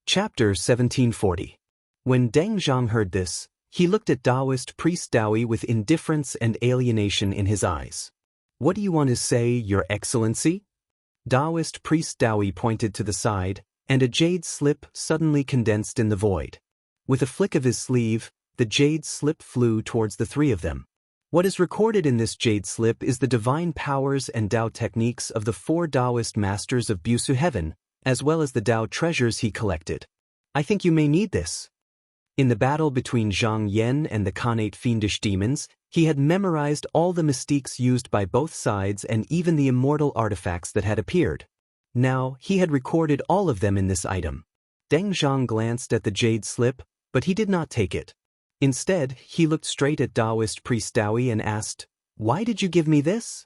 Chapter 1740. When Deng Zhang heard this, he looked at Taoist priest Dowie with indifference and alienation in his eyes. "What do you want to say, Your Excellency?" Taoist priest Dowie pointed to the side, and a jade slip suddenly condensed in the void. With a flick of his sleeve, the jade slip flew towards the three of them. What is recorded in this jade slip is the divine powers and Tao techniques of the four Taoist masters of Busu Heaven, as well as the Tao treasures he collected. "I think you may need this." In the battle between Zhang Yan and the Khanate fiendish demons, he had memorized all the mystiques used by both sides and even the immortal artifacts that had appeared. Now, he had recorded all of them in this item. Deng Zhang glanced at the jade slip, but he did not take it. Instead, he looked straight at Taoist priest Dowie and asked, "Why did you give me this?"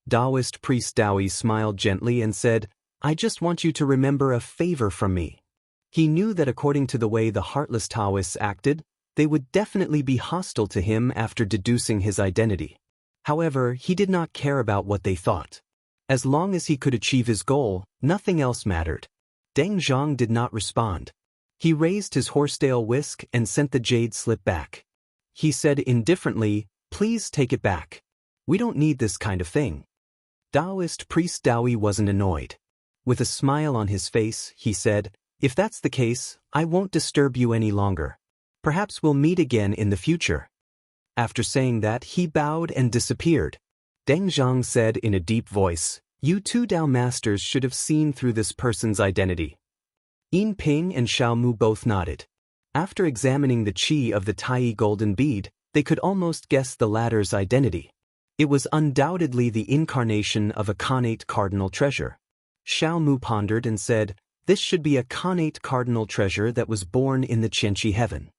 Taoist priest Dowie smiled gently and said, "I just want you to remember a favor from me." He knew that according to the way the heartless Taoists acted, they would definitely be hostile to him after deducing his identity. However, he did not care about what they thought. As long as he could achieve his goal, nothing else mattered. Deng Zhang did not respond. He raised his horsetail whisk and sent the jade slip back. He said indifferently, "Please take it back. We don't need this kind of thing." Taoist priest Dowie wasn't annoyed. With a smile on his face, he said, "If that's the case, I won't disturb you any longer. Perhaps we'll meet again in the future." After saying that, he bowed and disappeared. Deng Zhang said in a deep voice, "You two Tao masters should have seen through this person's identity." Yin Ping and Xiao Mu both nodded. After examining the qi of the Tai golden bead, they could almost guess the latter's identity. It was undoubtedly the incarnation of a Khanate cardinal treasure. Xiao Mu pondered and said, "This should be a Khanate cardinal treasure that was born in the Qianqi heaven."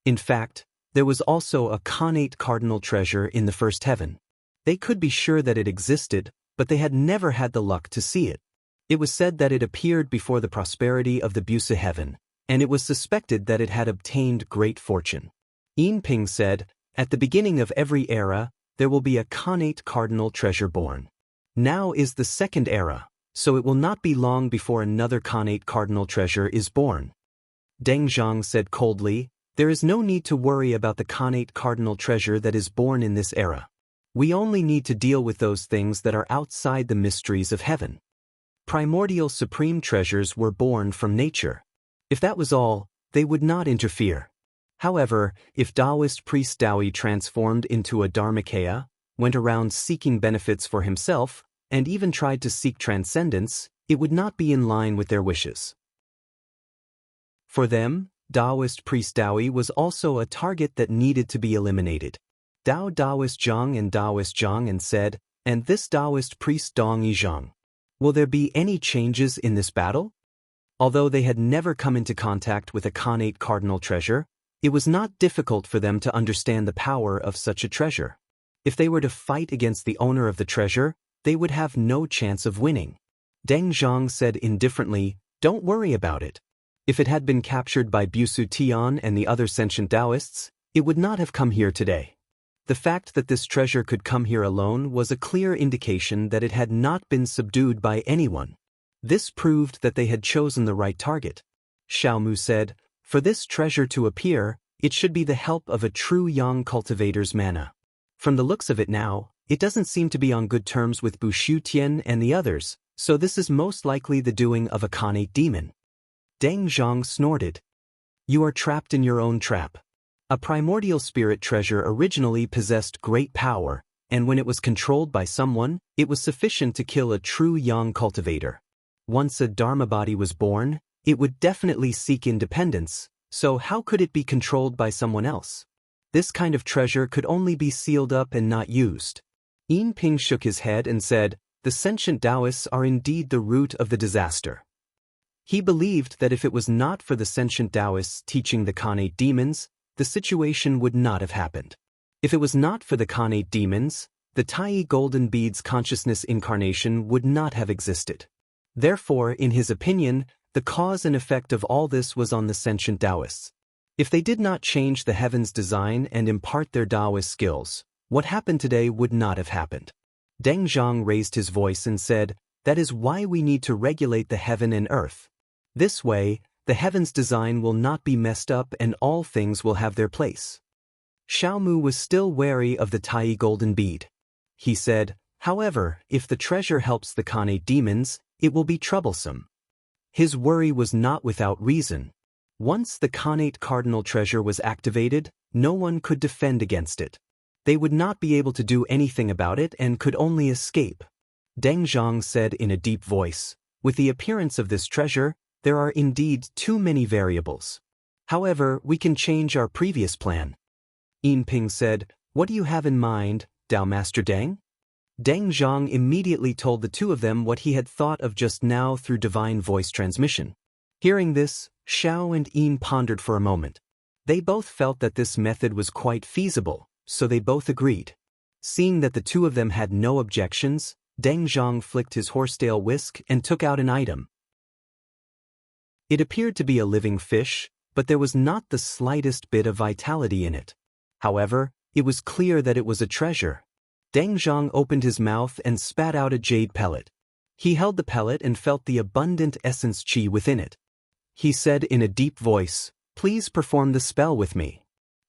In fact, there was also a Khanate cardinal treasure in the first heaven. They could be sure that it existed, but they had never had the luck to see it. It was said that it appeared before the prosperity of the Busa heaven, and it was suspected that it had obtained great fortune. Yin Ping said, "At the beginning of every era, there will be a Khanate cardinal treasure born. Now is the second era, so it will not be long before another Khanate cardinal treasure is born." Deng Zhang said coldly, "There is no need to worry about the Khanate cardinal treasure that is born in this era. We only need to deal with those things that are outside the mysteries of heaven. Primordial supreme treasures were born from nature. If that was all, they would not interfere. However, if Taoist priest Dowie transformed into a Dharmakaya, went around seeking benefits for himself, and even tried to seek transcendence, it would not be in line with their wishes. For them, Taoist priest Dowie was also a target that needed to be eliminated. Taoist Zhang and Taoist Zhang and said, "And this Taoist priest Dong Yizhang. Will there be any changes in this battle?" Although they had never come into contact with a Khanate cardinal treasure, it was not difficult for them to understand the power of such a treasure. If they were to fight against the owner of the treasure, they would have no chance of winning. Deng Zhang said indifferently, "Don't worry about it. If it had been captured by Busu Tian and the other sentient Taoists, it would not have come here today." The fact that this treasure could come here alone was a clear indication that it had not been subdued by anyone. This proved that they had chosen the right target. Xiao Mu said, "For this treasure to appear, it should be the help of a true yang cultivator's mana. From the looks of it now, it doesn't seem to be on good terms with Bushu Tian and the others, so this is most likely the doing of a Khanate demon." Deng Zhang snorted. "You are trapped in your own trap. A primordial spirit treasure originally possessed great power, and when it was controlled by someone, it was sufficient to kill a true yang cultivator. Once a Dharma body was born, it would definitely seek independence, so how could it be controlled by someone else? This kind of treasure could only be sealed up and not used." Yin Ping shook his head and said, "The sentient Taoists are indeed the root of the disaster." He believed that if it was not for the sentient Taoists teaching the Khanate demons, the situation would not have happened. If it was not for the Khanate demons, the Tai golden bead's consciousness incarnation would not have existed. Therefore, in his opinion, the cause and effect of all this was on the sentient Taoists. If they did not change the heaven's design and impart their Taoist skills, what happened today would not have happened. Deng Zhang raised his voice and said, "That is why we need to regulate the heaven and earth. This way, The heaven's design will not be messed up and all things will have their place. Xiaomu was still wary of the Tai golden bead. He said, however, if the treasure helps the Khanate demons, it will be troublesome. His worry was not without reason. Once the Khanate cardinal treasure was activated, no one could defend against it. They would not be able to do anything about it and could only escape. Deng Zhang said in a deep voice, with the appearance of this treasure, there are indeed too many variables. However, we can change our previous plan. Yin Ping said, what do you have in mind, Dao Master Deng? Deng Zhang immediately told the two of them what he had thought of just now through divine voice transmission. Hearing this, Xiao and Yin pondered for a moment. They both felt that this method was quite feasible, so they both agreed. Seeing that the two of them had no objections, Deng Zhang flicked his horsetail whisk and took out an item. It appeared to be a living fish, but there was not the slightest bit of vitality in it. However, it was clear that it was a treasure. Deng Zhang opened his mouth and spat out a jade pellet. He held the pellet and felt the abundant essence qi within it. He said in a deep voice, please perform the spell with me.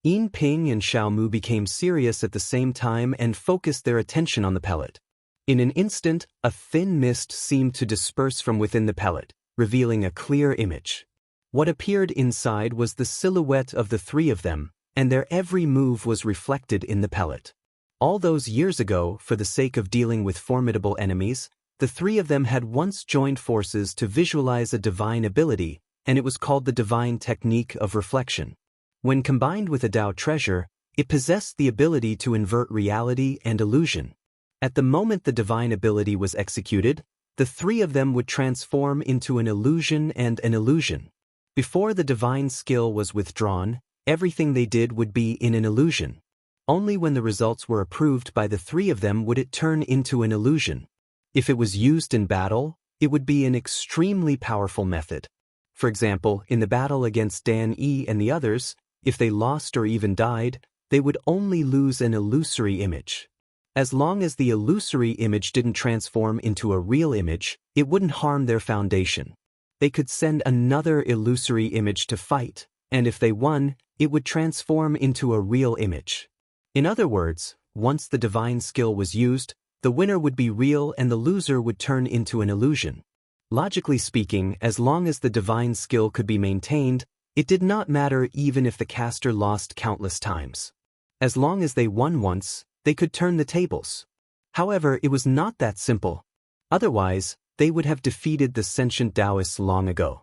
Yin Ping and Xiaomu became serious at the same time and focused their attention on the pellet. In an instant, a thin mist seemed to disperse from within the pellet, revealing a clear image. What appeared inside was the silhouette of the three of them, and their every move was reflected in the pellet. All those years ago, for the sake of dealing with formidable enemies, the three of them had once joined forces to visualize a divine ability, and it was called the divine technique of reflection. When combined with a Dao treasure, it possessed the ability to invert reality and illusion. At the moment the divine ability was executed, the three of them would transform into an illusion and an illusion. Before the divine skill was withdrawn, everything they did would be in an illusion. Only when the results were approved by the three of them would it turn into an illusion. If it was used in battle, it would be an extremely powerful method. For example, in the battle against Dan Yi and the others, if they lost or even died, they would only lose an illusory image. As long as the illusory image didn't transform into a real image, it wouldn't harm their foundation. They could send another illusory image to fight, and if they won, it would transform into a real image. In other words, once the divine skill was used, the winner would be real and the loser would turn into an illusion. Logically speaking, as long as the divine skill could be maintained, it did not matter even if the caster lost countless times. As long as they won once, they could turn the tables. However, it was not that simple. Otherwise, they would have defeated the sentient Taoists long ago.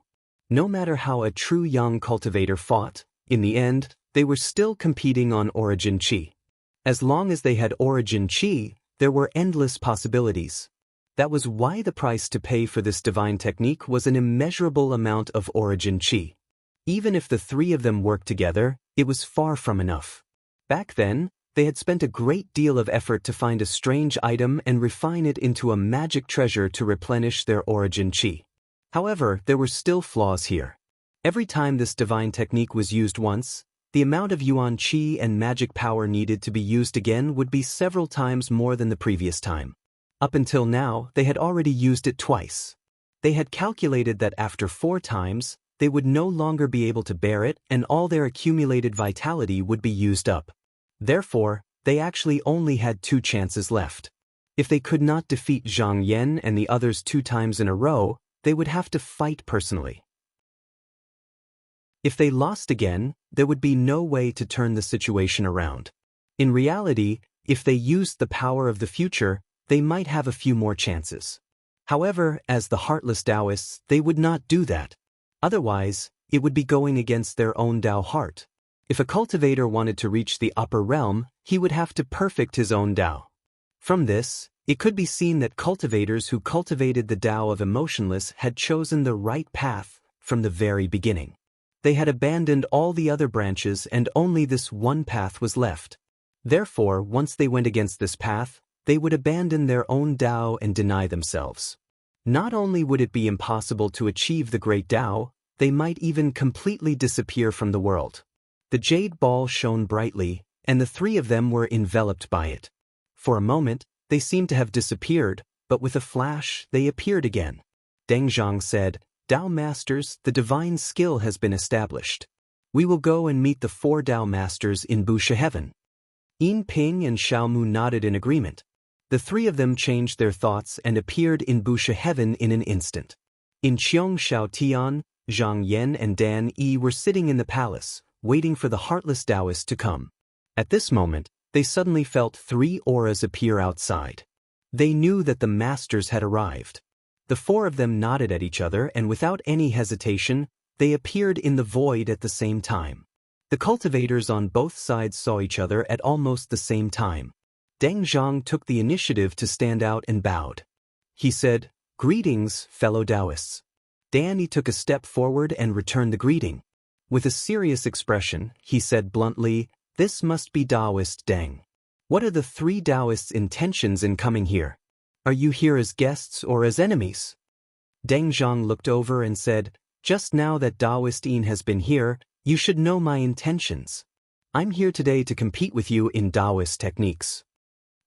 No matter how a true young cultivator fought, in the end, they were still competing on origin qi. As long as they had origin qi, there were endless possibilities. That was why the price to pay for this divine technique was an immeasurable amount of origin qi. Even if the three of them worked together, it was far from enough. Back then, they had spent a great deal of effort to find a strange item and refine it into a magic treasure to replenish their origin qi. However, there were still flaws here. Every time this divine technique was used once, the amount of yuan qi and magic power needed to be used again would be several times more than the previous time. Up until now, they had already used it twice. They had calculated that after 4 times, they would no longer be able to bear it and all their accumulated vitality would be used up. Therefore, they actually only had 2 chances left. If they could not defeat Zhang Yan and the others 2 times in a row, they would have to fight personally. If they lost again, there would be no way to turn the situation around. In reality, if they used the power of the future, they might have a few more chances. However, as the heartless Taoists, they would not do that. Otherwise, it would be going against their own Tao heart. If a cultivator wanted to reach the upper realm, he would have to perfect his own Tao. From this, it could be seen that cultivators who cultivated the Tao of emotionless had chosen the right path from the very beginning. They had abandoned all the other branches and only this one path was left. Therefore, once they went against this path, they would abandon their own Tao and deny themselves. Not only would it be impossible to achieve the great Tao, they might even completely disappear from the world. The jade ball shone brightly, and the 3 of them were enveloped by it. For a moment, they seemed to have disappeared, but with a flash, they appeared again. Deng Zhang said, Tao Masters, the divine skill has been established. We will go and meet the 4 Tao Masters in Busha Heaven. Yin Ping and Xiao Mu nodded in agreement. The 3 of them changed their thoughts and appeared in Busha Heaven in an instant. In Qiong Xiao Tian, Zhang Yan and Dan Yi were sitting in the palace, waiting for the heartless Taoist to come. At this moment, they suddenly felt 3 auras appear outside. They knew that the masters had arrived. The 4 of them nodded at each other and without any hesitation, they appeared in the void at the same time. The cultivators on both sides saw each other at almost the same time. Deng Zhang took the initiative to stand out and bowed. He said, "Greetings, fellow Taoists." Dan Yi took a step forward and returned the greeting. With a serious expression, he said bluntly, "This must be Taoist Deng. What are the 3 Taoists' intentions in coming here? Are you here as guests or as enemies?" Deng Zhang looked over and said, "Just now that Taoist Yin has been here, you should know my intentions. I'm here today to compete with you in Taoist techniques."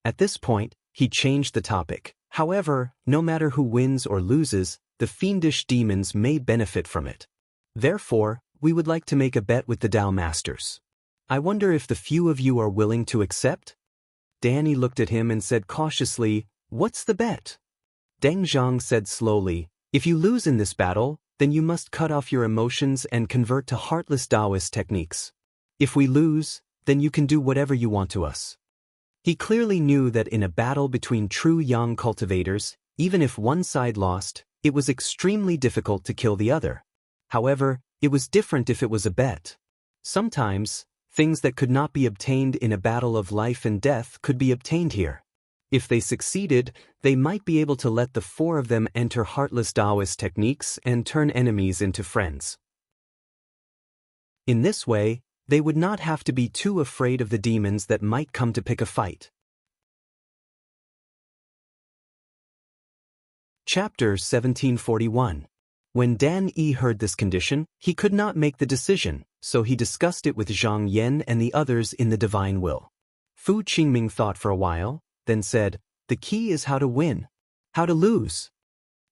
At this point, he changed the topic. However, no matter who wins or loses, the fiendish demons may benefit from it. Therefore, we would like to make a bet with the Tao Masters. I wonder if the few of you are willing to accept? Danny looked at him and said cautiously, "What's the bet?" Deng Zhang said slowly, "If you lose in this battle, then you must cut off your emotions and convert to heartless Taoist techniques. If we lose, then you can do whatever you want to us." He clearly knew that in a battle between true Yang cultivators, even if one side lost, it was extremely difficult to kill the other. However, it was different if it was a bet. Sometimes, things that could not be obtained in a battle of life and death could be obtained here. If they succeeded, they might be able to let the 4 of them enter heartless Taoist techniques and turn enemies into friends. In this way, they would not have to be too afraid of the demons that might come to pick a fight. Chapter 1741. When Dan Yi heard this condition, he could not make the decision, so he discussed it with Zhang Yan and the others in the divine will. Fu Qingming thought for a while, then said, "The key is how to win, how to lose."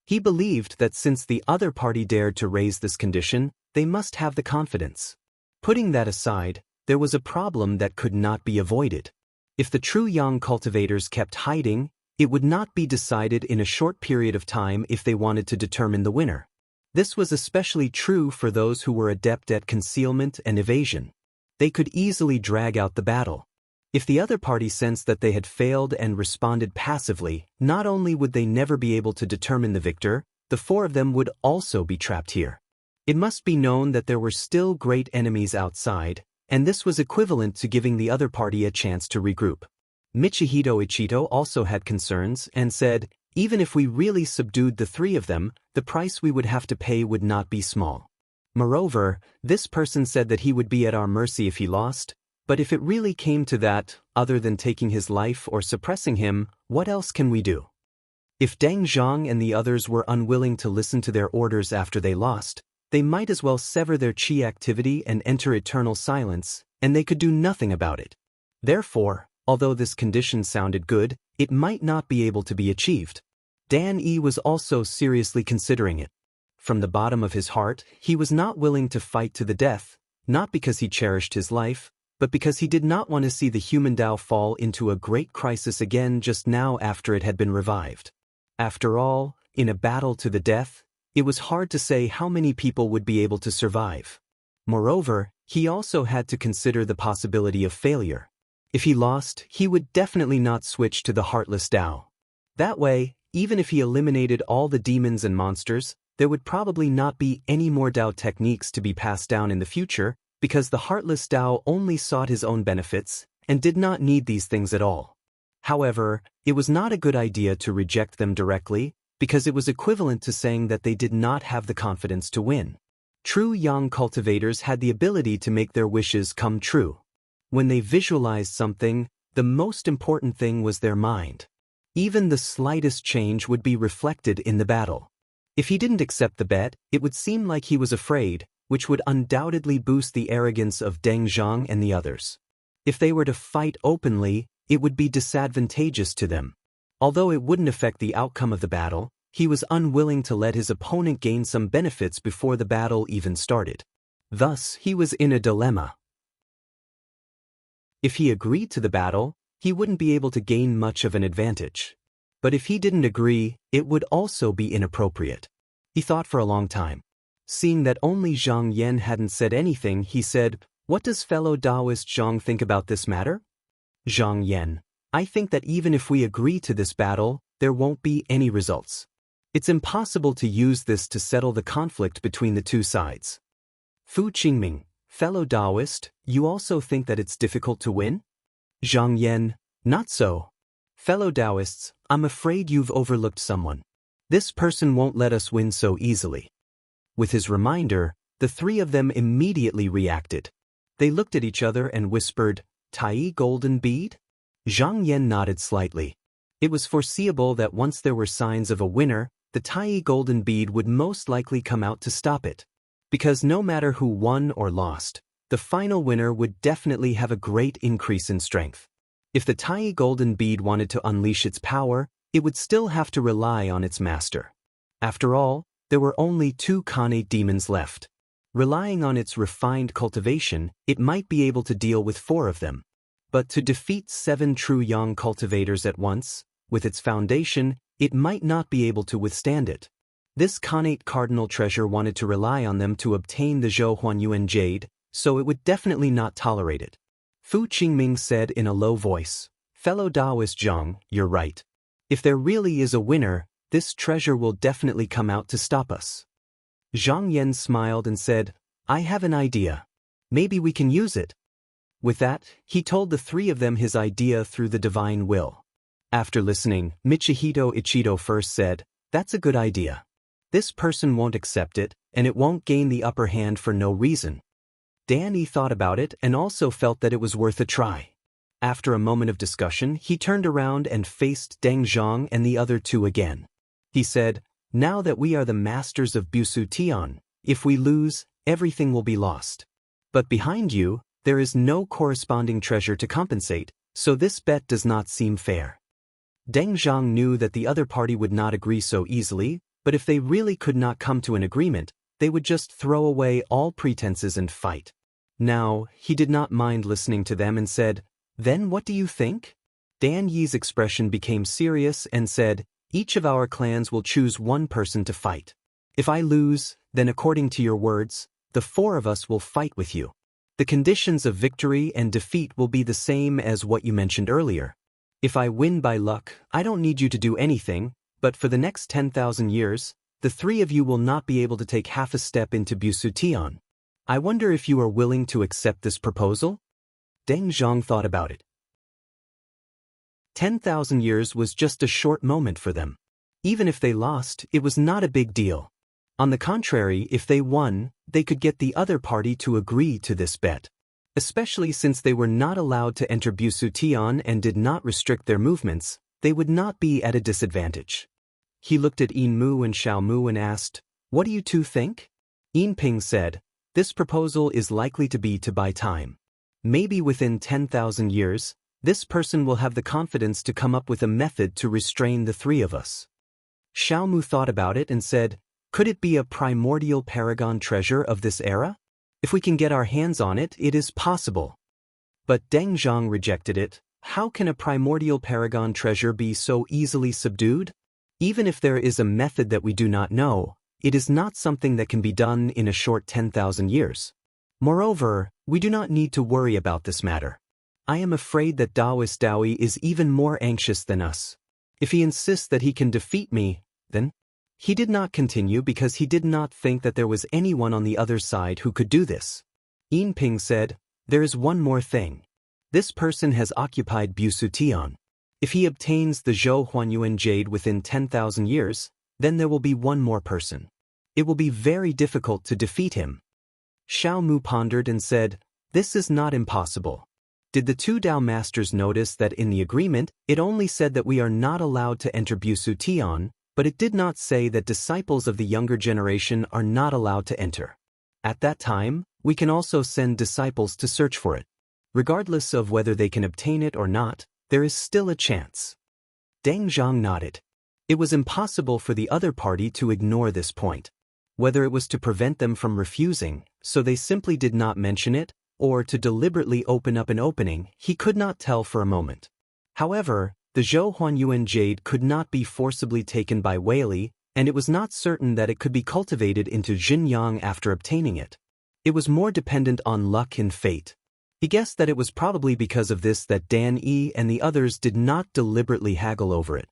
He believed that since the other party dared to raise this condition, they must have the confidence. Putting that aside, there was a problem that could not be avoided. If the true Yang cultivators kept hiding, it would not be decided in a short period of time if they wanted to determine the winner. This was especially true for those who were adept at concealment and evasion. They could easily drag out the battle. If the other party sensed that they had failed and responded passively, not only would they never be able to determine the victor, the 4 of them would also be trapped here. It must be known that there were still great enemies outside, and this was equivalent to giving the other party a chance to regroup. Michihito Ichito also had concerns and said, "Even if we really subdued the 3 of them, the price we would have to pay would not be small. Moreover, this person said that he would be at our mercy if he lost, but if it really came to that, other than taking his life or suppressing him, what else can we do?" If Deng Zhang and the others were unwilling to listen to their orders after they lost, they might as well sever their qi activity and enter eternal silence, and they could do nothing about it. Therefore, although this condition sounded good, it might not be able to be achieved. Dan Yi was also seriously considering it. From the bottom of his heart, he was not willing to fight to the death, not because he cherished his life, but because he did not want to see the human Tao fall into a great crisis again just now after it had been revived. After all, in a battle to the death, it was hard to say how many people would be able to survive. Moreover, he also had to consider the possibility of failure. If he lost, he would definitely not switch to the heartless Tao. That way, even if he eliminated all the demons and monsters, there would probably not be any more Tao techniques to be passed down in the future, because the heartless Tao only sought his own benefits, and did not need these things at all. However, it was not a good idea to reject them directly, because it was equivalent to saying that they did not have the confidence to win. True Yang cultivators had the ability to make their wishes come true. When they visualized something, the most important thing was their mind. Even the slightest change would be reflected in the battle. If he didn't accept the bet, it would seem like he was afraid, which would undoubtedly boost the arrogance of Deng Zhang and the others. If they were to fight openly, it would be disadvantageous to them. Although it wouldn't affect the outcome of the battle, he was unwilling to let his opponent gain some benefits before the battle even started. Thus, he was in a dilemma. If he agreed to the battle, he wouldn't be able to gain much of an advantage. But if he didn't agree, it would also be inappropriate. He thought for a long time. Seeing that only Zhang Yan hadn't said anything, he said, "What does fellow Taoist Zhang think about this matter?" Zhang Yan, I think that even if we agree to this battle, there won't be any results. It's impossible to use this to settle the conflict between the two sides. Fu Qingming, fellow Taoist, you also think that it's difficult to win? Zhang Yan, not so. Fellow Taoists, I'm afraid you've overlooked someone. This person won't let us win so easily. With his reminder, the three of them immediately reacted. They looked at each other and whispered, Tai golden bead? Zhang Yan nodded slightly. It was foreseeable that once there were signs of a winner, the Tai golden bead would most likely come out to stop it. Because no matter who won or lost, the final winner would definitely have a great increase in strength. If the Tai golden bead wanted to unleash its power, it would still have to rely on its master. After all, there were only 2 Khanate demons left. Relying on its refined cultivation, it might be able to deal with 4 of them. But to defeat 7 true Yang cultivators at once, with its foundation, it might not be able to withstand it. This Khanate cardinal treasure wanted to rely on them to obtain the Zhou Huanyuan jade, so it would definitely not tolerate it. Fu Qingming said in a low voice, "Fellow Taoist Zhang, you're right. If there really is a winner, this treasure will definitely come out to stop us." Zhang Yan smiled and said, "I have an idea. Maybe we can use it." With that, he told the 3 of them his idea through the divine will. After listening, Michihito Ichido first said, "That's a good idea. This person won't accept it, and it won't gain the upper hand for no reason." Danny thought about it and also felt that it was worth a try. After a moment of discussion, he turned around and faced Deng Zhang and the other 2 again. He said, "Now that we are the masters of Busu Tian, if we lose, everything will be lost. But behind you, there is no corresponding treasure to compensate, so this bet does not seem fair." Deng Zhang knew that the other party would not agree so easily, but if they really could not come to an agreement, they would just throw away all pretenses and fight. Now, he did not mind listening to them and said, "Then what do you think?" Dan Yi's expression became serious and said, "Each of our clans will choose 1 person to fight. If I lose, then according to your words, the 4 of us will fight with you. The conditions of victory and defeat will be the same as what you mentioned earlier. If I win by luck, I don't need you to do anything, but for the next 10,000 years, the 3 of you will not be able to take half a step into Busu Tian. I wonder if you are willing to accept this proposal?" Deng Zhang thought about it. 10,000 years was just a short moment for them. Even if they lost, it was not a big deal. On the contrary, if they won, they could get the other party to agree to this bet. Especially since they were not allowed to enter Busu Tian and did not restrict their movements, they would not be at a disadvantage. He looked at Yin Mu and Xiao Mu and asked, "What do you 2 think?" Yin Ping said, "This proposal is likely to be to buy time. Maybe within 10,000 years, this person will have the confidence to come up with a method to restrain the 3 of us." Xiao Mu thought about it and said, "Could it be a primordial paragon treasure of this era? If we can get our hands on it, it is possible." But Deng Zhang rejected it. How can a primordial paragon treasure be so easily subdued? Even if there is a method that we do not know, it is not something that can be done in a short 10,000 years. Moreover, we do not need to worry about this matter. I am afraid that Taoist Dawi is even more anxious than us. If he insists that he can defeat me, then... He did not continue because he did not think that there was anyone on the other side who could do this. Yin Ping said, "There is one more thing. This person has occupied Busu Tian. If he obtains the Zhou Huanyuan jade within 10,000 years, then there will be one more person. It will be very difficult to defeat him." Xiao Mu pondered and said, "This is not impossible. Did the 2 Dao masters notice that in the agreement, it only said that we are not allowed to enter Busu Tian, but it did not say that disciples of the younger generation are not allowed to enter. At that time, we can also send disciples to search for it. Regardless of whether they can obtain it or not, there is still a chance." Deng Zhang nodded. It was impossible for the other party to ignore this point. Whether it was to prevent them from refusing, so they simply did not mention it, or to deliberately open up an opening, he could not tell for a moment. However, the Zhou Huanyuan jade could not be forcibly taken by Wei Li, and it was not certain that it could be cultivated into Xinjiang after obtaining it. It was more dependent on luck and fate. He guessed that it was probably because of this that Dan Yi and the others did not deliberately haggle over it.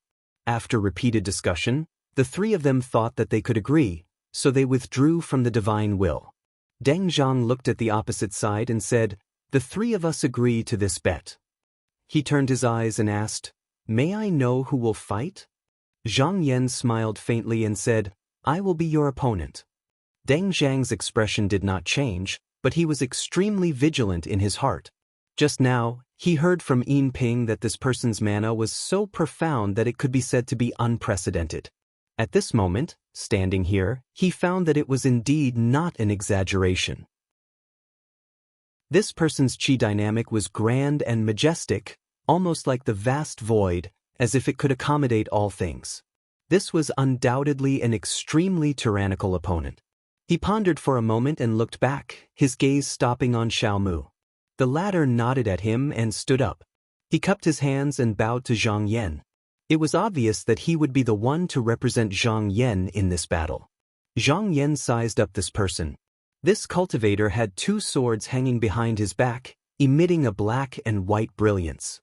After repeated discussion, the three of them thought that they could agree, so they withdrew from the divine will. Deng Zhang looked at the opposite side and said, "The three of us agree to this bet." He turned his eyes and asked, "May I know who will fight?" Zhang Yan smiled faintly and said, "I will be your opponent." Deng Zhang's expression did not change, but he was extremely vigilant in his heart. Just now, he heard from Yin Ping that this person's mana was so profound that it could be said to be unprecedented. At this moment, standing here, he found that it was indeed not an exaggeration. This person's chi dynamic was grand and majestic, almost like the vast void, as if it could accommodate all things. This was undoubtedly an extremely tyrannical opponent. He pondered for a moment and looked back, his gaze stopping on Xiaomu. The latter nodded at him and stood up. He cupped his hands and bowed to Zhang Yan. It was obvious that he would be the one to represent Zhang Yan in this battle. Zhang Yan sized up this person. This cultivator had two swords hanging behind his back, emitting a black and white brilliance.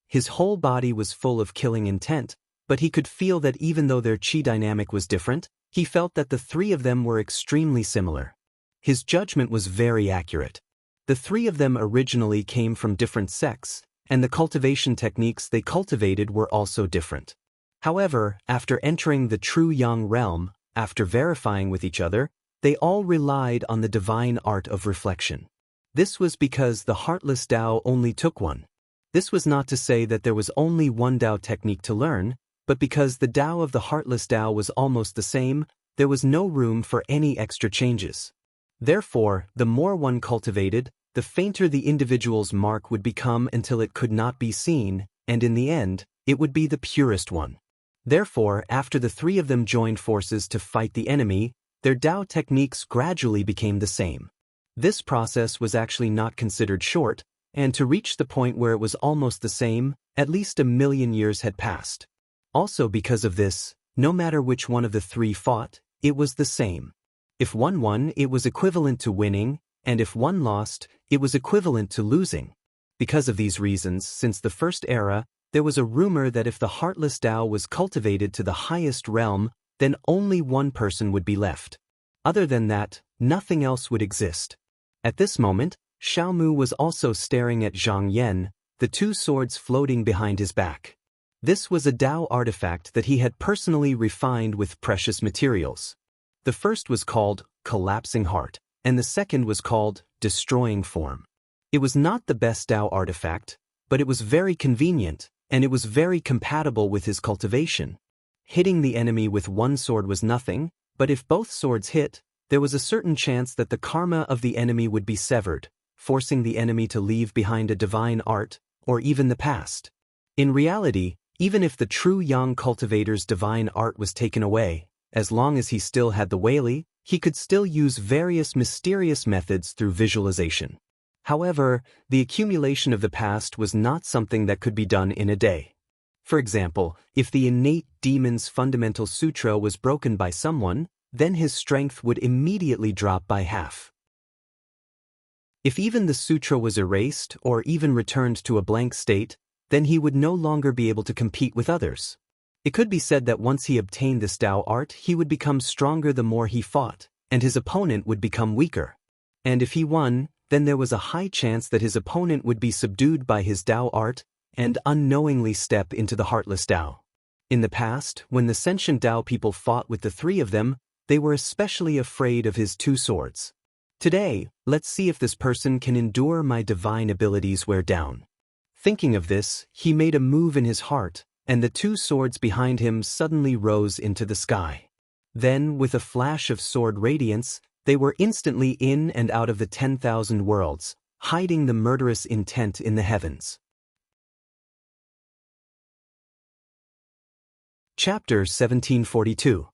His whole body was full of killing intent, but he could feel that even though their chi dynamic was different, he felt that the three of them were extremely similar. His judgment was very accurate. The three of them originally came from different sects, and the cultivation techniques they cultivated were also different. However, after entering the true Yang realm, after verifying with each other, they all relied on the divine art of reflection. This was because the Heartless Tao only took one. This was not to say that there was only one Tao technique to learn, but because the Tao of the Heartless Tao was almost the same, there was no room for any extra changes. Therefore, the more one cultivated, the fainter the individual's mark would become until it could not be seen, and in the end, it would be the purest one. Therefore, after the three of them joined forces to fight the enemy, their Tao techniques gradually became the same. This process was actually not considered short, and to reach the point where it was almost the same, at least 1,000,000 years had passed. Also because of this, no matter which one of the three fought, it was the same. If one won, it was equivalent to winning, and if one lost, it was equivalent to losing. Because of these reasons, since the first era, there was a rumor that if the Heartless Tao was cultivated to the highest realm, then only one person would be left. Other than that, nothing else would exist. At this moment, Xiaomu was also staring at Zhang Yan, the two swords floating behind his back. This was a Tao artifact that he had personally refined with precious materials. The first was called Collapsing Heart, and the second was called Destroying Form. It was not the best Tao artifact, but it was very convenient, and it was very compatible with his cultivation. Hitting the enemy with one sword was nothing, but if both swords hit, there was a certain chance that the karma of the enemy would be severed, forcing the enemy to leave behind a divine art, or even the past. In reality, even if the true Yang cultivator's divine art was taken away, as long as he still had the Wei Li, he could still use various mysterious methods through visualization. However, the accumulation of the past was not something that could be done in a day. For example, if the innate demon's fundamental sutra was broken by someone, then his strength would immediately drop by half. If even the sutra was erased or even returned to a blank state, then he would no longer be able to compete with others. It could be said that once he obtained this Tao art, he would become stronger the more he fought, and his opponent would become weaker. And if he won, then there was a high chance that his opponent would be subdued by his Tao art and unknowingly step into the Heartless Tao. In the past, when the sentient Tao people fought with the three of them, they were especially afraid of his two swords. Today, let's see if this person can endure my divine abilities wear down. Thinking of this, he made a move in his heart, and the two swords behind him suddenly rose into the sky. Then, with a flash of sword radiance, they were instantly in and out of the 10,000 worlds, hiding the murderous intent in the heavens. Chapter 1742.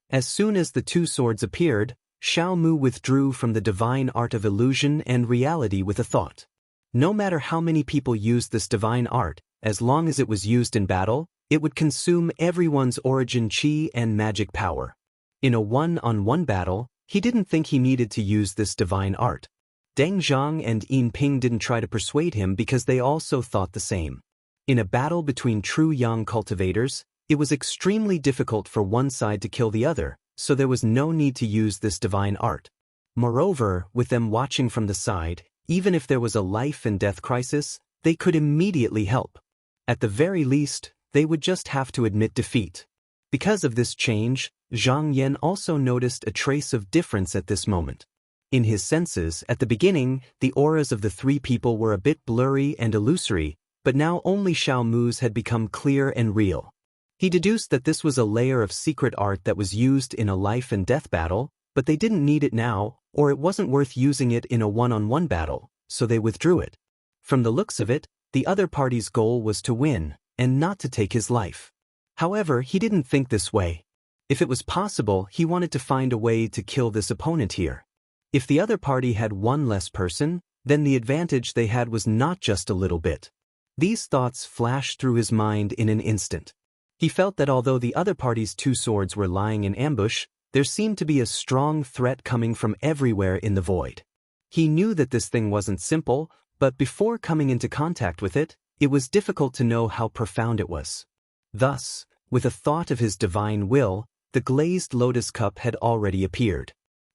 As soon as the two swords appeared, Xiao Mu withdrew from the divine art of illusion and reality with a thought. No matter how many people used this divine art, as long as it was used in battle, it would consume everyone's origin qi and magic power. In a one-on-one battle, he didn't think he needed to use this divine art. Deng Zhang and Yin Ping didn't try to persuade him because they also thought the same. In a battle between true yang cultivators, it was extremely difficult for one side to kill the other, so there was no need to use this divine art. Moreover, with them watching from the side, even if there was a life and death crisis, they could immediately help. At the very least, they would just have to admit defeat. Because of this change, Zhang Yan also noticed a trace of difference at this moment. In his senses, at the beginning, the auras of the three people were a bit blurry and illusory, but now only Xiao Mu's had become clear and real. He deduced that this was a layer of secret art that was used in a life and death battle, but they didn't need it now, or it wasn't worth using it in a one-on-one battle, so they withdrew it. From the looks of it, the other party's goal was to win, and not to take his life. However, he didn't think this way. If it was possible, he wanted to find a way to kill this opponent here. If the other party had one less person, then the advantage they had was not just a little bit. These thoughts flashed through his mind in an instant. He felt that although the other party's two swords were lying in ambush, there seemed to be a strong threat coming from everywhere in the void. He knew that this thing wasn't simple, but before coming into contact with it, it was difficult to know how profound it was. Thus, with a thought of his divine will, the glazed lotus cup had already appeared.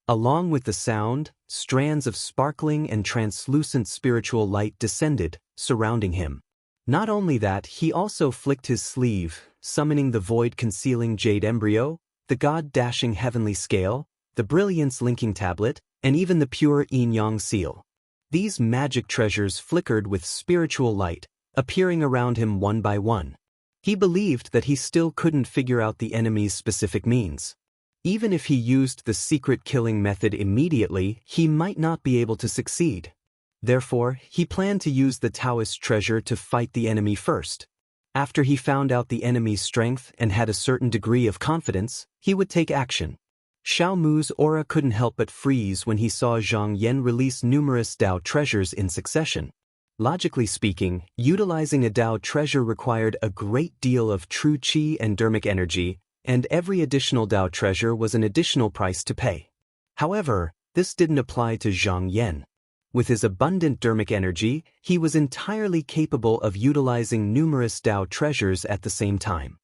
Along with the sound, strands of sparkling and translucent spiritual light descended, surrounding him. Not only that, he also flicked his sleeve, summoning the void-concealing jade embryo, the god-dashing heavenly scale, the brilliance-linking tablet, and even the pure yin-yang seal. These magic treasures flickered with spiritual light, appearing around him one by one. He believed that he still couldn't figure out the enemy's specific means. Even if he used the secret killing method immediately, he might not be able to succeed. Therefore, he planned to use the Taoist treasure to fight the enemy first. After he found out the enemy's strength and had a certain degree of confidence, he would take action. Xiao Mu's aura couldn't help but freeze when he saw Zhang Yan release numerous Dao treasures in succession. Logically speaking, utilizing a Dao treasure required a great deal of true qi and dermic energy, and every additional Dao treasure was an additional price to pay. However, this didn't apply to Zhang Yan. With his abundant dermic energy, he was entirely capable of utilizing numerous Dao treasures at the same time.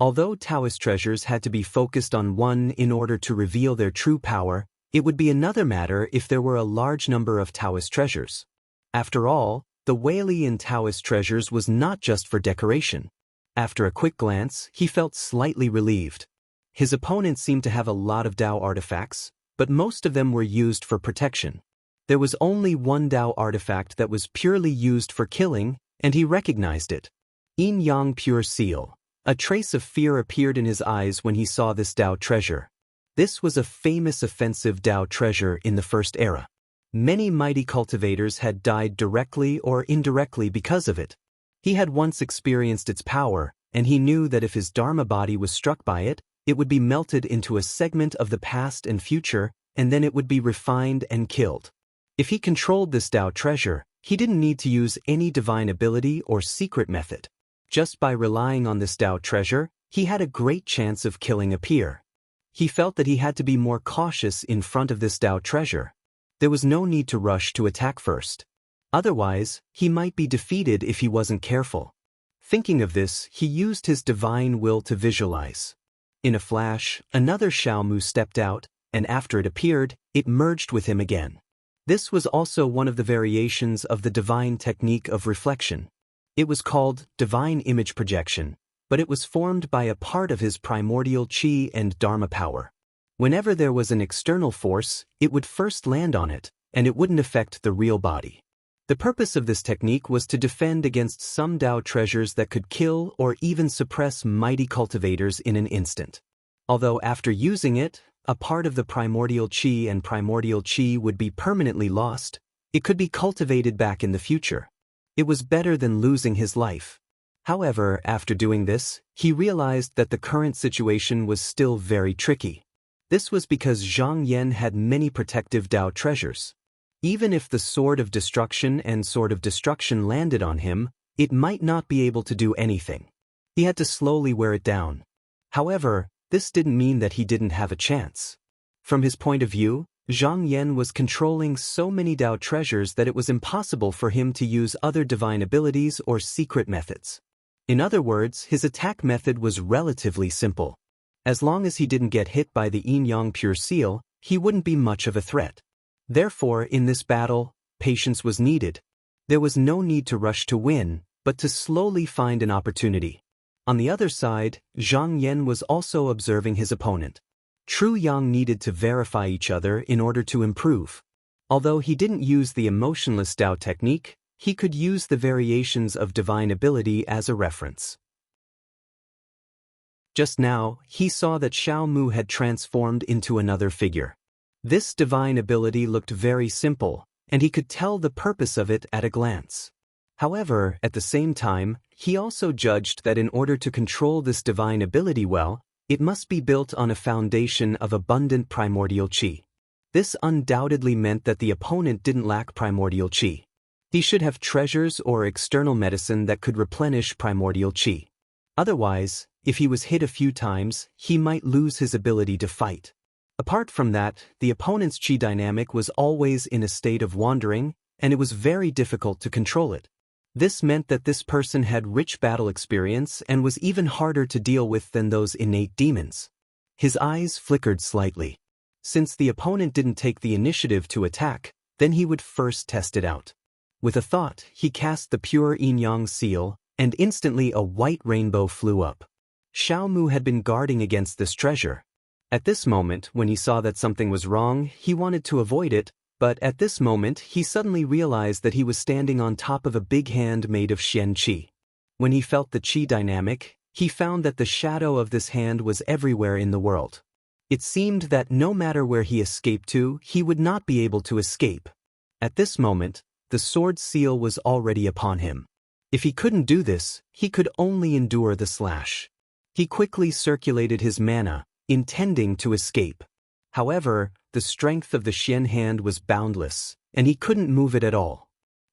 Although Taoist treasures had to be focused on one in order to reveal their true power, it would be another matter if there were a large number of Taoist treasures. After all, the Weili in Taoist treasures was not just for decoration. After a quick glance, he felt slightly relieved. His opponent seemed to have a lot of Dao artifacts, but most of them were used for protection. There was only one Dao artifact that was purely used for killing, and he recognized it. Yin-Yang Pure Seal. A trace of fear appeared in his eyes when he saw this Dao treasure. This was a famous offensive Dao treasure in the First Era. Many mighty cultivators had died directly or indirectly because of it. He had once experienced its power, and he knew that if his Dharma body was struck by it, it would be melted into a segment of the past and future, and then it would be refined and killed. If he controlled this Dao treasure, he didn't need to use any divine ability or secret method. Just by relying on this Dao treasure, he had a great chance of killing a peer. He felt that he had to be more cautious in front of this Dao treasure. There was no need to rush to attack first. Otherwise, he might be defeated if he wasn't careful. Thinking of this, he used his divine will to visualize. In a flash, another Xiao Mu stepped out, and after it appeared, it merged with him again. This was also one of the variations of the divine technique of reflection. It was called divine image projection, but it was formed by a part of his primordial qi and dharma power. Whenever there was an external force, it would first land on it, and it wouldn't affect the real body. The purpose of this technique was to defend against some Dao treasures that could kill or even suppress mighty cultivators in an instant. Although after using it, a part of the primordial qi would be permanently lost, it could be cultivated back in the future. It was better than losing his life. However, after doing this, he realized that the current situation was still very tricky. This was because Zhang Yan had many protective Dao treasures. Even if the Sword of Destruction and Sword of Destruction landed on him, it might not be able to do anything. He had to slowly wear it down. However, this didn't mean that he didn't have a chance. From his point of view, Zhang Yan was controlling so many Dao treasures that it was impossible for him to use other divine abilities or secret methods. In other words, his attack method was relatively simple. As long as he didn't get hit by the Yin-Yang Pure Seal, he wouldn't be much of a threat. Therefore, in this battle, patience was needed. There was no need to rush to win, but to slowly find an opportunity. On the other side, Zhang Yan was also observing his opponent. True Yang needed to verify each other in order to improve. Although he didn't use the emotionless Dao technique, he could use the variations of divine ability as a reference. Just now, he saw that Xiao Mu had transformed into another figure. This divine ability looked very simple, and he could tell the purpose of it at a glance. However, at the same time, he also judged that in order to control this divine ability well, it must be built on a foundation of abundant primordial qi. This undoubtedly meant that the opponent didn't lack primordial qi. He should have treasures or external medicine that could replenish primordial qi. Otherwise, if he was hit a few times, he might lose his ability to fight. Apart from that, the opponent's qi dynamic was always in a state of wandering, and it was very difficult to control it. This meant that this person had rich battle experience and was even harder to deal with than those innate demons. His eyes flickered slightly. Since the opponent didn't take the initiative to attack, then he would first test it out. With a thought, he cast the pure Yin-Yang seal, and instantly a white rainbow flew up. Xiao Mu had been guarding against this treasure. At this moment, when he saw that something was wrong, he wanted to avoid it, but at this moment he suddenly realized that he was standing on top of a big hand made of Xian Qi. When he felt the Qi dynamic, he found that the shadow of this hand was everywhere in the world. It seemed that no matter where he escaped to, he would not be able to escape. At this moment, the sword seal was already upon him. If he couldn't do this, he could only endure the slash. He quickly circulated his mana, intending to escape. However, the strength of the Xian hand was boundless, and he couldn't move it at all.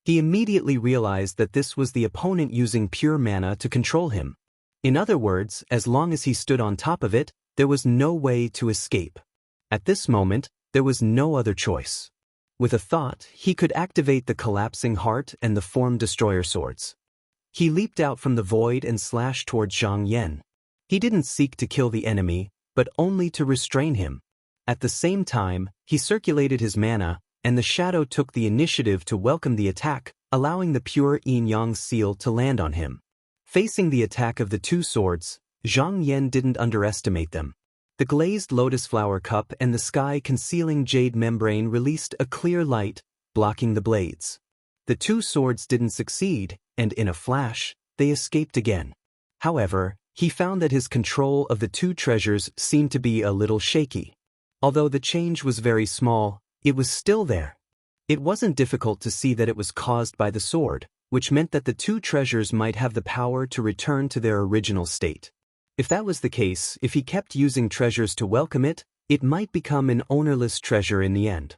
He immediately realized that this was the opponent using pure mana to control him. In other words, as long as he stood on top of it, there was no way to escape. At this moment, there was no other choice. With a thought, he could activate the collapsing heart and the form destroyer swords. He leaped out from the void and slashed toward Zhang Yan. He didn't seek to kill the enemy, but only to restrain him. At the same time, he circulated his mana, and the shadow took the initiative to welcome the attack, allowing the pure Yin-Yang seal to land on him. Facing the attack of the two swords, Zhang Yan didn't underestimate them. The glazed lotus flower cup and the sky concealing jade membrane released a clear light, blocking the blades. The two swords didn't succeed, and in a flash, they escaped again. However, he found that his control of the two treasures seemed to be a little shaky. Although the change was very small, it was still there. It wasn't difficult to see that it was caused by the sword, which meant that the two treasures might have the power to return to their original state. If that was the case, if he kept using treasures to welcome it, it might become an ownerless treasure in the end.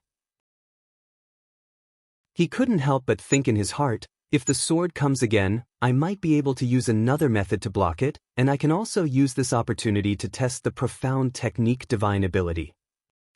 He couldn't help but think in his heart, if the sword comes again, I might be able to use another method to block it, and I can also use this opportunity to test the profound technique divine ability.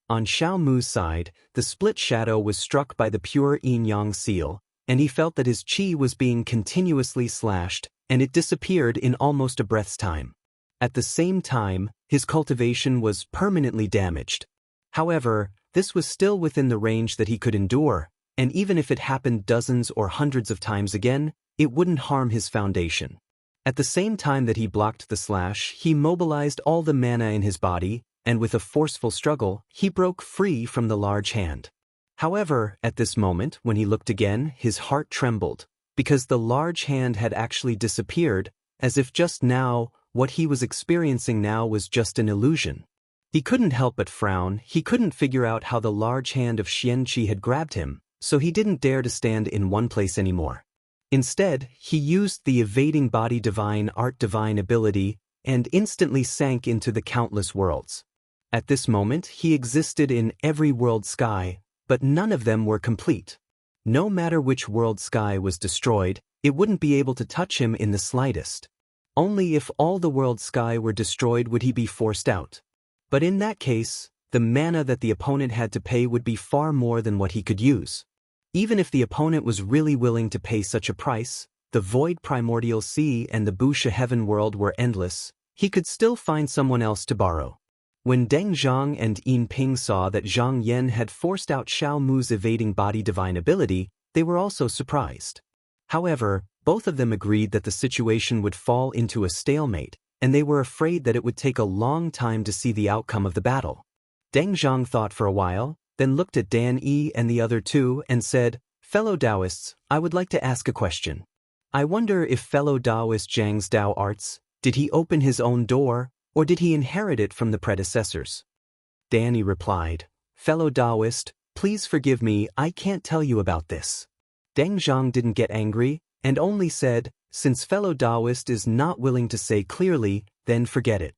On Xiao Mu's side, the split shadow was struck by the pure Yin-Yang seal, and he felt that his qi was being continuously slashed, and it disappeared in almost a breath's time. At the same time, his cultivation was permanently damaged. However, this was still within the range that he could endure, and even if it happened dozens or hundreds of times again, it wouldn't harm his foundation. At the same time that he blocked the slash, he mobilized all the mana in his body, and with a forceful struggle, he broke free from the large hand. However, at this moment, when he looked again, his heart trembled, because the large hand had actually disappeared, as if just now, what he was experiencing now was just an illusion. He couldn't help but frown. He couldn't figure out how the large hand of Xian Qi had grabbed him, so he didn't dare to stand in one place anymore. Instead, he used the evading body divine art divine ability and instantly sank into the countless worlds. At this moment, he existed in every world sky, but none of them were complete. No matter which world sky was destroyed, it wouldn't be able to touch him in the slightest. Only if all the world sky were destroyed would he be forced out. But in that case, the mana that the opponent had to pay would be far more than what he could use. Even if the opponent was really willing to pay such a price, the Void Primordial Sea and the Busha Heaven world were endless, he could still find someone else to borrow. When Deng Zhang and Yin Ping saw that Zhang Yan had forced out Xiao Mu's evading body divine ability, they were also surprised. However, both of them agreed that the situation would fall into a stalemate, and they were afraid that it would take a long time to see the outcome of the battle. Deng Zhang thought for a while, then looked at Dan Yi and the other two and said, "Fellow Taoists, I would like to ask a question. I wonder if fellow Taoist Zhang's Tao arts, did he open his own door, or did he inherit it from the predecessors?" Danny replied, "Fellow Taoist, please forgive me, I can't tell you about this." Deng Zhang didn't get angry, and only said, "Since fellow Taoist is not willing to say clearly, then forget it."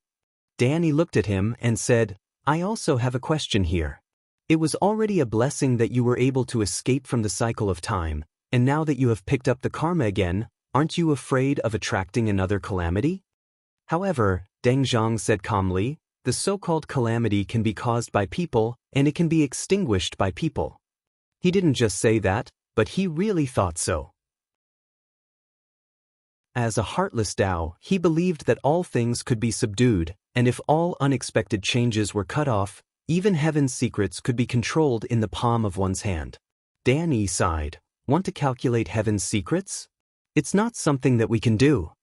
Danny looked at him and said, "I also have a question here. It was already a blessing that you were able to escape from the cycle of time, and now that you have picked up the karma again, aren't you afraid of attracting another calamity?" However, Deng Zhang said calmly, "The so-called calamity can be caused by people, and it can be extinguished by people." He didn't just say that, but he really thought so. As a heartless Tao, he believed that all things could be subdued, and if all unexpected changes were cut off, even heaven's secrets could be controlled in the palm of one's hand. Danny sighed, "Want to calculate heaven's secrets? It's not something that we can do."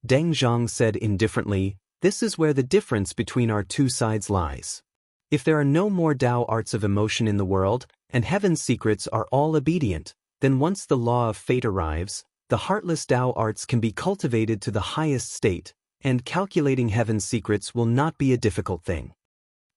Deng Zhang said indifferently, "This is where the difference between our two sides lies. If there are no more Tao arts of emotion in the world, and heaven's secrets are all obedient, then once the law of fate arrives, the heartless Tao arts can be cultivated to the highest state, and calculating heaven's secrets will not be a difficult thing."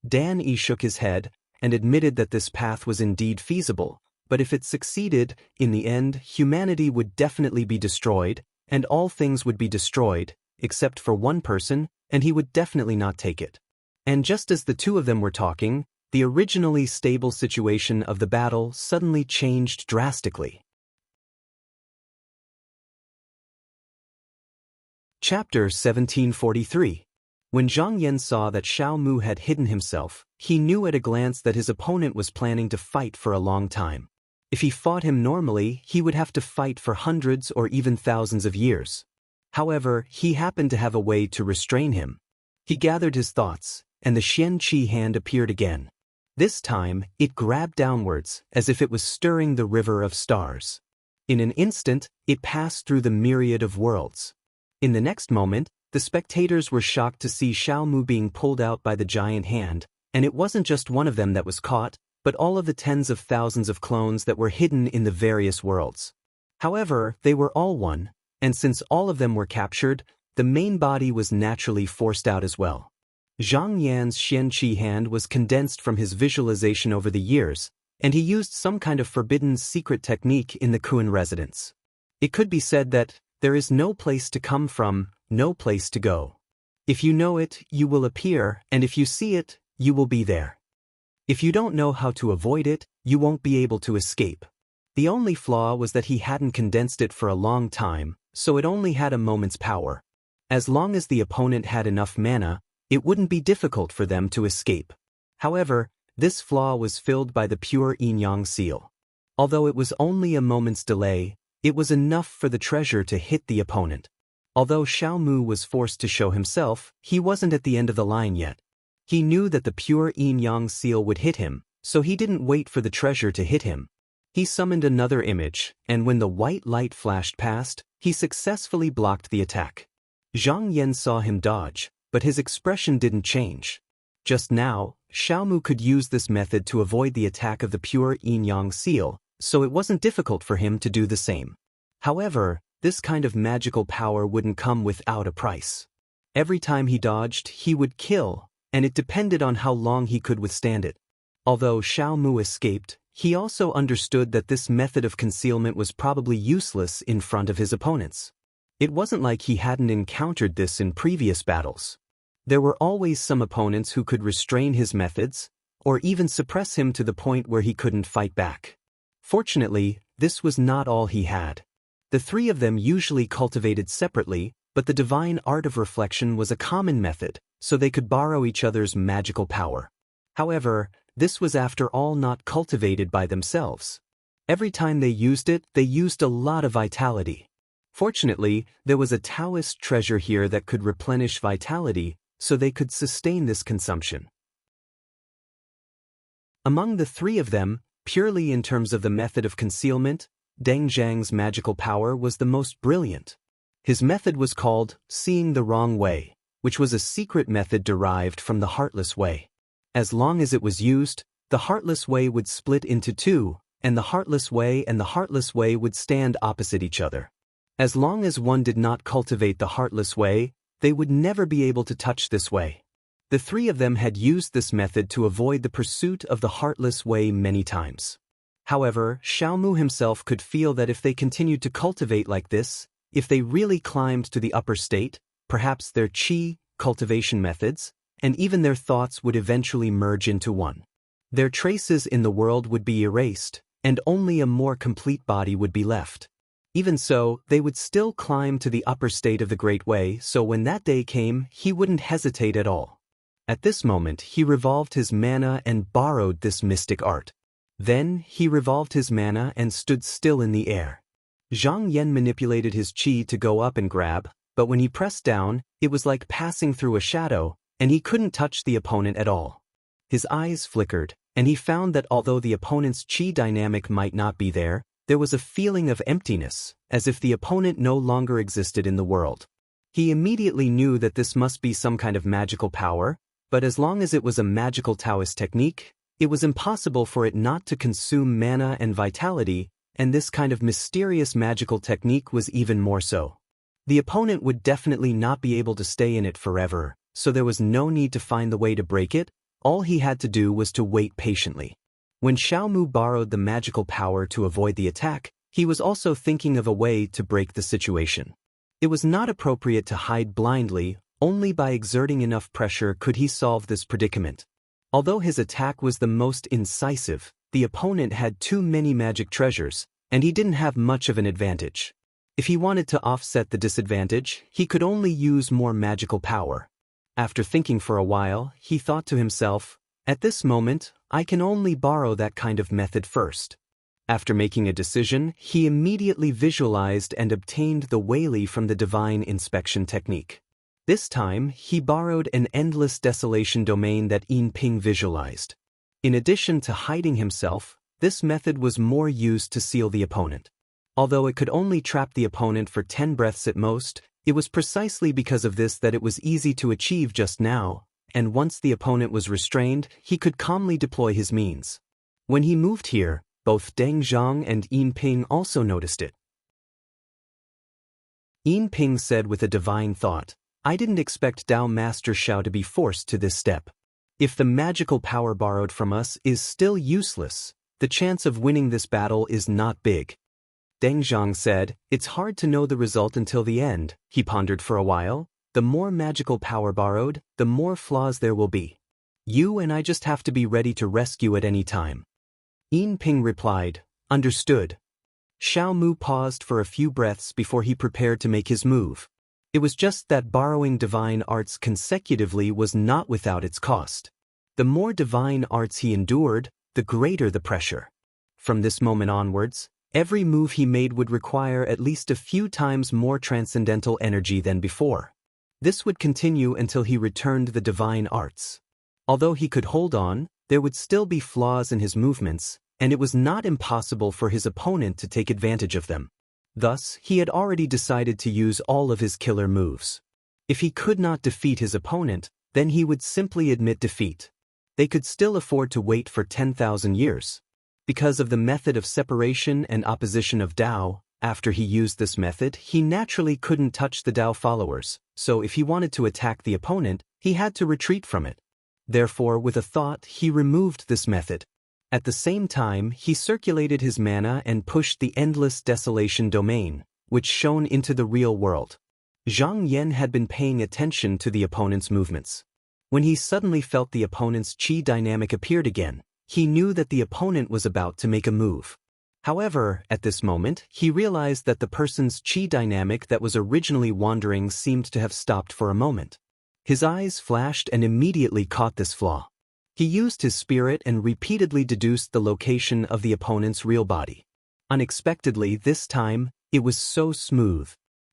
Dan Yi shook his head, and admitted that this path was indeed feasible, but if it succeeded, in the end, humanity would definitely be destroyed, and all things would be destroyed, except for one person, and he would definitely not take it. And just as the two of them were talking, the originally stable situation of the battle suddenly changed drastically. Chapter 1743. When Zhang Yan saw that Xiao Mu had hidden himself, he knew at a glance that his opponent was planning to fight for a long time. If he fought him normally, he would have to fight for hundreds or even thousands of years. However, he happened to have a way to restrain him. He gathered his thoughts, and the Xian Qi hand appeared again. This time, it grabbed downwards, as if it was stirring the river of stars. In an instant, it passed through the myriad of worlds. In the next moment, the spectators were shocked to see Xiao Mu being pulled out by the giant hand, and it wasn't just one of them that was caught, but all of the tens of thousands of clones that were hidden in the various worlds. However, they were all one, and since all of them were captured, the main body was naturally forced out as well. Zhang Yan's Xianqi hand was condensed from his visualization over the years, and he used some kind of forbidden secret technique in the Kuan residence. It could be said that there is no place to come from, no place to go. If you know it, you will appear, and if you see it, you will be there. If you don't know how to avoid it, you won't be able to escape. The only flaw was that he hadn't condensed it for a long time, so it only had a moment's power. As long as the opponent had enough mana, it wouldn't be difficult for them to escape. However, this flaw was filled by the pure yin-yang seal. Although it was only a moment's delay, it was enough for the treasure to hit the opponent. Although Xiao Mu was forced to show himself, he wasn't at the end of the line yet. He knew that the pure yin-yang seal would hit him, so he didn't wait for the treasure to hit him. He summoned another image, and when the white light flashed past, he successfully blocked the attack. Zhang Yan saw him dodge, but his expression didn't change. Just now, Xiao Mu could use this method to avoid the attack of the pure yin-yang seal, so it wasn't difficult for him to do the same. However, this kind of magical power wouldn't come without a price. Every time he dodged, he would kill, and it depended on how long he could withstand it. Although Xiao Mu escaped, He also understood that this method of concealment was probably useless in front of his opponents. It wasn't like he hadn't encountered this in previous battles. There were always some opponents who could restrain his methods, or even suppress him to the point where he couldn't fight back. Fortunately, this was not all he had. The three of them usually cultivated separately, but the divine art of reflection was a common method, so they could borrow each other's magical power. However, this was after all not cultivated by themselves. Every time they used it, they used a lot of vitality. Fortunately, there was a Taoist treasure here that could replenish vitality, so they could sustain this consumption. Among the three of them, purely in terms of the method of concealment, Deng Zhang's magical power was the most brilliant. His method was called seeing the wrong way, which was a secret method derived from the heartless way. As long as it was used, the heartless way would split into two, and the heartless way and the heartless way would stand opposite each other. As long as one did not cultivate the heartless way, they would never be able to touch this way. The three of them had used this method to avoid the pursuit of the heartless way many times. However, Xiaomu himself could feel that if they continued to cultivate like this, if they really climbed to the upper state, perhaps their qi, cultivation methods, and even their thoughts would eventually merge into one. Their traces in the world would be erased, and only a more complete body would be left. Even so, they would still climb to the upper state of the Great Way, so when that day came, he wouldn't hesitate at all. At this moment, he revolved his mana and borrowed this mystic art. Then, he revolved his mana and stood still in the air. Zhang Yan manipulated his qi to go up and grab, but when he pressed down, it was like passing through a shadow, and he couldn't touch the opponent at all. His eyes flickered, and he found that although the opponent's qi dynamic might not be there was a feeling of emptiness, as if the opponent no longer existed in the world. He immediately knew that this must be some kind of magical power, but as long as it was a magical Taoist technique, it was impossible for it not to consume mana and vitality, and this kind of mysterious magical technique was even more so. The opponent would definitely not be able to stay in it forever, so there was no need to find the way to break it. All he had to do was to wait patiently. When Xiaomu borrowed the magical power to avoid the attack, he was also thinking of a way to break the situation. It was not appropriate to hide blindly, only by exerting enough pressure could he solve this predicament. Although his attack was the most incisive, the opponent had too many magic treasures, and he didn't have much of an advantage. If he wanted to offset the disadvantage, he could only use more magical power. After thinking for a while, he thought to himself, "At this moment, I can only borrow that kind of method first." After making a decision, he immediately visualized and obtained the Weili from the divine inspection technique. This time, he borrowed an endless desolation domain that Yin Ping visualized. In addition to hiding himself, this method was more used to seal the opponent. Although it could only trap the opponent for 10 breaths at most, it was precisely because of this that it was easy to achieve just now, and once the opponent was restrained, he could calmly deploy his means. When he moved here, both Deng Zhang and Yin Ping also noticed it. Yin Ping said with a divine thought, "I didn't expect Dao Master Xiao to be forced to this step. If the magical power borrowed from us is still useless, the chance of winning this battle is not big." Deng Zhang said, "It's hard to know the result until the end." He pondered for a while. "The more magical power borrowed, the more flaws there will be. You and I just have to be ready to rescue at any time." Yin Ping replied, "Understood." Xiao Mu paused for a few breaths before he prepared to make his move. It was just that borrowing divine arts consecutively was not without its cost. The more divine arts he endured, the greater the pressure. From this moment onwards, every move he made would require at least a few times more transcendental energy than before. This would continue until he returned the divine arts. Although he could hold on, there would still be flaws in his movements, and it was not impossible for his opponent to take advantage of them. Thus, he had already decided to use all of his killer moves. If he could not defeat his opponent, then he would simply admit defeat. They could still afford to wait for 10,000 years. Because of the method of separation and opposition of Dao, after he used this method, he naturally couldn't touch the Dao followers, so if he wanted to attack the opponent, he had to retreat from it. Therefore, with a thought, he removed this method. At the same time, he circulated his mana and pushed the endless desolation domain, which shone into the real world. Zhang Yan had been paying attention to the opponent's movements. When he suddenly felt the opponent's qi dynamic appeared again, he knew that the opponent was about to make a move. However, at this moment, he realized that the person's qi dynamic that was originally wandering seemed to have stopped for a moment. His eyes flashed and immediately caught this flaw. He used his spirit and repeatedly deduced the location of the opponent's real body. Unexpectedly, this time, it was so smooth.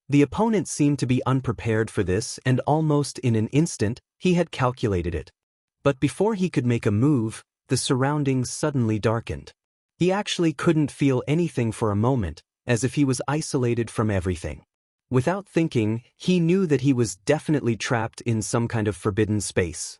The opponent seemed to be unprepared for this, and almost in an instant, he had calculated it. But before he could make a move, the surroundings suddenly darkened. He actually couldn't feel anything for a moment, as if he was isolated from everything. Without thinking, he knew that he was definitely trapped in some kind of forbidden space.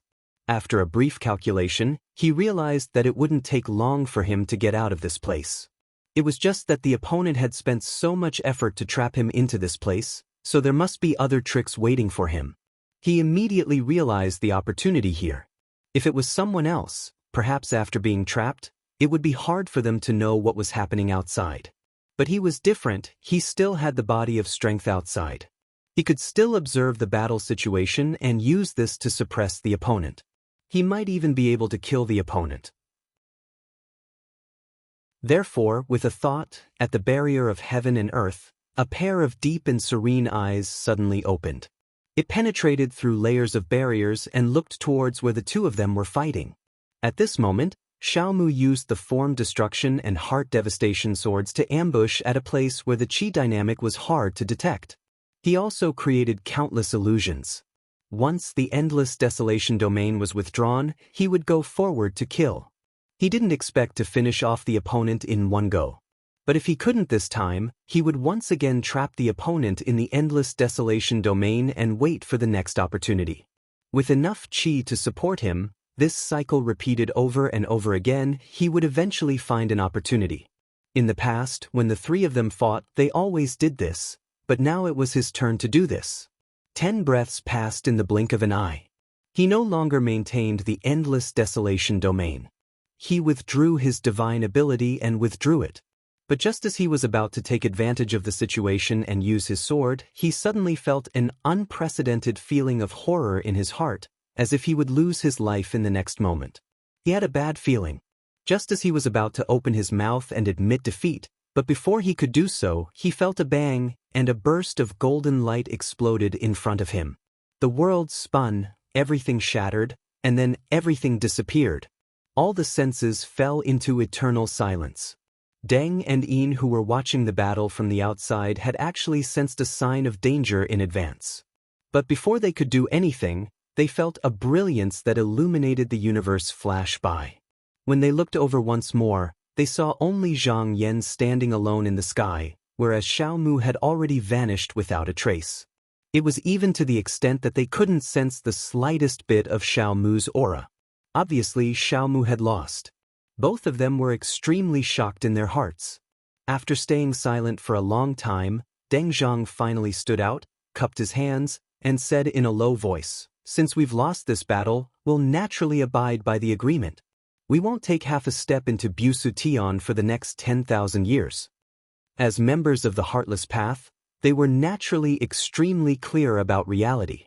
After a brief calculation, he realized that it wouldn't take long for him to get out of this place. It was just that the opponent had spent so much effort to trap him into this place, so there must be other tricks waiting for him. He immediately realized the opportunity here. If it was someone else, perhaps after being trapped, it would be hard for them to know what was happening outside. But he was different. He still had the body of strength outside. He could still observe the battle situation and use this to suppress the opponent. He might even be able to kill the opponent. Therefore, with a thought, at the barrier of heaven and earth, a pair of deep and serene eyes suddenly opened. It penetrated through layers of barriers and looked towards where the two of them were fighting. At this moment, Xiaomu used the form destruction and heart devastation swords to ambush at a place where the qi dynamic was hard to detect. He also created countless illusions. Once the endless desolation domain was withdrawn, he would go forward to kill. He didn't expect to finish off the opponent in one go. But if he couldn't this time, he would once again trap the opponent in the endless desolation domain and wait for the next opportunity. With enough qi to support him, this cycle repeated over and over again, he would eventually find an opportunity. In the past, when the three of them fought, they always did this, but now it was his turn to do this. 10 breaths passed in the blink of an eye. He no longer maintained the endless desolation domain. He withdrew his divine ability and withdrew it. But just as he was about to take advantage of the situation and use his sword, he suddenly felt an unprecedented feeling of horror in his heart, as if he would lose his life in the next moment. He had a bad feeling. Just as he was about to open his mouth and admit defeat, but before he could do so, he felt a bang, and a burst of golden light exploded in front of him. The world spun, everything shattered, and then everything disappeared. All the senses fell into eternal silence. Deng and Yin, who were watching the battle from the outside, had actually sensed a sign of danger in advance. But before they could do anything, they felt a brilliance that illuminated the universe flash by. When they looked over once more, they saw only Zhang Yan standing alone in the sky, whereas Xiaomu had already vanished without a trace. It was even to the extent that they couldn't sense the slightest bit of Xiaomu's aura. Obviously, Xiaomu had lost. Both of them were extremely shocked in their hearts. After staying silent for a long time, Deng Zhang finally stood out, cupped his hands, and said in a low voice, "Since we've lost this battle, we'll naturally abide by the agreement. We won't take half a step into Busu Tian for the next 10,000 years." As members of the Heartless Path, they were naturally extremely clear about reality.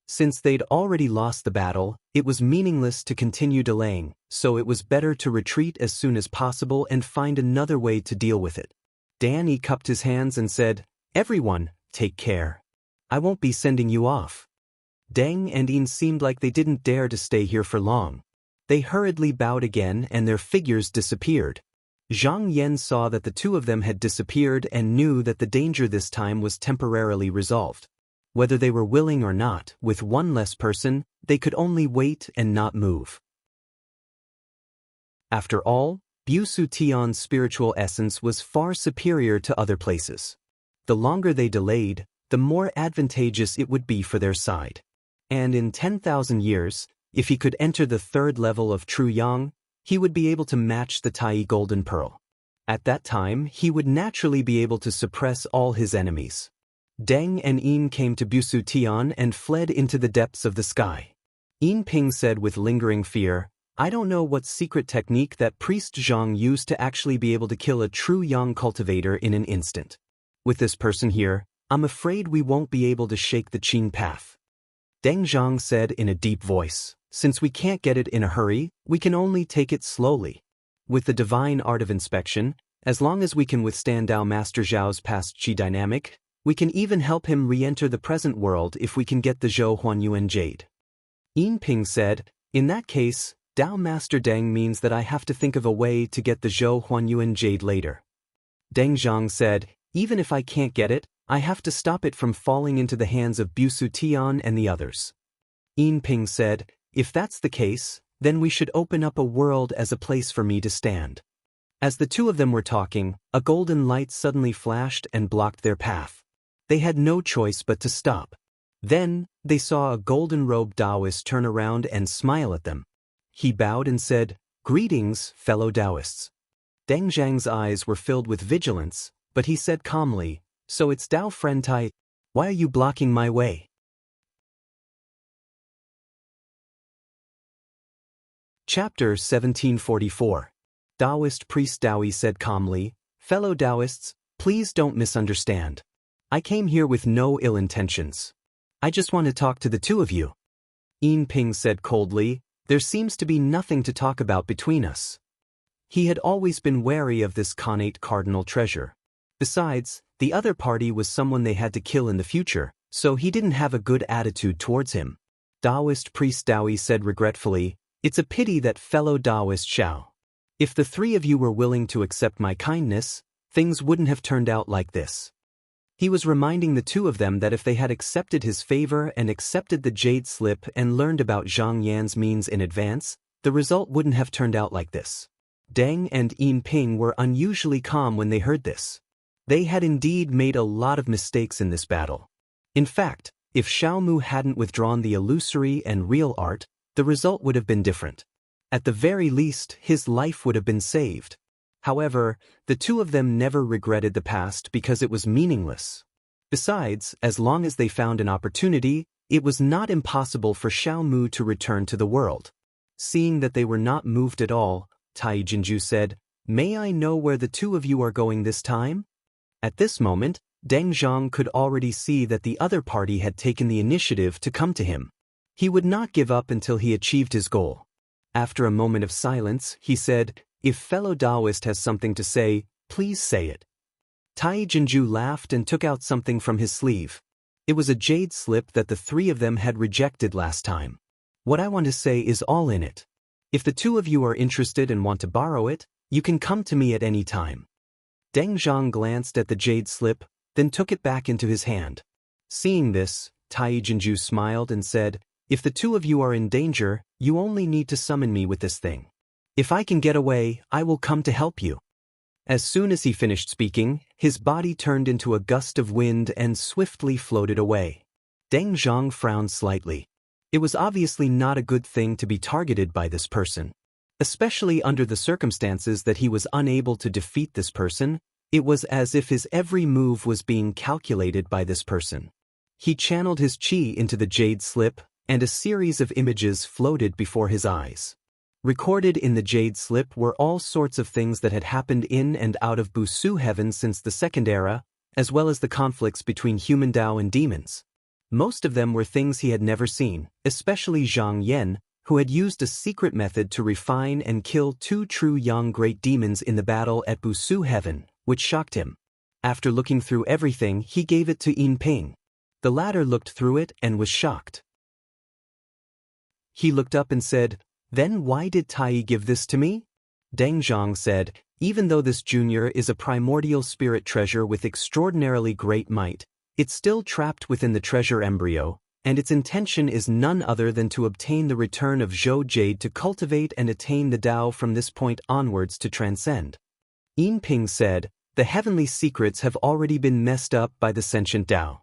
Since they'd already lost the battle, it was meaningless to continue delaying, so it was better to retreat as soon as possible and find another way to deal with it. Danny cupped his hands and said, "Everyone, take care. I won't be sending you off." Deng and Yin seemed like they didn't dare to stay here for long. They hurriedly bowed again and their figures disappeared. Zhang Yan saw that the two of them had disappeared and knew that the danger this time was temporarily resolved. Whether they were willing or not, with one less person, they could only wait and not move. After all, Busu Tian's spiritual essence was far superior to other places. The longer they delayed, the more advantageous it would be for their side. And in 10,000 years, if he could enter the third level of True Yang, he would be able to match the Tai Golden Pearl. At that time, he would naturally be able to suppress all his enemies. Deng and Yin came to Busu Tian and fled into the depths of the sky. Yin Ping said with lingering fear, I don't know what secret technique that priest Zhang used to actually be able to kill a true yang cultivator in an instant. With this person here, I'm afraid we won't be able to shake the Qin path. Deng Zhang said in a deep voice, since we can't get it in a hurry, we can only take it slowly. With the divine art of inspection, as long as we can withstand Dao Master Zhao's past Qi dynamic, we can even help him re-enter the present world if we can get the Zhou Huanyuan jade. Yin Ping said, in that case, Dao Master Deng means that I have to think of a way to get the Zhou Huanyuan jade later. Deng Zhang said, even if I can't get it, I have to stop it from falling into the hands of Busu Tian and the others. Yin Ping said, if that's the case, then we should open up a world as a place for me to stand. As the two of them were talking, a golden light suddenly flashed and blocked their path. They had no choice but to stop. Then, they saw a golden-robed Taoist turn around and smile at them. He bowed and said, greetings, fellow Taoists. Deng Zhang's eyes were filled with vigilance, but he said calmly, so it's Dao friend Tai, why are you blocking my way? Chapter 1744. Taoist priest Daoi said calmly, fellow Taoists, please don't misunderstand. I came here with no ill intentions. I just want to talk to the two of you. Yin Ping said coldly, there seems to be nothing to talk about between us. He had always been wary of this connate cardinal treasure. Besides, the other party was someone they had to kill in the future, so he didn't have a good attitude towards him. Taoist priest Daoi said regretfully, it's a pity that fellow Taoist Xiao. If the three of you were willing to accept my kindness, things wouldn't have turned out like this. He was reminding the two of them that if they had accepted his favor and accepted the jade slip and learned about Zhang Yan's means in advance, the result wouldn't have turned out like this. Deng and Yin Ping were unusually calm when they heard this. They had indeed made a lot of mistakes in this battle. In fact, if Xiao Mu hadn't withdrawn the illusory and real art, the result would have been different. At the very least, his life would have been saved. However, the two of them never regretted the past because it was meaningless. Besides, as long as they found an opportunity, it was not impossible for Xiao Mu to return to the world. Seeing that they were not moved at all, Tai Jinju said, may I know where the two of you are going this time? At this moment, Deng Zhang could already see that the other party had taken the initiative to come to him. He would not give up until he achieved his goal. After a moment of silence, he said, if fellow Taoist has something to say, please say it. Tai Jinju laughed and took out something from his sleeve. It was a jade slip that the three of them had rejected last time. What I want to say is all in it. If the two of you are interested and want to borrow it, you can come to me at any time. Deng Zhang glanced at the jade slip, then took it back into his hand. Seeing this, Tai Jinju smiled and said, if the two of you are in danger, you only need to summon me with this thing. If I can get away, I will come to help you. As soon as he finished speaking, his body turned into a gust of wind and swiftly floated away. Deng Zhang frowned slightly. It was obviously not a good thing to be targeted by this person. Especially under the circumstances that he was unable to defeat this person, it was as if his every move was being calculated by this person. He channeled his qi into the jade slip, and a series of images floated before his eyes. Recorded in the jade slip were all sorts of things that had happened in and out of Busu heaven since the Second Era, as well as the conflicts between human Dao and demons. Most of them were things he had never seen, especially Zhang Yan, who had used a secret method to refine and kill two true young great demons in the battle at Busu heaven, which shocked him. After looking through everything, he gave it to Yin Ping. The latter looked through it and was shocked. He looked up and said, then why did Tai give this to me? Deng Zhang said, even though this junior is a primordial spirit treasure with extraordinarily great might, it's still trapped within the treasure embryo, and its intention is none other than to obtain the return of Zhou Jade to cultivate and attain the Dao from this point onwards to transcend. Yin Ping said, the heavenly secrets have already been messed up by the sentient Dao.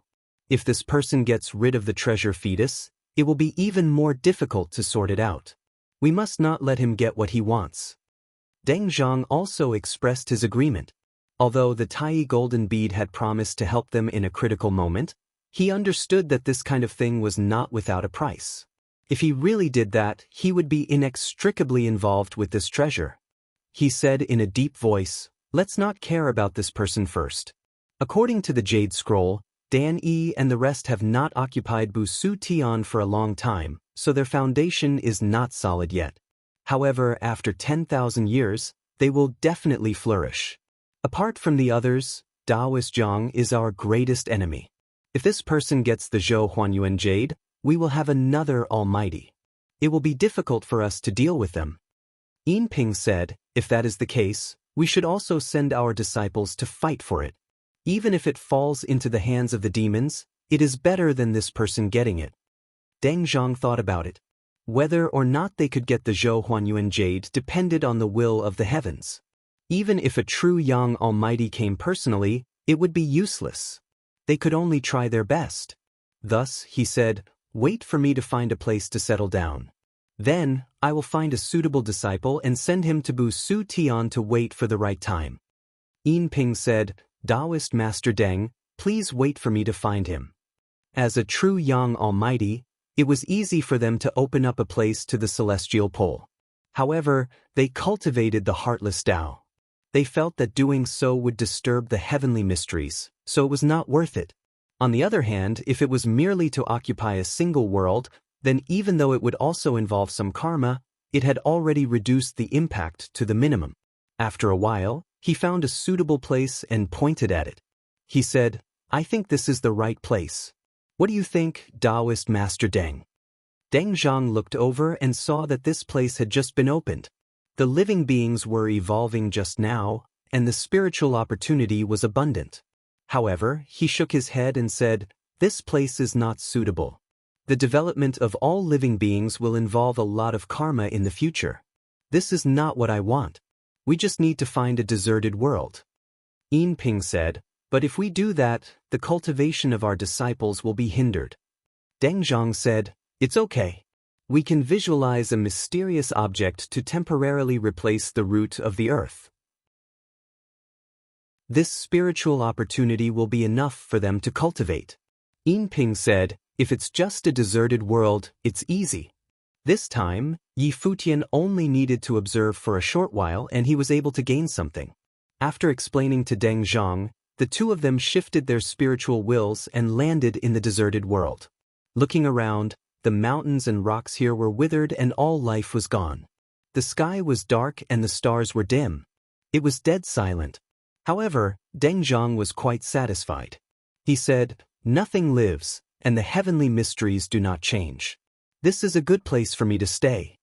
If this person gets rid of the treasure fetus, it will be even more difficult to sort it out. We must not let him get what he wants. Deng Zhang also expressed his agreement. Although the Tai golden bead had promised to help them in a critical moment, he understood that this kind of thing was not without a price. If he really did that, he would be inextricably involved with this treasure. He said in a deep voice, "Let's not care about this person first." According to the Jade Scroll, Dan Yi and the rest have not occupied Bu Su Tian for a long time, so their foundation is not solid yet. However, after 10,000 years, they will definitely flourish. Apart from the others, Taoist Zhang is our greatest enemy. If this person gets the Zhou Huanyuan Jade, we will have another almighty. It will be difficult for us to deal with them. Yin Ping said, if that is the case, we should also send our disciples to fight for it. Even if it falls into the hands of the demons, it is better than this person getting it. Deng Zhang thought about it. Whether or not they could get the Zhou Huanyuan Jade depended on the will of the heavens. Even if a true Yang Almighty came personally, it would be useless. They could only try their best. Thus, he said, wait for me to find a place to settle down. Then, I will find a suitable disciple and send him to Bu Su Tian to wait for the right time. Yin Ping said, Taoist Master Deng, please wait for me to find him. As a true Yang Almighty, it was easy for them to open up a place to the celestial pole. However, they cultivated the heartless Tao. They felt that doing so would disturb the heavenly mysteries, so it was not worth it. On the other hand, if it was merely to occupy a single world, then even though it would also involve some karma, it had already reduced the impact to the minimum. After a while, he found a suitable place and pointed at it. He said, I think this is the right place. What do you think, Taoist Master Deng? Deng Zhang looked over and saw that this place had just been opened. The living beings were evolving just now, and the spiritual opportunity was abundant. However, he shook his head and said, this place is not suitable. The development of all living beings will involve a lot of karma in the future. This is not what I want. We just need to find a deserted world. Yin Ping said, but if we do that, the cultivation of our disciples will be hindered. Deng Zhang said, it's okay. We can visualize a mysterious object to temporarily replace the root of the earth. This spiritual opportunity will be enough for them to cultivate. Yin Ping said, if it's just a deserted world, it's easy. This time, Yi Futian only needed to observe for a short while and he was able to gain something. After explaining to Deng Zhang, the two of them shifted their spiritual wills and landed in the deserted world. Looking around, the mountains and rocks here were withered and all life was gone. The sky was dark and the stars were dim. It was dead silent. However, Deng Zhang was quite satisfied. He said, nothing lives, and the heavenly mysteries do not change. This is a good place for me to stay.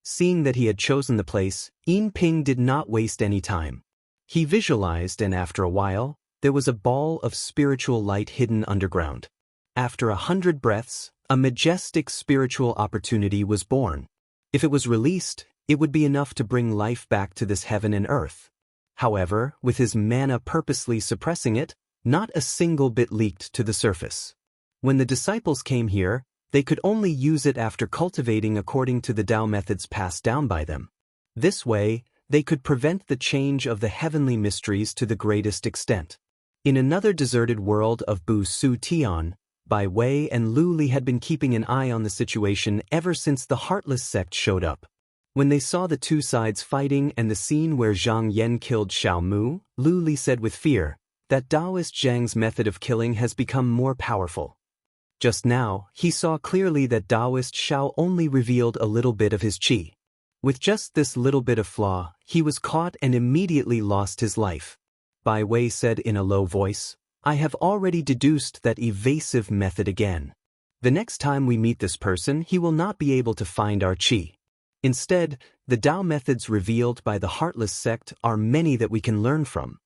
Seeing that he had chosen the place, Yin Ping did not waste any time. He visualized and after a while, there was a ball of spiritual light hidden underground. After 100 breaths, a majestic spiritual opportunity was born. If it was released, it would be enough to bring life back to this heaven and earth. However, with his mana purposely suppressing it, not a single bit leaked to the surface. When the disciples came here, they could only use it after cultivating according to the Tao methods passed down by them. This way, they could prevent the change of the heavenly mysteries to the greatest extent. In another deserted world of Bu Su Tian, Bai Wei and Lu Li had been keeping an eye on the situation ever since the Heartless sect showed up. When they saw the two sides fighting and the scene where Zhang Yan killed Xiao Mu, Lu Li said with fear, that Taoist Zhang's method of killing has become more powerful. Just now, he saw clearly that Taoist Xiao only revealed a little bit of his qi. With just this little bit of flaw, he was caught and immediately lost his life. Bai Wei said in a low voice, I have already deduced that evasive method again. The next time we meet this person, he will not be able to find our qi. Instead, the Tao methods revealed by the Heartless sect are many that we can learn from.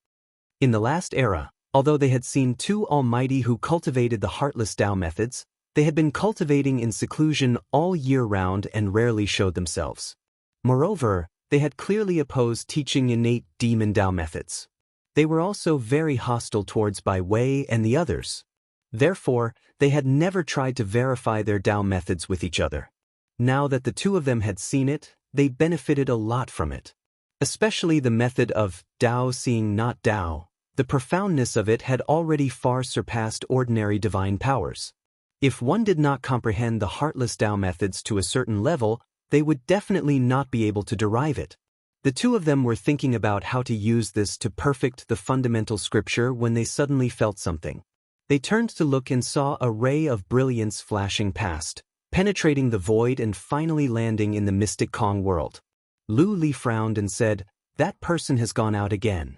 In the last era, although they had seen two almighty who cultivated the Heartless Tao methods, they had been cultivating in seclusion all year round and rarely showed themselves. Moreover, they had clearly opposed teaching innate demon Tao methods. They were also very hostile towards Bai Wei and the others. Therefore, they had never tried to verify their Tao methods with each other. Now that the two of them had seen it, they benefited a lot from it. Especially the method of Tao seeing not Tao. The profoundness of it had already far surpassed ordinary divine powers. If one did not comprehend the heartless Tao methods to a certain level, they would definitely not be able to derive it. The two of them were thinking about how to use this to perfect the fundamental scripture when they suddenly felt something. They turned to look and saw a ray of brilliance flashing past, penetrating the void and finally landing in the mystic Kong world. Lu Li frowned and said, "That person has gone out again."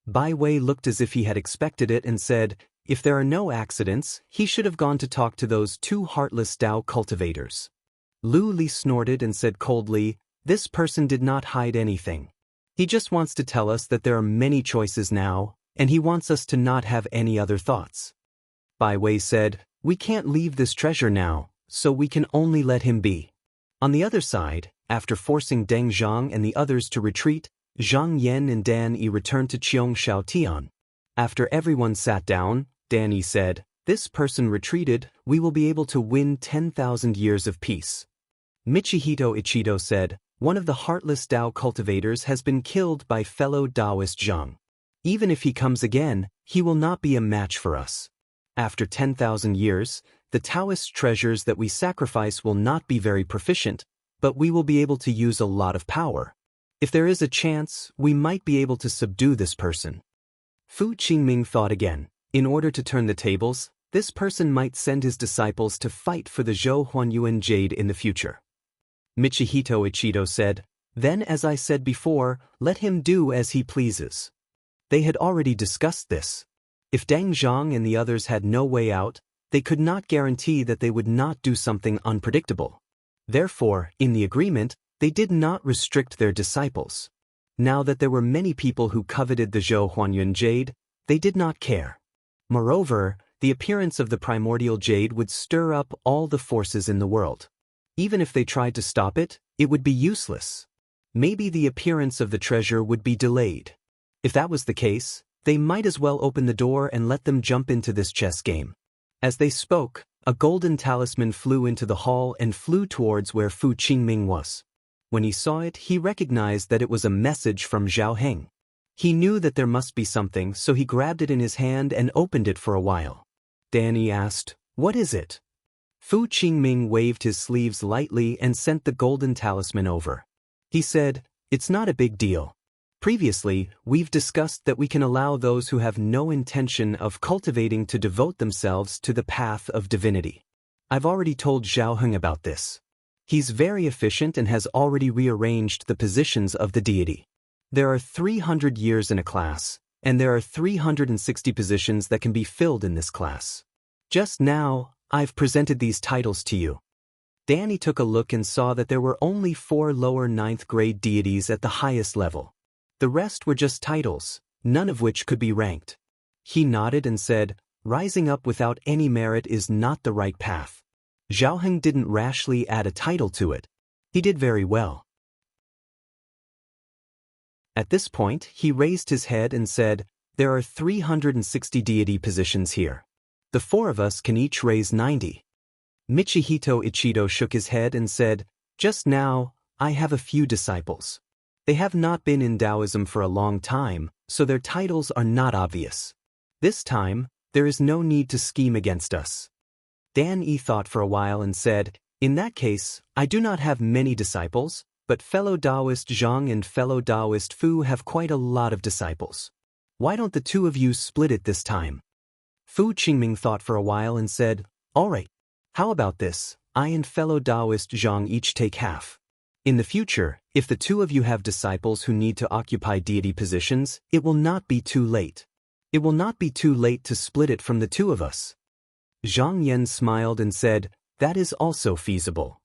Bai Wei looked as if he had expected it and said, "If there are no accidents, he should have gone to talk to those two heartless Tao cultivators." Lu Li snorted and said coldly, "This person did not hide anything. He just wants to tell us that there are many choices now, and he wants us to not have any other thoughts." Bai Wei said, "We can't leave this treasure now, so we can only let him be." On the other side, after forcing Deng Zhang and the others to retreat, Zhang Yan and Dan Yi returned to Cheong Shaotian. After everyone sat down, Dan Yi said, "This person retreated, we will be able to win 10,000 years of peace." Michihito Ichido said, "One of the heartless Tao cultivators has been killed by fellow Taoist Zhang. Even if he comes again, he will not be a match for us. After 10,000 years, the Taoist treasures that we sacrifice will not be very proficient, but we will be able to use a lot of power. If there is a chance, we might be able to subdue this person." Fu Qingming thought again. In order to turn the tables, this person might send his disciples to fight for the Zhou Huanyuan jade in the future. Michihito Ichido said, "Then as I said before, let him do as he pleases." They had already discussed this. If Deng Zhang and the others had no way out, they could not guarantee that they would not do something unpredictable. Therefore, in the agreement, they did not restrict their disciples. Now that there were many people who coveted the Zhou Huanyuan jade, they did not care. Moreover, the appearance of the primordial jade would stir up all the forces in the world. Even if they tried to stop it, it would be useless. Maybe the appearance of the treasure would be delayed. If that was the case, they might as well open the door and let them jump into this chess game. As they spoke, a golden talisman flew into the hall and flew towards where Fu Qingming was. When he saw it, he recognized that it was a message from Zhao Heng. He knew that there must be something, so he grabbed it in his hand and opened it for a while. Danny asked, "What is it?" Fu Qingming waved his sleeves lightly and sent the golden talisman over. He said, "It's not a big deal. Previously, we've discussed that we can allow those who have no intention of cultivating to devote themselves to the path of divinity. I've already told Zhao Heng about this. He's very efficient and has already rearranged the positions of the deity. There are 300 years in a class, and there are 360 positions that can be filled in this class. Just now, I've presented these titles to you." Danny took a look and saw that there were only 4 lower 9th grade deities at the highest level. The rest were just titles, none of which could be ranked. He nodded and said, "Rising up without any merit is not the right path." Zhao Heng didn't rashly add a title to it. He did very well. At this point, he raised his head and said, "There are 360 deity positions here. The 4 of us can each raise 90. Michihito Ichido shook his head and said, "Just now, I have a few disciples. They have not been in Taoism for a long time, so their titles are not obvious. This time, there is no need to scheme against us." Dan Yi thought for a while and said, "In that case, I do not have many disciples, but fellow Taoist Zhang and fellow Taoist Fu have quite a lot of disciples. Why don't the two of you split it this time?" Fu Qingming thought for a while and said, "All right. How about this? I and fellow Taoist Zhang each take half. In the future, if the two of you have disciples who need to occupy deity positions, it will not be too late. It will not be too late to split it from the two of us." Zhang Yan smiled and said, "That is also feasible."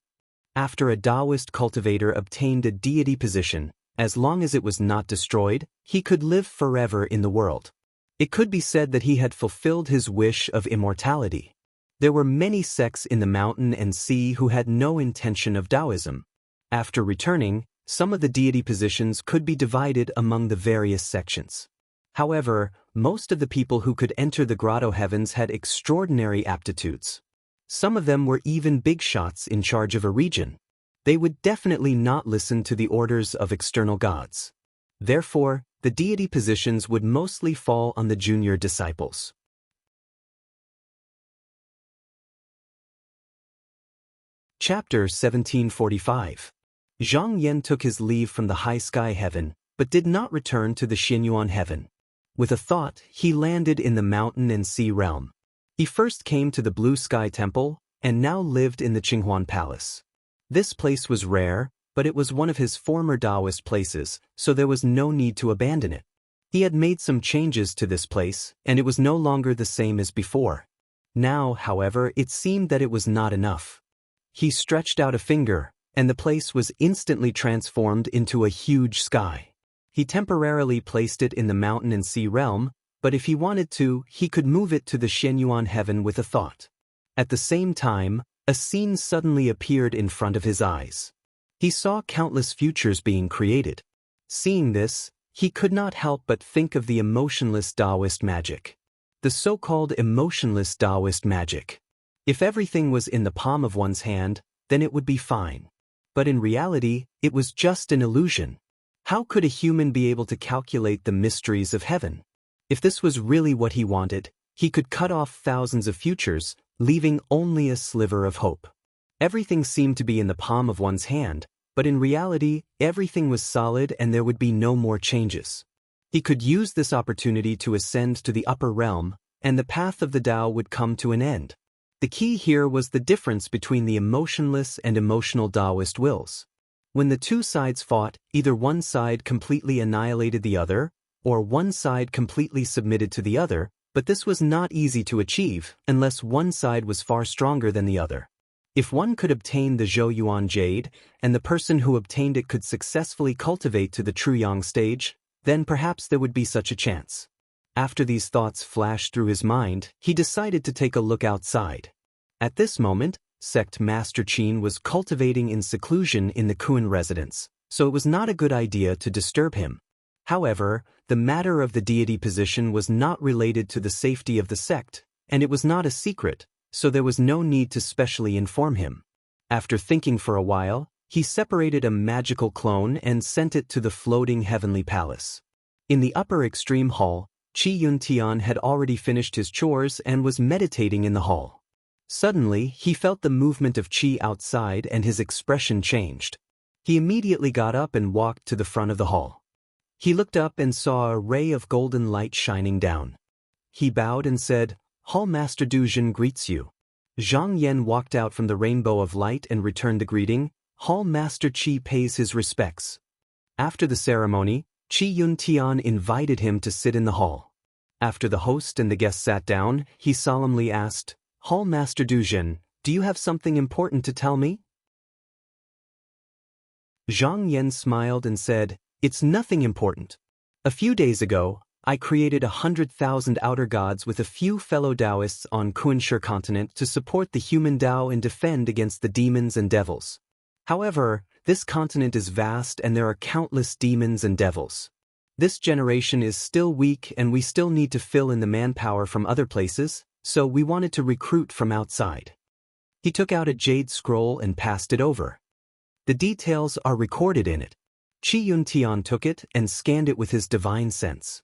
After a Taoist cultivator obtained a deity position, as long as it was not destroyed, he could live forever in the world. It could be said that he had fulfilled his wish of immortality. There were many sects in the mountain and sea who had no intention of Taoism. After returning, some of the deity positions could be divided among the various sections. However, most of the people who could enter the grotto heavens had extraordinary aptitudes. Some of them were even big shots in charge of a region. They would definitely not listen to the orders of external gods. Therefore, the deity positions would mostly fall on the junior disciples. Chapter 1745. Zhang Yan took his leave from the high sky heaven, but did not return to the Xinyuan heaven. With a thought, he landed in the mountain and sea realm. He first came to the Blue Sky Temple, and now lived in the Qinghuan Palace. This place was rare, but it was one of his former Taoist places, so there was no need to abandon it. He had made some changes to this place, and it was no longer the same as before. Now, however, it seemed that it was not enough. He stretched out a finger, and the place was instantly transformed into a huge sky. He temporarily placed it in the mountain and sea realm, but if he wanted to, he could move it to the Xinyuan heaven with a thought. At the same time, a scene suddenly appeared in front of his eyes. He saw countless futures being created. Seeing this, he could not help but think of the emotionless Taoist magic. The so-called emotionless Taoist magic. If everything was in the palm of one's hand, then it would be fine. But in reality, it was just an illusion. How could a human be able to calculate the mysteries of heaven? If this was really what he wanted, he could cut off thousands of futures, leaving only a sliver of hope. Everything seemed to be in the palm of one's hand, but in reality, everything was solid and there would be no more changes. He could use this opportunity to ascend to the upper realm, and the path of the Tao would come to an end. The key here was the difference between the emotionless and emotional Taoist wills. When the two sides fought, either one side completely annihilated the other, or one side completely submitted to the other, but this was not easy to achieve unless one side was far stronger than the other. If one could obtain the Zhouyuan jade, and the person who obtained it could successfully cultivate to the Truyang stage, then perhaps there would be such a chance. After these thoughts flashed through his mind, he decided to take a look outside. At this moment, Sect Master Qin was cultivating in seclusion in the Kuan residence, so it was not a good idea to disturb him. However, the matter of the deity position was not related to the safety of the sect, and it was not a secret, so there was no need to specially inform him. After thinking for a while, he separated a magical clone and sent it to the floating heavenly palace. In the upper extreme hall, Qi Yuntian had already finished his chores and was meditating in the hall. Suddenly, he felt the movement of Qi outside and his expression changed. He immediately got up and walked to the front of the hall. He looked up and saw a ray of golden light shining down. He bowed and said, "Hall Master Duzhen greets you." Zhang Yan walked out from the rainbow of light and returned the greeting. Hall Master Qi pays his respects. After the ceremony, Qi Yuntian invited him to sit in the hall. After the host and the guests sat down, he solemnly asked, "Hall Master Duzhen, do you have something important to tell me?" Zhang Yan smiled and said, "It's nothing important. A few days ago, I created 100,000 outer gods with a few fellow Taoists on Kunshe continent to support the human Tao and defend against the demons and devils. However, this continent is vast and there are countless demons and devils. This generation is still weak and we still need to fill in the manpower from other places, so we wanted to recruit from outside." He took out a jade scroll and passed it over. The details are recorded in it. Qi Yuntian took it and scanned it with his divine sense.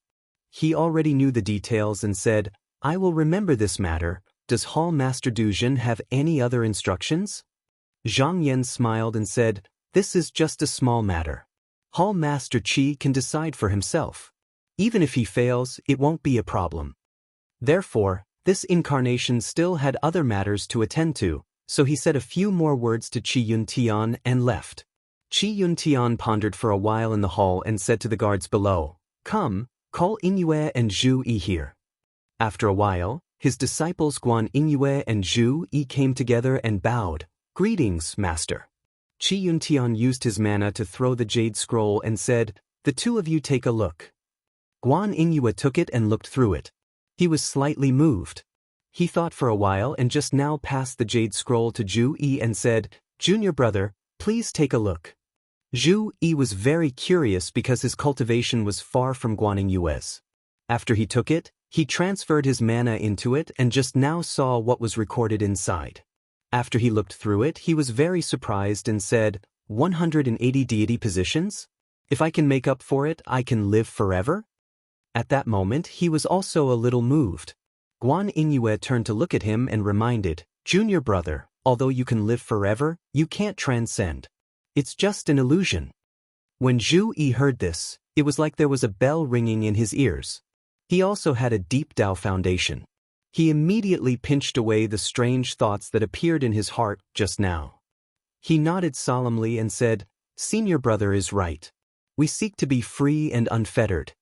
He already knew the details and said, "I will remember this matter. Does Hall Master Duzhen have any other instructions?" Zhang Yan smiled and said, "This is just a small matter. Hall Master Qi can decide for himself. Even if he fails, it won't be a problem." Therefore, this incarnation still had other matters to attend to, so he said a few more words to Qi Yuntian and left. Qi Yuntian pondered for a while in the hall and said to the guards below, "Come, call Inyue and Zhu Yi here." After a while, his disciples Guan Inyue and Zhu Yi came together and bowed. "Greetings, Master." Qi Yuntian used his mana to throw the jade scroll and said, "The two of you take a look." Guan Inyue took it and looked through it. He was slightly moved. He thought for a while and just now passed the jade scroll to Zhu Yi and said, "Junior brother, please take a look." Zhu Yi was very curious because his cultivation was far from Guan Inyue's. After he took it, he transferred his mana into it and just now saw what was recorded inside. After he looked through it, he was very surprised and said, 180 deity positions? If I can make up for it, I can live forever? At that moment, he was also a little moved. Guan Inyue turned to look at him and reminded, "Junior brother, Although you can live forever, you can't transcend. It's just an illusion. When Zhu Yi heard this, it was like there was a bell ringing in his ears. He also had a deep Tao foundation. He immediately pinched away the strange thoughts that appeared in his heart just now. He nodded solemnly and said, "Senior brother is right. We seek to be free and unfettered.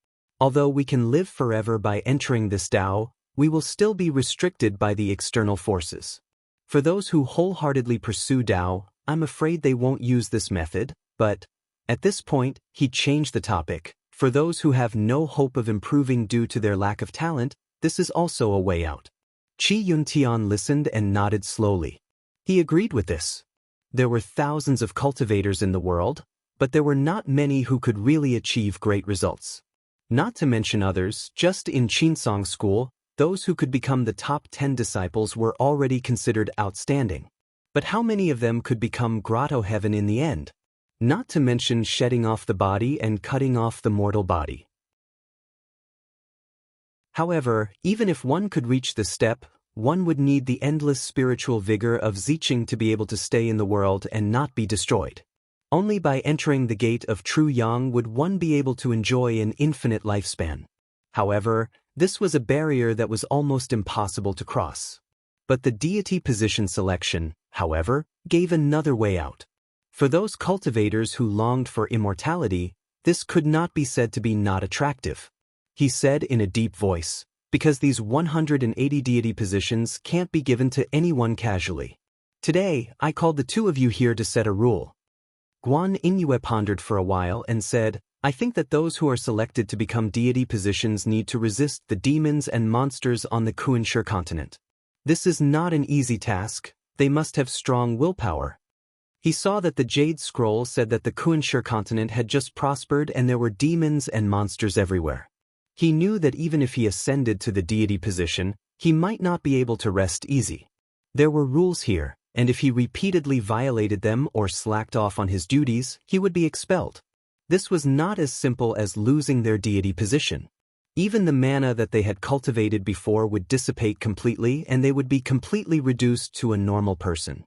Although we can live forever by entering this Tao, we will still be restricted by the external forces. For those who wholeheartedly pursue Tao, I'm afraid they won't use this method, but..." At this point, he changed the topic. For those who have no hope of improving due to their lack of talent, this is also a way out. Qi Yuntian listened and nodded slowly. He agreed with this. There were thousands of cultivators in the world, but there were not many who could really achieve great results. Not to mention others, just in Qinsong school, those who could become the top 10 disciples were already considered outstanding. But how many of them could become grotto heaven in the end? Not to mention shedding off the body and cutting off the mortal body. However, even if one could reach this step, one would need the endless spiritual vigor of Ziqing to be able to stay in the world and not be destroyed. Only by entering the gate of true yang would one be able to enjoy an infinite lifespan. However, this was a barrier that was almost impossible to cross. But the deity position selection, however, gave another way out. For those cultivators who longed for immortality, this could not be said to be not attractive. He said in a deep voice, "Because these 180 deity positions can't be given to anyone casually. Today, I called the two of you here to set a rule." Guan Inyue pondered for a while and said, "I think that those who are selected to become deity positions need to resist the demons and monsters on the Kunshe continent. This is not an easy task, they must have strong willpower." He saw that the Jade Scroll said that the Kunshe continent had just prospered and there were demons and monsters everywhere. He knew that even if he ascended to the deity position, he might not be able to rest easy. There were rules here, and if he repeatedly violated them or slacked off on his duties, he would be expelled. This was not as simple as losing their deity position. Even the mana that they had cultivated before would dissipate completely and they would be completely reduced to a normal person.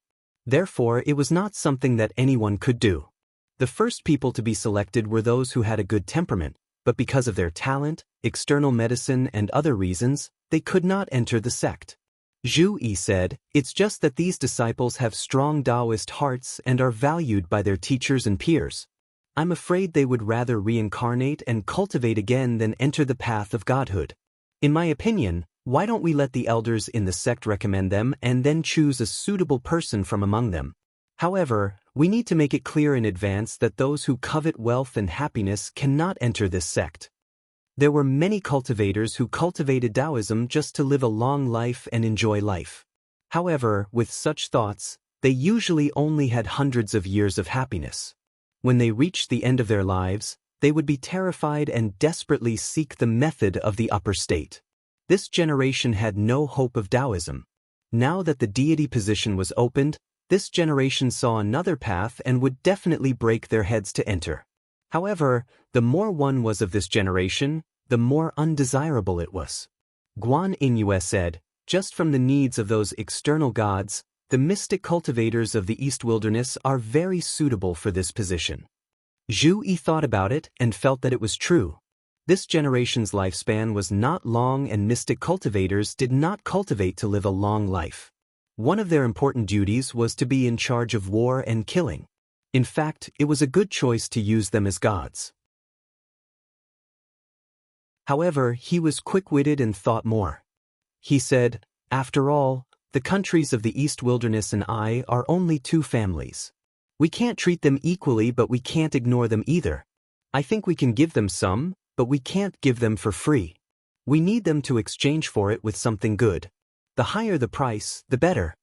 Therefore, it was not something that anyone could do. The first people to be selected were those who had a good temperament, but because of their talent, external medicine, and other reasons, they could not enter the sect. Zhu Yi said, "It's just that these disciples have strong Taoist hearts and are valued by their teachers and peers. I'm afraid they would rather reincarnate and cultivate again than enter the path of godhood. In my opinion, why don't we let the elders in the sect recommend them and then choose a suitable person from among them? However, we need to make it clear in advance that those who covet wealth and happiness cannot enter this sect." There were many cultivators who cultivated Taoism just to live a long life and enjoy life. However, with such thoughts, they usually only had hundreds of years of happiness. When they reached the end of their lives, they would be terrified and desperately seek the method of the upper state. This generation had no hope of Taoism. Now that the deity position was opened, this generation saw another path and would definitely break their heads to enter. However, the more one was of this generation, the more undesirable it was. Guan Inyue said, "Just from the needs of those external gods, the mystic cultivators of the East Wilderness are very suitable for this position." Zhu Yi thought about it and felt that it was true. This generation's lifespan was not long and mystic cultivators did not cultivate to live a long life. One of their important duties was to be in charge of war and killing. In fact, it was a good choice to use them as gods. However, he was quick-witted and thought more. He said, "After all, the countries of the East Wilderness and I are only two families. We can't treat them equally, but we can't ignore them either. I think we can give them some, but we can't give them for free. We need them to exchange for it with something good. The higher the price, the better."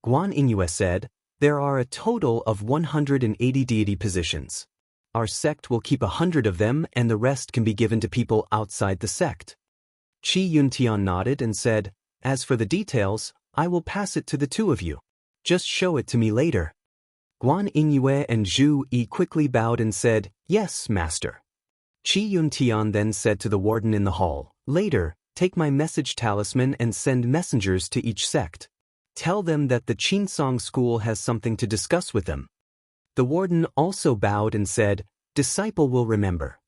Guan Inyue said, "There are a total of 180 deity positions. Our sect will keep 100 of them and the rest can be given to people outside the sect." Qi Yuntian nodded and said, "As for the details, I will pass it to the two of you. Just show it to me later." Guan Inyue and Zhu Yi quickly bowed and said, "Yes, master." Qi Yuntian then said to the warden in the hall, "Later, take my message talisman and send messengers to each sect. Tell them that the Qinsong school has something to discuss with them. The warden also bowed and said, "Disciple will remember."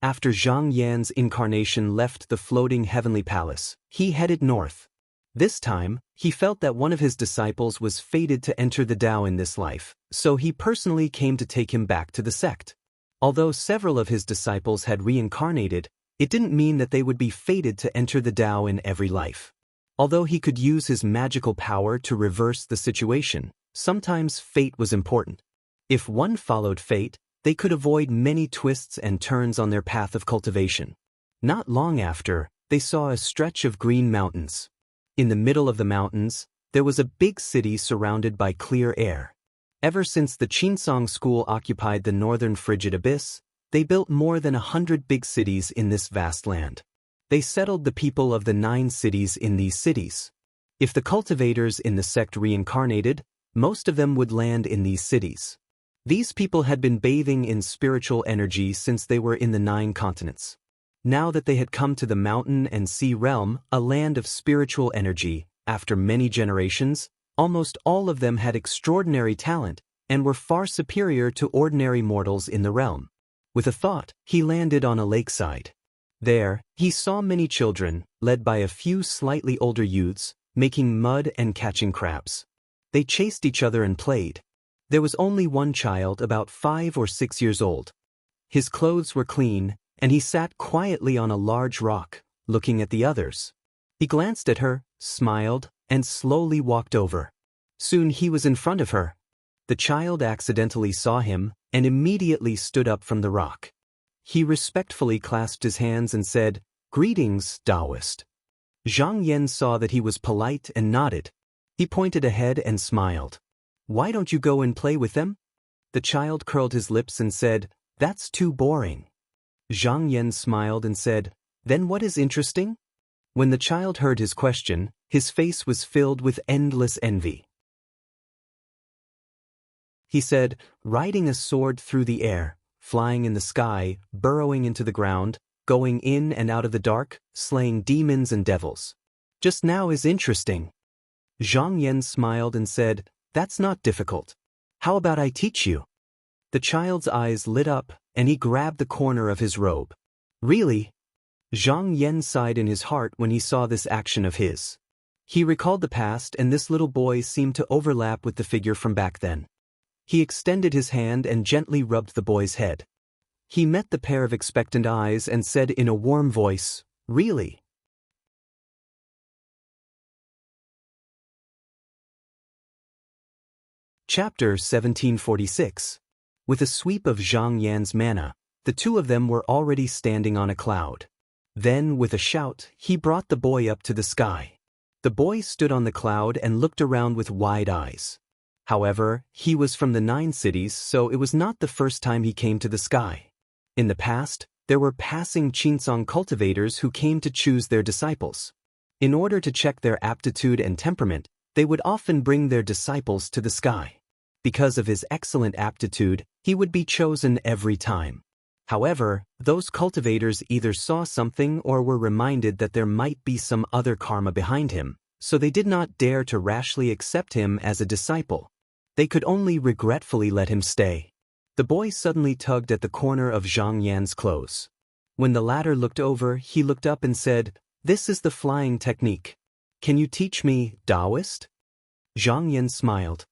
After Zhang Yan's incarnation left the floating heavenly palace, he headed north. This time, he felt that one of his disciples was fated to enter the Tao in this life, so he personally came to take him back to the sect. Although several of his disciples had reincarnated, it didn't mean that they would be fated to enter the Tao in every life. Although he could use his magical power to reverse the situation, sometimes fate was important. If one followed fate, they could avoid many twists and turns on their path of cultivation. Not long after, they saw a stretch of green mountains. In the middle of the mountains, there was a big city surrounded by clear air. Ever since the Qinsong school occupied the northern frigid abyss, they built more than 100 big cities in this vast land. They settled the people of the 9 cities in these cities. If the cultivators in the sect reincarnated, most of them would land in these cities. These people had been bathing in spiritual energy since they were in the 9 continents. Now that they had come to the mountain and sea realm, a land of spiritual energy, after many generations, almost all of them had extraordinary talent and were far superior to ordinary mortals in the realm. With a thought, he landed on a lakeside. There, he saw many children, led by a few slightly older youths, making mud and catching crabs. They chased each other and played. There was only one child about 5 or 6 years old. His clothes were clean, and he sat quietly on a large rock, looking at the others. He glanced at her, smiled, and slowly walked over. Soon he was in front of her. The child accidentally saw him, and immediately stood up from the rock. He respectfully clasped his hands and said, "Greetings, Taoist." Zhang Yan saw that he was polite and nodded. He pointed ahead and smiled. "Why don't you go and play with them?" The child curled his lips and said, "That's too boring." Zhang Yan smiled and said, "Then what is interesting?" When the child heard his question, his face was filled with endless envy. He said, "Riding a sword through the air, flying in the sky, burrowing into the ground, going in and out of the dark, slaying demons and devils. Just now is interesting." Zhang Yan smiled and said, "That's not difficult. How about I teach you?" The child's eyes lit up, and he grabbed the corner of his robe. "Really?" Zhang Yan sighed in his heart when he saw this action of his. He recalled the past, and this little boy seemed to overlap with the figure from back then. He extended his hand and gently rubbed the boy's head. He met the pair of expectant eyes and said in a warm voice, "Really?" Chapter 1746. With a sweep of Zhang Yan's mana, the two of them were already standing on a cloud. Then, with a shout, he brought the boy up to the sky. The boy stood on the cloud and looked around with wide eyes. However, he was from the 9 cities, so it was not the first time he came to the sky. In the past, there were passing Qinsong cultivators who came to choose their disciples. In order to check their aptitude and temperament, they would often bring their disciples to the sky. Because of his excellent aptitude, he would be chosen every time. However, those cultivators either saw something or were reminded that there might be some other karma behind him, so they did not dare to rashly accept him as a disciple. They could only regretfully let him stay. The boy suddenly tugged at the corner of Zhang Yan's clothes. When the latter looked over, he looked up and said, "This is the flying technique. Can you teach me, Taoist?" Zhang Yan smiled.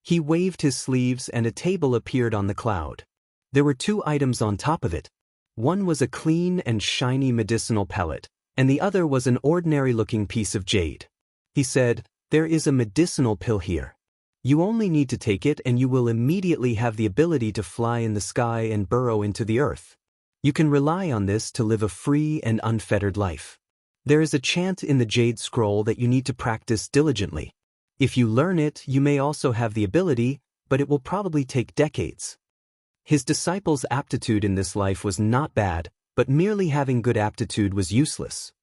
He waved his sleeves and a table appeared on the cloud. There were 2 items on top of it. One was a clean and shiny medicinal pellet, and the other was an ordinary-looking piece of jade. He said, "There is a medicinal pill here. You only need to take it and you will immediately have the ability to fly in the sky and burrow into the earth. You can rely on this to live a free and unfettered life. There is a chant in the jade scroll that you need to practice diligently. If you learn it, you may also have the ability, but it will probably take decades." His disciple's aptitude in this life was not bad, but merely having good aptitude was useless.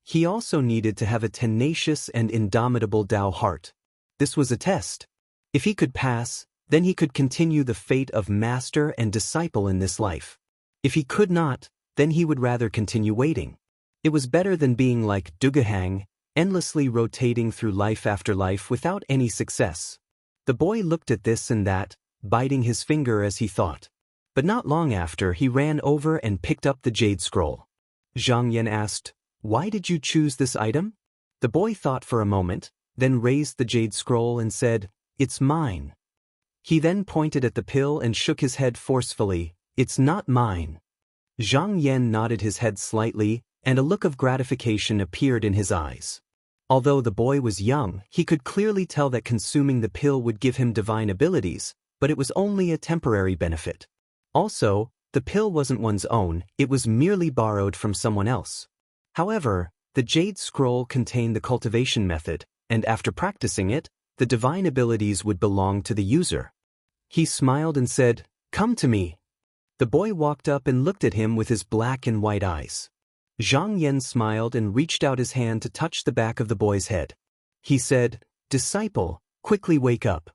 He also needed to have a tenacious and indomitable Tao heart. This was a test. If he could pass, then he could continue the fate of master and disciple in this life. If he could not, then he would rather continue waiting. It was better than being like Dugahang, endlessly rotating through life after life without any success. The boy looked at this and that, biting his finger as he thought. But not long after, he ran over and picked up the jade scroll. Zhang Yan asked, "Why did you choose this item?" The boy thought for a moment, then raised the jade scroll and said, "It's mine." He then pointed at the pill and shook his head forcefully, "It's not mine." Zhang Yan nodded his head slightly, and a look of gratification appeared in his eyes. Although the boy was young, he could clearly tell that consuming the pill would give him divine abilities, but it was only a temporary benefit. Also, the pill wasn't one's own, it was merely borrowed from someone else. However, the jade scroll contained the cultivation method, and after practicing it, the divine abilities would belong to the user. He smiled and said, "Come to me." The boy walked up and looked at him with his black and white eyes. Zhang Yan smiled and reached out his hand to touch the back of the boy's head. He said, "Disciple, quickly wake up."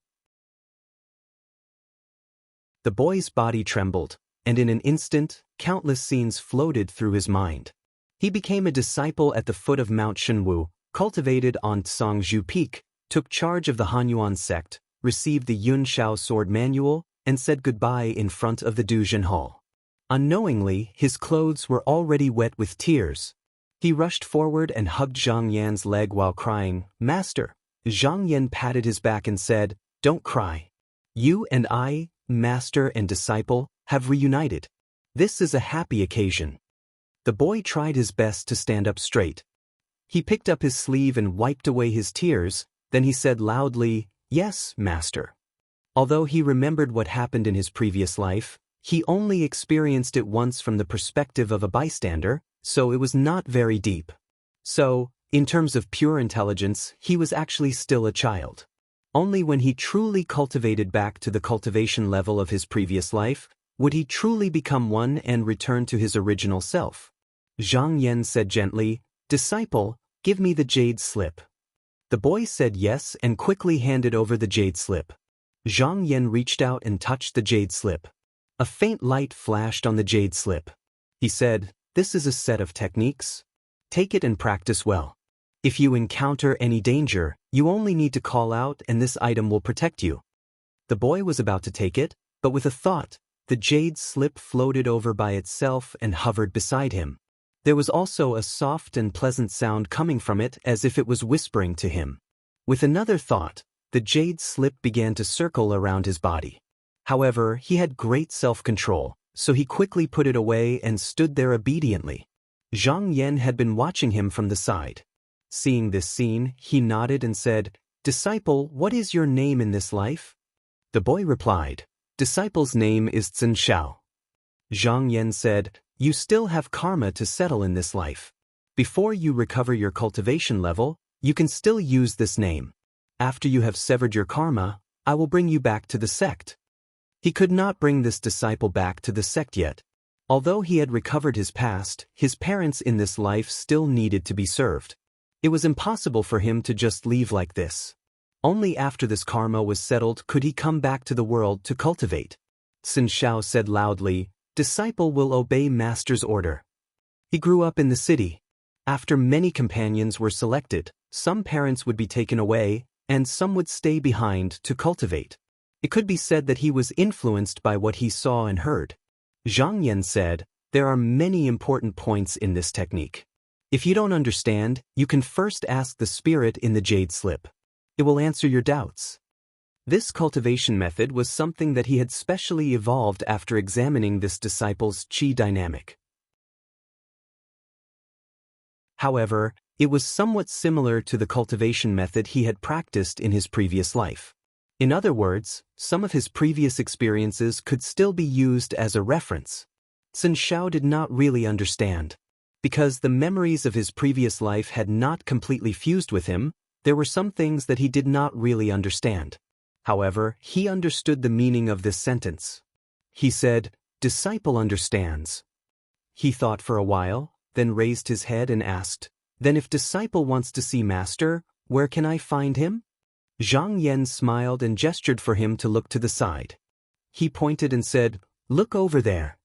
The boy's body trembled, and in an instant, countless scenes floated through his mind. He became a disciple at the foot of Mount Shenwu, cultivated on Tsangzhu Peak, took charge of the Hanyuan sect, received the Yun Shao sword manual, and said goodbye in front of the Duzhen Hall. Unknowingly, his clothes were already wet with tears. He rushed forward and hugged Zhang Yan's leg while crying, "Master." Zhang Yan patted his back and said, "Don't cry. You and I, master and disciple, have reunited. This is a happy occasion." The boy tried his best to stand up straight. He picked up his sleeve and wiped away his tears, then he said loudly, "Yes, master." Although he remembered what happened in his previous life, he only experienced it once from the perspective of a bystander, so it was not very deep. So, in terms of pure intelligence, he was actually still a child. Only when he truly cultivated back to the cultivation level of his previous life, would he truly become one and return to his original self. Zhang Yan said gently, "Disciple, give me the jade slip." The boy said yes and quickly handed over the jade slip. Zhang Yan reached out and touched the jade slip. A faint light flashed on the jade slip. He said, "This is a set of techniques. Take it and practice well. If you encounter any danger, you only need to call out and this item will protect you." The boy was about to take it, but with a thought, the jade slip floated over by itself and hovered beside him. There was also a soft and pleasant sound coming from it as if it was whispering to him. With another thought, the jade slip began to circle around his body. However, he had great self-control, so he quickly put it away and stood there obediently. Zhang Yan had been watching him from the side. Seeing this scene, he nodded and said, "Disciple, what is your name in this life?" The boy replied, "Disciple's name is Zhen Shao." Zhang Yan said, "You still have karma to settle in this life. Before you recover your cultivation level, you can still use this name. After you have severed your karma, I will bring you back to the sect." He could not bring this disciple back to the sect yet. Although he had recovered his past, his parents in this life still needed to be served. It was impossible for him to just leave like this. Only after this karma was settled could he come back to the world to cultivate. Sun Shao said loudly, "Disciple will obey master's order." He grew up in the city. After many companions were selected, some parents would be taken away, and some would stay behind to cultivate. It could be said that he was influenced by what he saw and heard. Zhang Yan said, "There are many important points in this technique. If you don't understand, you can first ask the spirit in the jade slip. It will answer your doubts." This cultivation method was something that he had specially evolved after examining this disciple's chi dynamic. However, it was somewhat similar to the cultivation method he had practiced in his previous life. In other words, some of his previous experiences could still be used as a reference. Sun Shao did not really understand. Because the memories of his previous life had not completely fused with him, there were some things that he did not really understand. However, he understood the meaning of this sentence. He said, "Disciple understands." He thought for a while, then raised his head and asked, "Then if disciple wants to see master, where can I find him?" Zhang Yan smiled and gestured for him to look to the side. He pointed and said, "Look over there."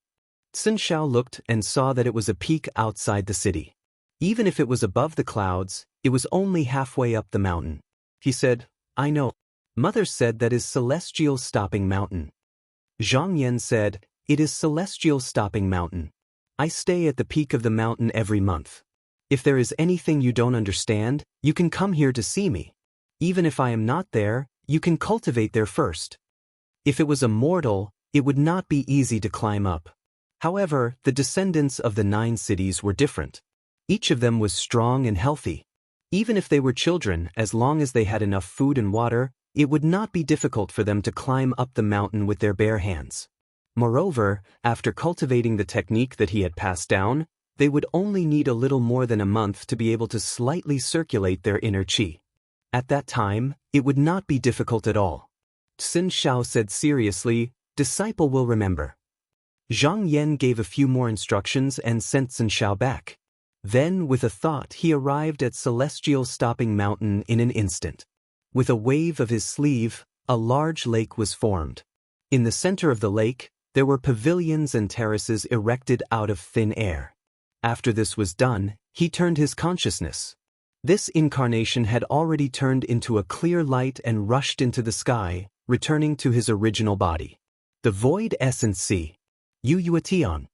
Sun Shao looked and saw that it was a peak outside the city. Even if it was above the clouds, it was only halfway up the mountain. He said, I know. Mother said that is celestial stopping mountain. Zhang Yan said, it is celestial stopping mountain. I stay at the peak of the mountain every month. If there is anything you don't understand, you can come here to see me. Even if I am not there, you can cultivate there first. If it was a mortal, it would not be easy to climb up. However, the descendants of the 9 cities were different. Each of them was strong and healthy. Even if they were children, as long as they had enough food and water, it would not be difficult for them to climb up the mountain with their bare hands. Moreover, after cultivating the technique that he had passed down, they would only need a little more than a month to be able to slightly circulate their inner qi. At that time, it would not be difficult at all. Xin Shao said seriously, disciple will remember. Zhang Yan gave a few more instructions and sent Xin Shao back. Then, with a thought, he arrived at Celestial Stopping Mountain in an instant. With a wave of his sleeve, a large lake was formed. In the center of the lake, there were pavilions and terraces erected out of thin air. After this was done, he turned his consciousness. This incarnation had already turned into a clear light and rushed into the sky, returning to his original body. The void essence C. Yuetian.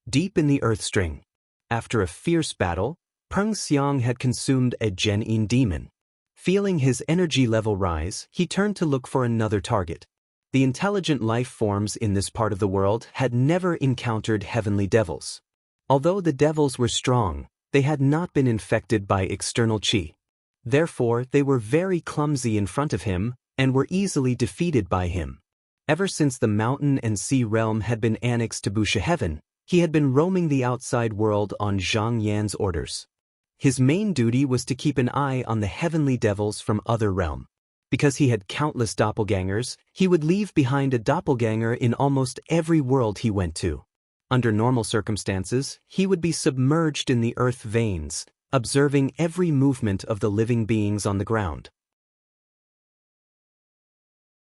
Deep in the earth string. After a fierce battle, Peng Xiang had consumed a Zhenyin demon. Feeling his energy level rise, he turned to look for another target. The intelligent life forms in this part of the world had never encountered heavenly devils. Although the devils were strong, they had not been infected by external qi. Therefore, they were very clumsy in front of him and were easily defeated by him. Ever since the mountain and sea realm had been annexed to Busha Heaven, he had been roaming the outside world on Zhang Yan's orders. His main duty was to keep an eye on the heavenly devils from other realm. Because he had countless doppelgangers, he would leave behind a doppelganger in almost every world he went to. Under normal circumstances, he would be submerged in the earth veins, observing every movement of the living beings on the ground.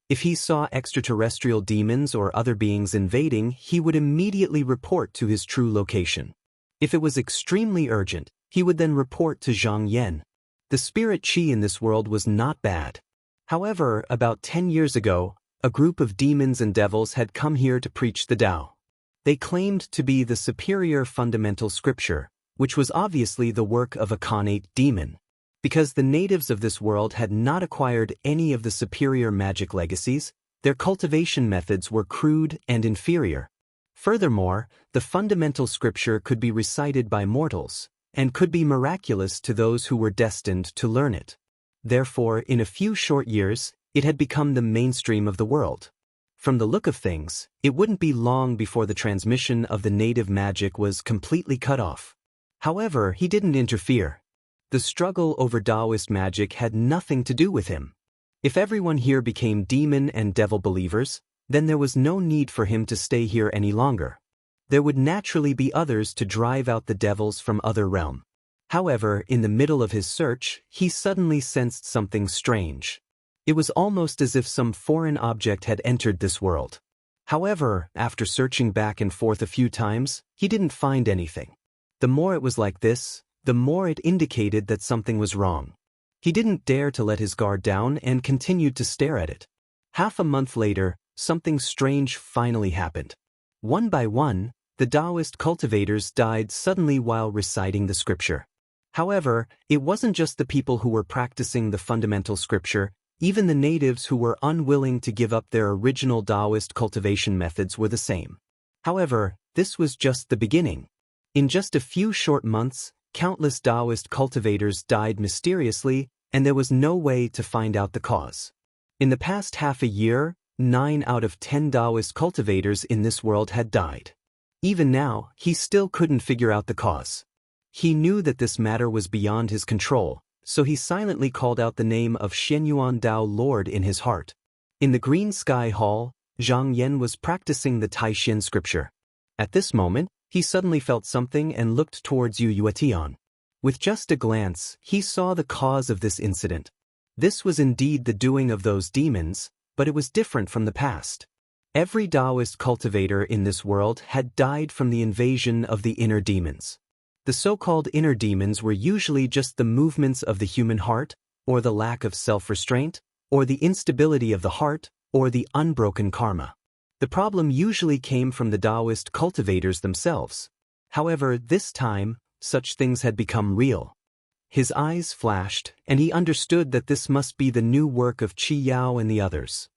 If he saw extraterrestrial demons or other beings invading, he would immediately report to his true location. If it was extremely urgent, he would then report to Zhang Yan. The spirit qi in this world was not bad. However, about 10 years ago, a group of demons and devils had come here to preach the Tao. They claimed to be the superior fundamental scripture, which was obviously the work of a connate demon. Because the natives of this world had not acquired any of the superior magic legacies, their cultivation methods were crude and inferior. Furthermore, the fundamental scripture could be recited by mortals, and could be miraculous to those who were destined to learn it. Therefore, in a few short years, it had become the mainstream of the world. From the look of things, it wouldn't be long before the transmission of the native magic was completely cut off. However, he didn't interfere. The struggle over Taoist magic had nothing to do with him. If everyone here became demon and devil believers, then there was no need for him to stay here any longer. There would naturally be others to drive out the devils from other realm. However, in the middle of his search, he suddenly sensed something strange. It was almost as if some foreign object had entered this world. However, after searching back and forth a few times, he didn't find anything. The more it was like this, the more it indicated that something was wrong. He didn't dare to let his guard down and continued to stare at it. Half a month later, something strange finally happened. One by one, the Taoist cultivators died suddenly while reciting the scripture. However, it wasn't just the people who were practicing the fundamental scripture. Even the natives who were unwilling to give up their original Taoist cultivation methods were the same. However, this was just the beginning. In just a few short months, countless Taoist cultivators died mysteriously, and there was no way to find out the cause. In the past half a year, 9 out of 10 Taoist cultivators in this world had died. Even now, he still couldn't figure out the cause. He knew that this matter was beyond his control, so he silently called out the name of Shenyuan Dao Lord in his heart. In the Green Sky Hall, Zhang Yan was practicing the Taishin scripture. At this moment, he suddenly felt something and looked towards Yuetian. With just a glance, he saw the cause of this incident. This was indeed the doing of those demons, but it was different from the past. Every Taoist cultivator in this world had died from the invasion of the inner demons. The so-called inner demons were usually just the movements of the human heart, or the lack of self-restraint, or the instability of the heart, or the unbroken karma. The problem usually came from the Taoist cultivators themselves. However, this time, such things had become real. His eyes flashed, and he understood that this must be the new work of Qi Yao and the others.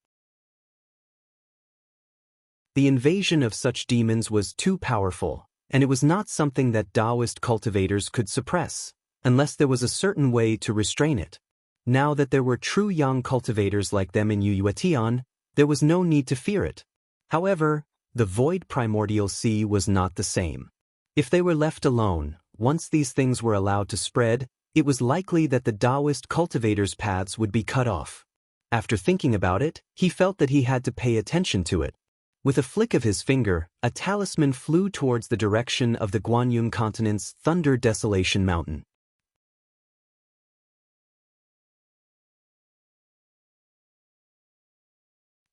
The invasion of such demons was too powerful, and it was not something that Taoist cultivators could suppress, unless there was a certain way to restrain it. Now that there were true yang cultivators like them in Yuyuetian, there was no need to fear it. However, the void primordial sea was not the same. If they were left alone, once these things were allowed to spread, it was likely that the Taoist cultivators' paths would be cut off. After thinking about it, he felt that he had to pay attention to it. With a flick of his finger, a talisman flew towards the direction of the Guanyun continent's Thunder Desolation Mountain.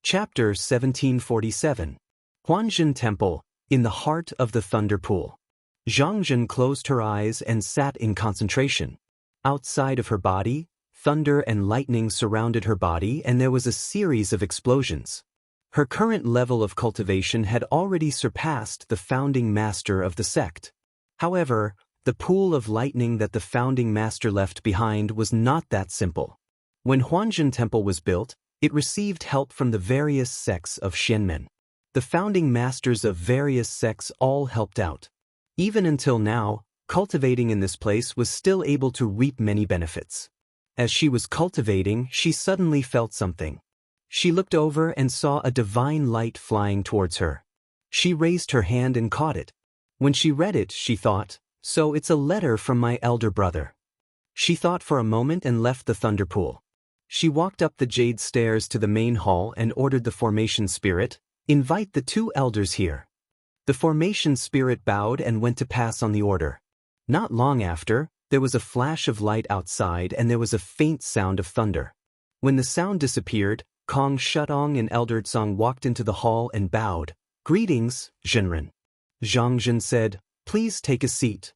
Chapter 1747. Huanzhen Temple, in the heart of the Thunder Pool. Zhangzhen closed her eyes and sat in concentration. Outside of her body, thunder and lightning surrounded her body, and there was a series of explosions. Her current level of cultivation had already surpassed the founding master of the sect. However, the pool of lightning that the founding master left behind was not that simple. When Huanzhen Temple was built, it received help from the various sects of Xianmen. The founding masters of various sects all helped out. Even until now, cultivating in this place was still able to reap many benefits. As she was cultivating, she suddenly felt something. She looked over and saw a divine light flying towards her. She raised her hand and caught it. When she read it, she thought, "So it's a letter from my elder brother." She thought for a moment and left the thunder pool. She walked up the jade stairs to the main hall and ordered the formation spirit, "Invite the two elders here." The formation spirit bowed and went to pass on the order. Not long after, there was a flash of light outside and there was a faint sound of thunder. When the sound disappeared, Kong Shutong and Elder Tsang walked into the hall and bowed. "Greetings, Zhenren." Zhangzhen said, "Please take a seat."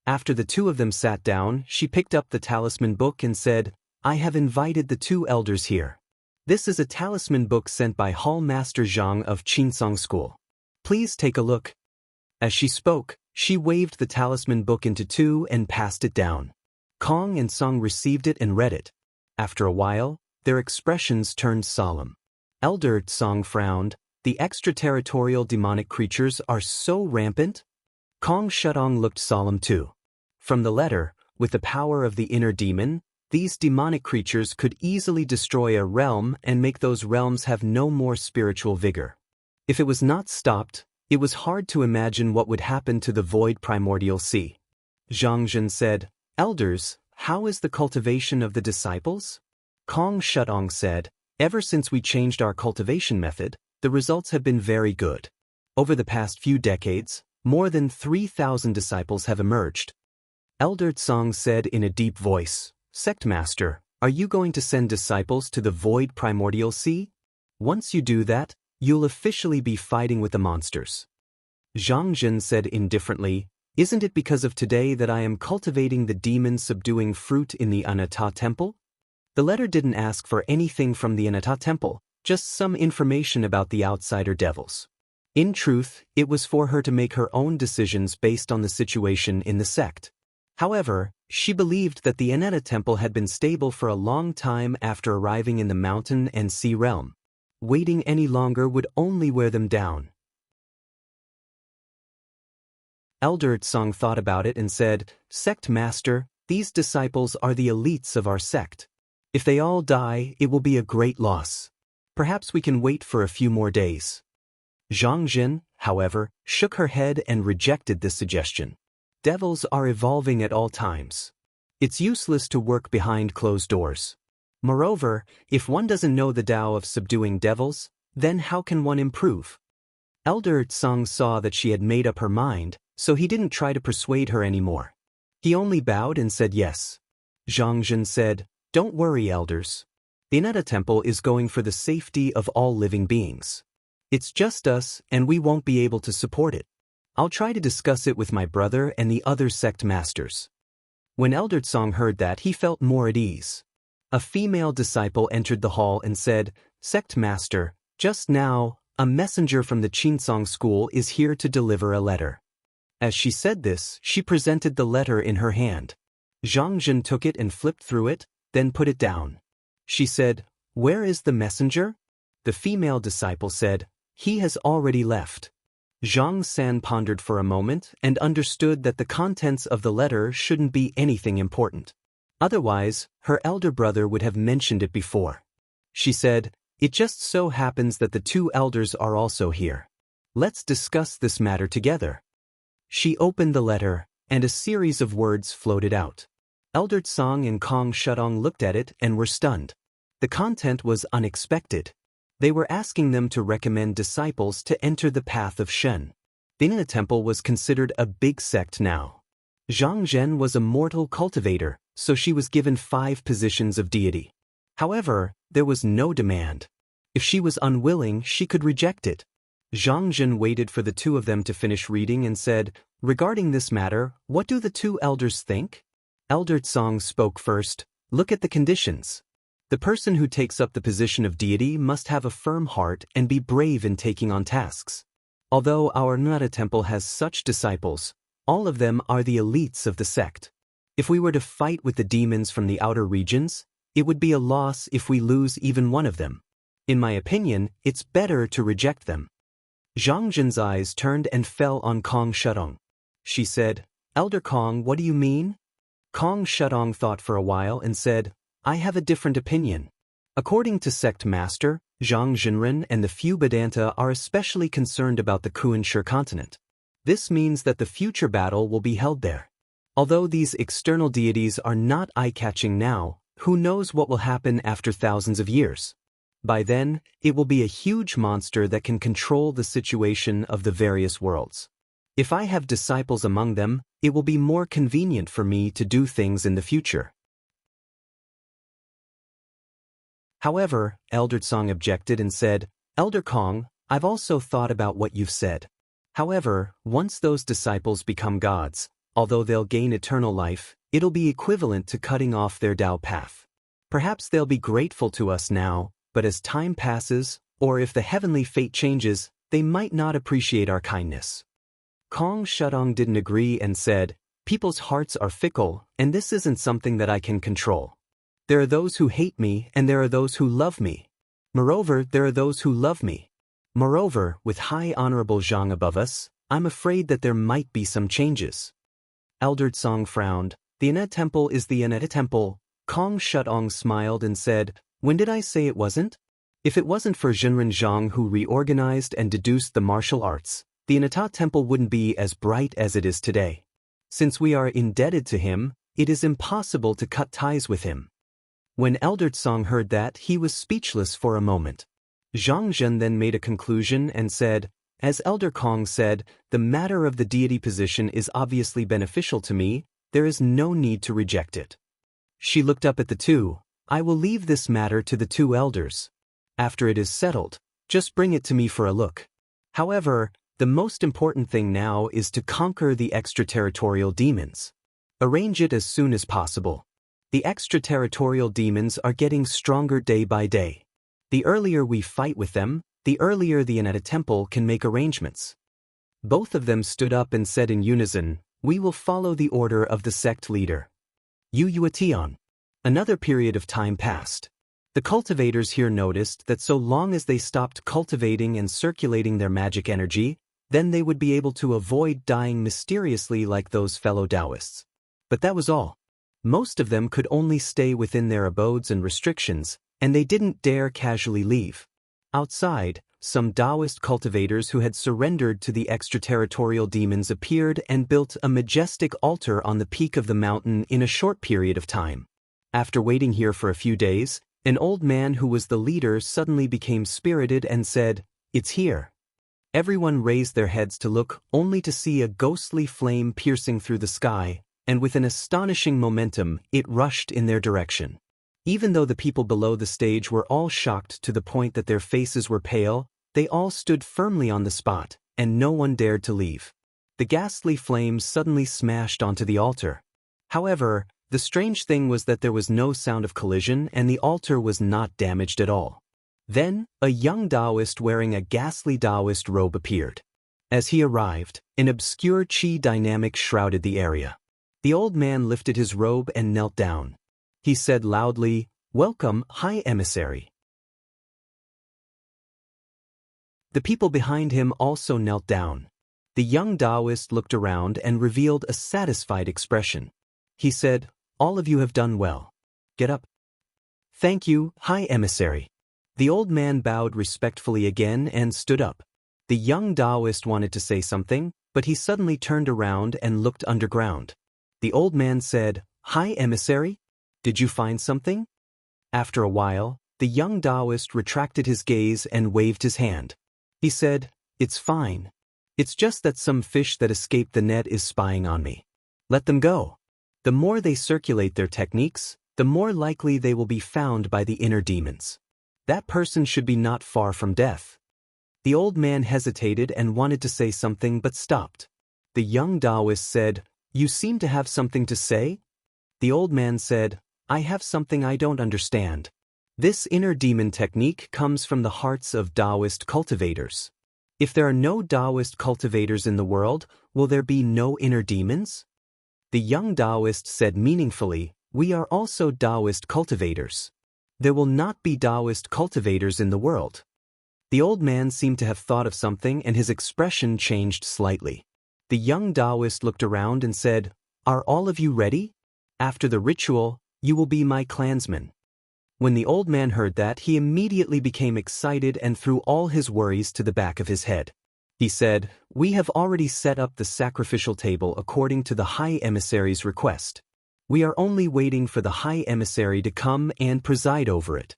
After the two of them sat down, she picked up the talisman book and said, "I have invited the two elders here. This is a talisman book sent by Hall Master Zhang of Qinsong School. Please take a look." As she spoke, she waved the talisman book into two and passed it down. Kong and Song received it and read it. After a while, their expressions turned solemn. Elder Tsang frowned. "The extraterritorial demonic creatures are so rampant?" Kong Shutong looked solemn too. From the letter, with the power of the inner demon, these demonic creatures could easily destroy a realm and make those realms have no more spiritual vigor. If it was not stopped, it was hard to imagine what would happen to the void primordial sea. Zhangzhen said, "Elders, how is the cultivation of the disciples?" Kong Shutong said, "Ever since we changed our cultivation method, the results have been very good. Over the past few decades, more than 3,000 disciples have emerged." Elder Tsang said in a deep voice, "Sect Master, are you going to send disciples to the void primordial sea? Once you do that, you'll officially be fighting with the monsters." Zhangzhen said indifferently, "Isn't it because of today that I am cultivating the demon-subduing fruit in the Anatta Temple?" The letter didn't ask for anything from the Anatta Temple, just some information about the outsider devils. In truth, it was for her to make her own decisions based on the situation in the sect. However, she believed that the Anatta Temple had been stable for a long time after arriving in the mountain and sea realm. Waiting any longer would only wear them down. Elder Tsang thought about it and said, "Sect Master, these disciples are the elites of our sect. If they all die, it will be a great loss. Perhaps we can wait for a few more days." Zhangzhen, however, shook her head and rejected this suggestion. Devils are evolving at all times. It's useless to work behind closed doors. Moreover, if one doesn't know the Tao of subduing devils, then how can one improve? Elder Tsang saw that she had made up her mind, so he didn't try to persuade her anymore. He only bowed and said yes. Zhangzhen said, "Don't worry, elders. The Anatta Temple is going for the safety of all living beings. It's just us, and we won't be able to support it. I'll try to discuss it with my brother and the other sect masters. When Elder Song heard that, he felt more at ease. A female disciple entered the hall and said, "Sect Master, just now, a messenger from the Chinsong school is here to deliver a letter." As she said this, she presented the letter in her hand. Zhang Jin took it and flipped through it, then put it down. She said, "Where is the messenger?" The female disciple said, "He has already left." Zhang San pondered for a moment and understood that the contents of the letter shouldn't be anything important. Otherwise, her elder brother would have mentioned it before. She said, "It just so happens that the two elders are also here. Let's discuss this matter together." She opened the letter, and a series of words floated out. Elder Tsang and Kong Shudong looked at it and were stunned. The content was unexpected. They were asking them to recommend disciples to enter the path of Shen. The Nina Temple was considered a big sect now. Zhang Zhen was a mortal cultivator, so she was given 5 positions of deity. However, there was no demand. If she was unwilling, she could reject it. Zhang Zhen waited for the two of them to finish reading and said, "Regarding this matter, what do the two elders think?" Elder Tsang spoke first. "Look at the conditions. The person who takes up the position of deity must have a firm heart and be brave in taking on tasks. Although our Nara temple has such disciples, all of them are the elites of the sect. If we were to fight with the demons from the outer regions, it would be a loss if we lose even one of them. In my opinion, it's better to reject them." Zhang Jin's eyes turned and fell on Kong Shudong. She said, "Elder Kong, what do you mean?" Kong Shudong thought for a while and said, "I have a different opinion. According to Sect Master, Zhang Jinren and the few Vedanta are especially concerned about the Kuan-Shur continent. This means that the future battle will be held there. Although these external deities are not eye-catching now, who knows what will happen after thousands of years? By then, it will be a huge monster that can control the situation of the various worlds. If I have disciples among them, it will be more convenient for me to do things in the future." However, Elder Tsang objected and said, "Elder Kong, I've also thought about what you've said. However, once those disciples become gods, although they'll gain eternal life, it'll be equivalent to cutting off their Tao path. Perhaps they'll be grateful to us now, but as time passes, or if the heavenly fate changes, they might not appreciate our kindness." Kong Shudong didn't agree and said, "People's hearts are fickle, and this isn't something that I can control. There are those who hate me and there are those who love me. Moreover, there are those who love me. Moreover, with High Honorable Zhang above us, I'm afraid that there might be some changes." Elder Tsang frowned. "The Ina Temple is the Ina Temple." Kong Shudong smiled and said, "When did I say it wasn't? If it wasn't for Jinren Zhang who reorganized and deduced the martial arts, the Inata Temple wouldn't be as bright as it is today. Since we are indebted to him, it is impossible to cut ties with him." When Elder Tsang heard that, he was speechless for a moment. Zhang Zhen then made a conclusion and said, "As Elder Kong said, the matter of the deity position is obviously beneficial to me, there is no need to reject it." She looked up at the two. "I will leave this matter to the two elders. After it is settled, just bring it to me for a look. However, the most important thing now is to conquer the extraterritorial demons. Arrange it as soon as possible. The extraterritorial demons are getting stronger day by day. The earlier we fight with them, the earlier the Inetta Temple can make arrangements." Both of them stood up and said in unison, "We will follow the order of the sect leader." Yu Yuatian. Another period of time passed. The cultivators here noticed that so long as they stopped cultivating and circulating their magic energy, then they would be able to avoid dying mysteriously like those fellow Taoists. But that was all. Most of them could only stay within their abodes and restrictions, and they didn't dare casually leave. Outside, some Taoist cultivators who had surrendered to the extraterritorial demons appeared and built a majestic altar on the peak of the mountain in a short period of time. After waiting here for a few days, an old man who was the leader suddenly became spirited and said, "It's here." Everyone raised their heads to look, only to see a ghostly flame piercing through the sky, and with an astonishing momentum, it rushed in their direction. Even though the people below the stage were all shocked to the point that their faces were pale, they all stood firmly on the spot, and no one dared to leave. The ghastly flames suddenly smashed onto the altar. However, the strange thing was that there was no sound of collision and the altar was not damaged at all. Then, a young Taoist wearing a ghastly Taoist robe appeared. As he arrived, an obscure chi dynamic shrouded the area. The old man lifted his robe and knelt down. He said loudly, "Welcome, High Emissary." The people behind him also knelt down. The young Taoist looked around and revealed a satisfied expression. He said, "All of you have done well. Get up." "Thank you, High Emissary." The old man bowed respectfully again and stood up. The young Taoist wanted to say something, but he suddenly turned around and looked underground. The old man said, "High Emissary? Did you find something?" After a while, the young Taoist retracted his gaze and waved his hand. He said, "It's fine. It's just that some fish that escaped the net is spying on me. Let them go. The more they circulate their techniques, the more likely they will be found by the inner demons. That person should be not far from death." The old man hesitated and wanted to say something but stopped. The young Taoist said, "You seem to have something to say?" The old man said, "I have something I don't understand. This inner demon technique comes from the hearts of Taoist cultivators. If there are no Taoist cultivators in the world, will there be no inner demons?" The young Taoist said meaningfully, "We are also Taoist cultivators. There will not be Taoist cultivators in the world." The old man seemed to have thought of something and his expression changed slightly. The young Taoist looked around and said, "Are all of you ready? After the ritual, you will be my clansmen." When the old man heard that, he immediately became excited and threw all his worries to the back of his head. He said, "We have already set up the sacrificial table according to the High Emissary's request. We are only waiting for the High Emissary to come and preside over it."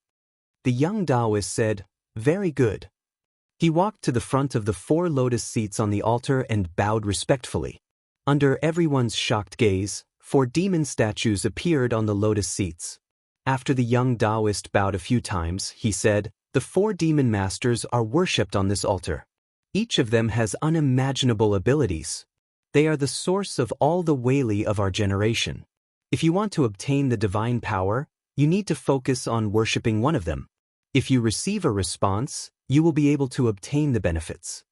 The young Taoist said, "Very good." He walked to the front of the 4 lotus seats on the altar and bowed respectfully. Under everyone's shocked gaze, 4 demon statues appeared on the lotus seats. After the young Taoist bowed a few times, he said, "The 4 demon masters are worshipped on this altar. Each of them has unimaginable abilities. They are the source of all the Wei of our generation. If you want to obtain the divine power, you need to focus on worshipping one of them. If you receive a response, you will be able to obtain the benefits."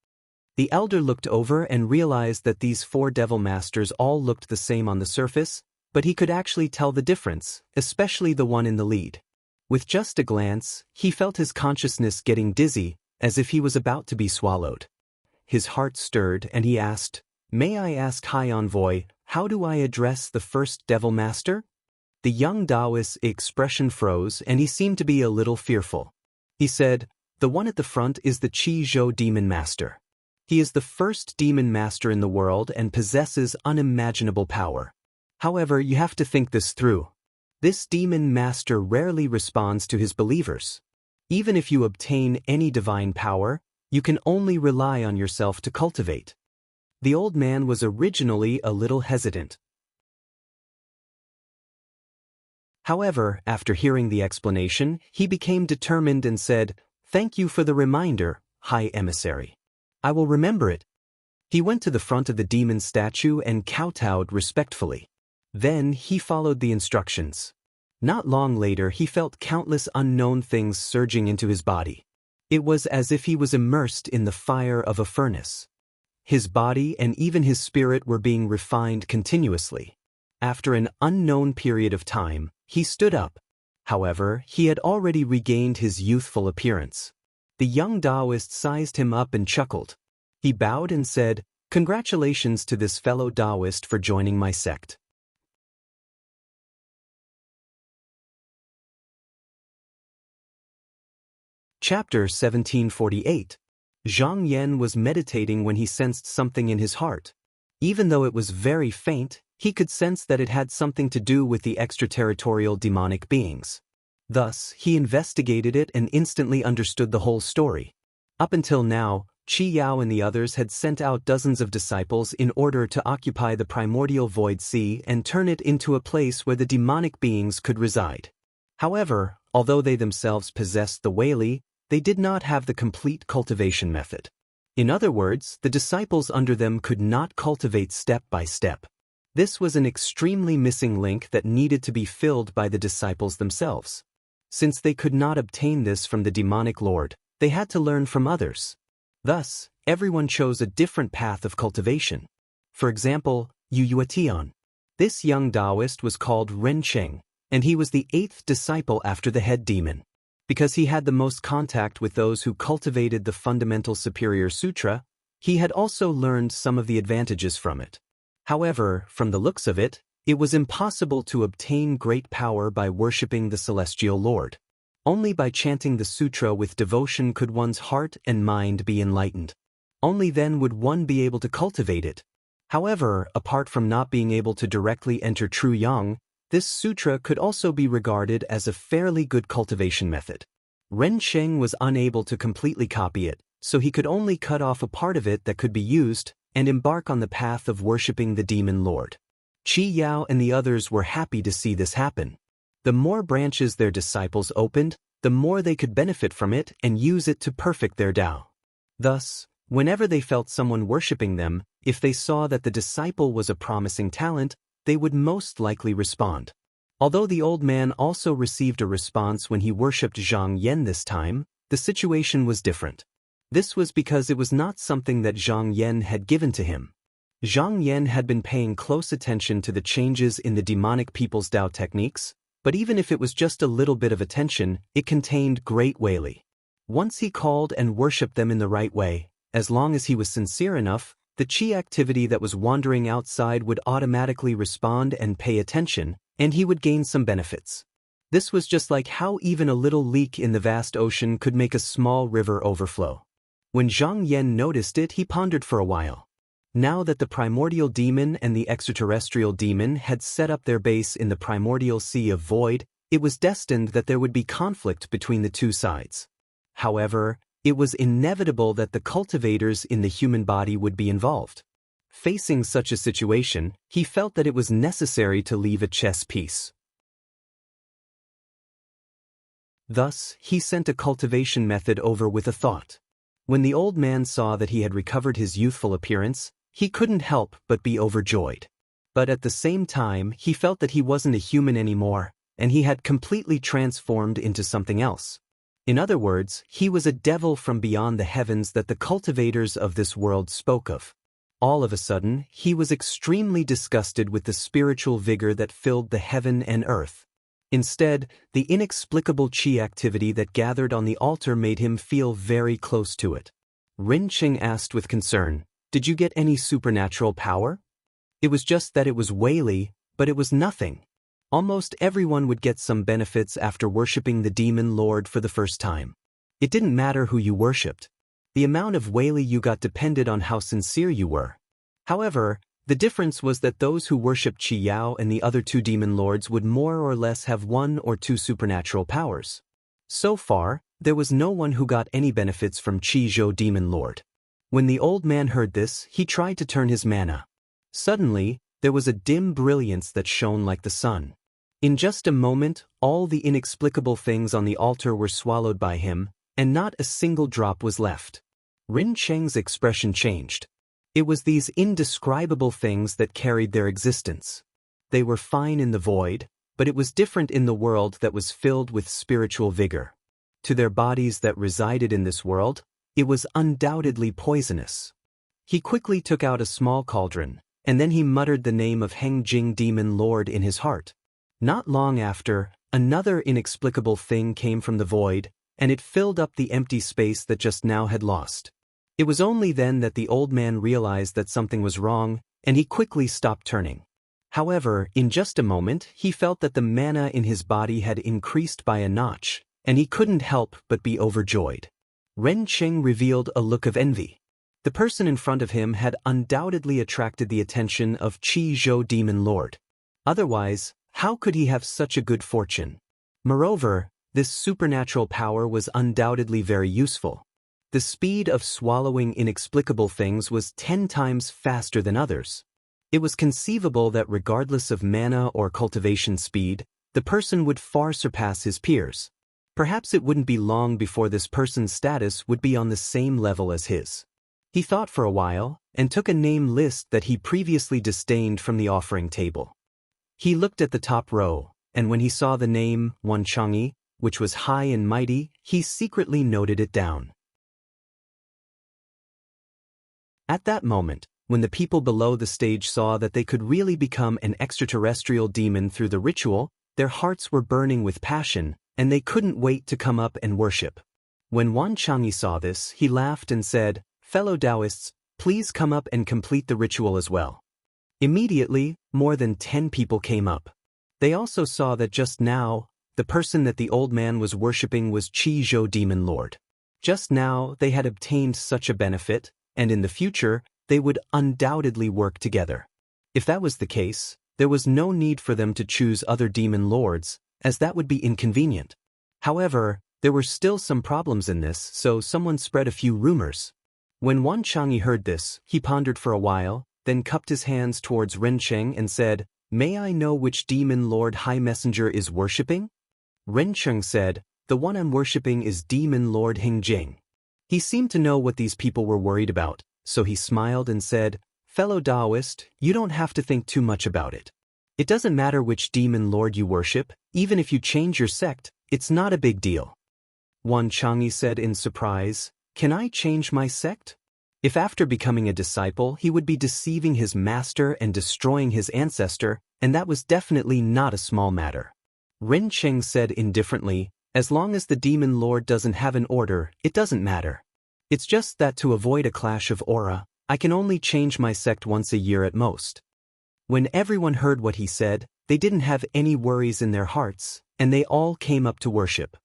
The elder looked over and realized that these 4 devil masters all looked the same on the surface, but he could actually tell the difference, especially the one in the lead. With just a glance, he felt his consciousness getting dizzy, as if he was about to be swallowed. His heart stirred and he asked, "May I ask, High Envoy, how do I address the first devil master?" The young Taoist's expression froze and he seemed to be a little fearful. He said, "The one at the front is the Qi Zhou demon master. He is the first demon master in the world and possesses unimaginable power. However, you have to think this through. This demon master rarely responds to his believers. Even if you obtain any divine power, you can only rely on yourself to cultivate." The old man was originally a little hesitant. However, after hearing the explanation, he became determined and said, "Thank you for the reminder, High Emissary. I will remember it." He went to the front of the demon statue and kowtowed respectfully. Then he followed the instructions. Not long later, he felt countless unknown things surging into his body. It was as if he was immersed in the fire of a furnace. His body and even his spirit were being refined continuously. After an unknown period of time, he stood up. However, he had already regained his youthful appearance. The young Taoist sized him up and chuckled. He bowed and said, "Congratulations to this fellow Taoist for joining my sect." Chapter 1748. Zhang Yan was meditating when he sensed something in his heart. Even though it was very faint, he could sense that it had something to do with the extraterritorial demonic beings. Thus, he investigated it and instantly understood the whole story. Up until now, Qi Yao and the others had sent out dozens of disciples in order to occupy the primordial void sea and turn it into a place where the demonic beings could reside. However, although they themselves possessed the Wei, they did not have the complete cultivation method. In other words, the disciples under them could not cultivate step by step. This was an extremely missing link that needed to be filled by the disciples themselves. Since they could not obtain this from the demonic lord, they had to learn from others. Thus, everyone chose a different path of cultivation. For example, Yu Yuetian. This young Taoist was called Ren Cheng, and he was the 8th disciple after the head demon. Because he had the most contact with those who cultivated the fundamental superior sutra, he had also learned some of the advantages from it. However, from the looks of it, it was impossible to obtain great power by worshipping the celestial lord. Only by chanting the sutra with devotion could one's heart and mind be enlightened. Only then would one be able to cultivate it. However, apart from not being able to directly enter true yang, this sutra could also be regarded as a fairly good cultivation method. Ren Cheng was unable to completely copy it, so he could only cut off a part of it that could be used and embark on the path of worshipping the demon lord. Qi Yao and the others were happy to see this happen. The more branches their disciples opened, the more they could benefit from it and use it to perfect their Tao. Thus, whenever they felt someone worshipping them, if they saw that the disciple was a promising talent, they would most likely respond. Although the old man also received a response when he worshipped Zhang Yan this time, the situation was different. This was because it was not something that Zhang Yan had given to him. Zhang Yan had been paying close attention to the changes in the demonic people's Tao techniques, but even if it was just a little bit of attention, it contained great Weili. Once he called and worshipped them in the right way, as long as he was sincere enough, the qi activity that was wandering outside would automatically respond and pay attention, and he would gain some benefits. This was just like how even a little leak in the vast ocean could make a small river overflow. When Zhang Yan noticed it, he pondered for a while. Now that the primordial demon and the extraterrestrial demon had set up their base in the primordial sea of void, it was destined that there would be conflict between the two sides. However, it was inevitable that the cultivators in the human body would be involved. Facing such a situation, he felt that it was necessary to leave a chess piece. Thus, he sent a cultivation method over with a thought. When the old man saw that he had recovered his youthful appearance, he couldn't help but be overjoyed. But at the same time, he felt that he wasn't a human anymore, and he had completely transformed into something else. In other words, he was a devil from beyond the heavens that the cultivators of this world spoke of. All of a sudden, he was extremely disgusted with the spiritual vigor that filled the heaven and earth. Instead, the inexplicable qi activity that gathered on the altar made him feel very close to it. Ren Cheng asked with concern, "Did you get any supernatural power?" It was just that it was Weili, but it was nothing. Almost everyone would get some benefits after worshipping the demon lord for the first time. It didn't matter who you worshipped. The amount of Weili you got depended on how sincere you were. However, the difference was that those who worshipped Qi Yao and the other two demon lords would more or less have 1 or 2 supernatural powers. So far, there was no one who got any benefits from Qi Zhou demon lord. When the old man heard this, he tried to turn his mana. Suddenly, there was a dim brilliance that shone like the sun. In just a moment, all the inexplicable things on the altar were swallowed by him, and not a single drop was left. Ren Cheng's expression changed. It was these indescribable things that carried their existence. They were fine in the void, but it was different in the world that was filled with spiritual vigor. To their bodies that resided in this world, it was undoubtedly poisonous. He quickly took out a small cauldron, and then he muttered the name of Heng Jing demon lord in his heart. Not long after, another inexplicable thing came from the void, and it filled up the empty space that just now had lost. It was only then that the old man realized that something was wrong, and he quickly stopped turning. However, in just a moment, he felt that the mana in his body had increased by a notch, and he couldn't help but be overjoyed. Ren Cheng revealed a look of envy. The person in front of him had undoubtedly attracted the attention of Qi Zhou demon lord. Otherwise, how could he have such a good fortune? Moreover, this supernatural power was undoubtedly very useful. The speed of swallowing inexplicable things was 10 times faster than others. It was conceivable that regardless of mana or cultivation speed, the person would far surpass his peers. Perhaps it wouldn't be long before this person's status would be on the same level as his. He thought for a while, and took a name list that he previously disdained from the offering table. He looked at the top row, and when he saw the name Wanchangyi, which was high and mighty, he secretly noted it down. At that moment, when the people below the stage saw that they could really become an extraterrestrial demon through the ritual, their hearts were burning with passion, and they couldn't wait to come up and worship. When Wanchangyi saw this, he laughed and said, "Fellow Taoists, please come up and complete the ritual as well." Immediately, more than 10 people came up. They also saw that just now, the person that the old man was worshipping was Qi Zhou Demon Lord. Just now, they had obtained such a benefit, and in the future, they would undoubtedly work together. If that was the case, there was no need for them to choose other demon lords, as that would be inconvenient. However, there were still some problems in this, so someone spread a few rumors. When Wanchangyi heard this, he pondered for a while, then cupped his hands towards Rencheng and said, "May I know which demon lord High Messenger is worshipping?" Rencheng said, "The one I'm worshipping is Demon Lord Hingjing." He seemed to know what these people were worried about, so he smiled and said, "Fellow Taoist, you don't have to think too much about it. It doesn't matter which demon lord you worship, even if you change your sect, it's not a big deal." Wanchangyi said in surprise, "Can I change my sect?" If after becoming a disciple he would be deceiving his master and destroying his ancestor, and that was definitely not a small matter. Rencheng said indifferently, "As long as the demon lord doesn't have an order, it doesn't matter. It's just that to avoid a clash of aura, I can only change my sect once a year at most." When everyone heard what he said, they didn't have any worries in their hearts, and they all came up to worship.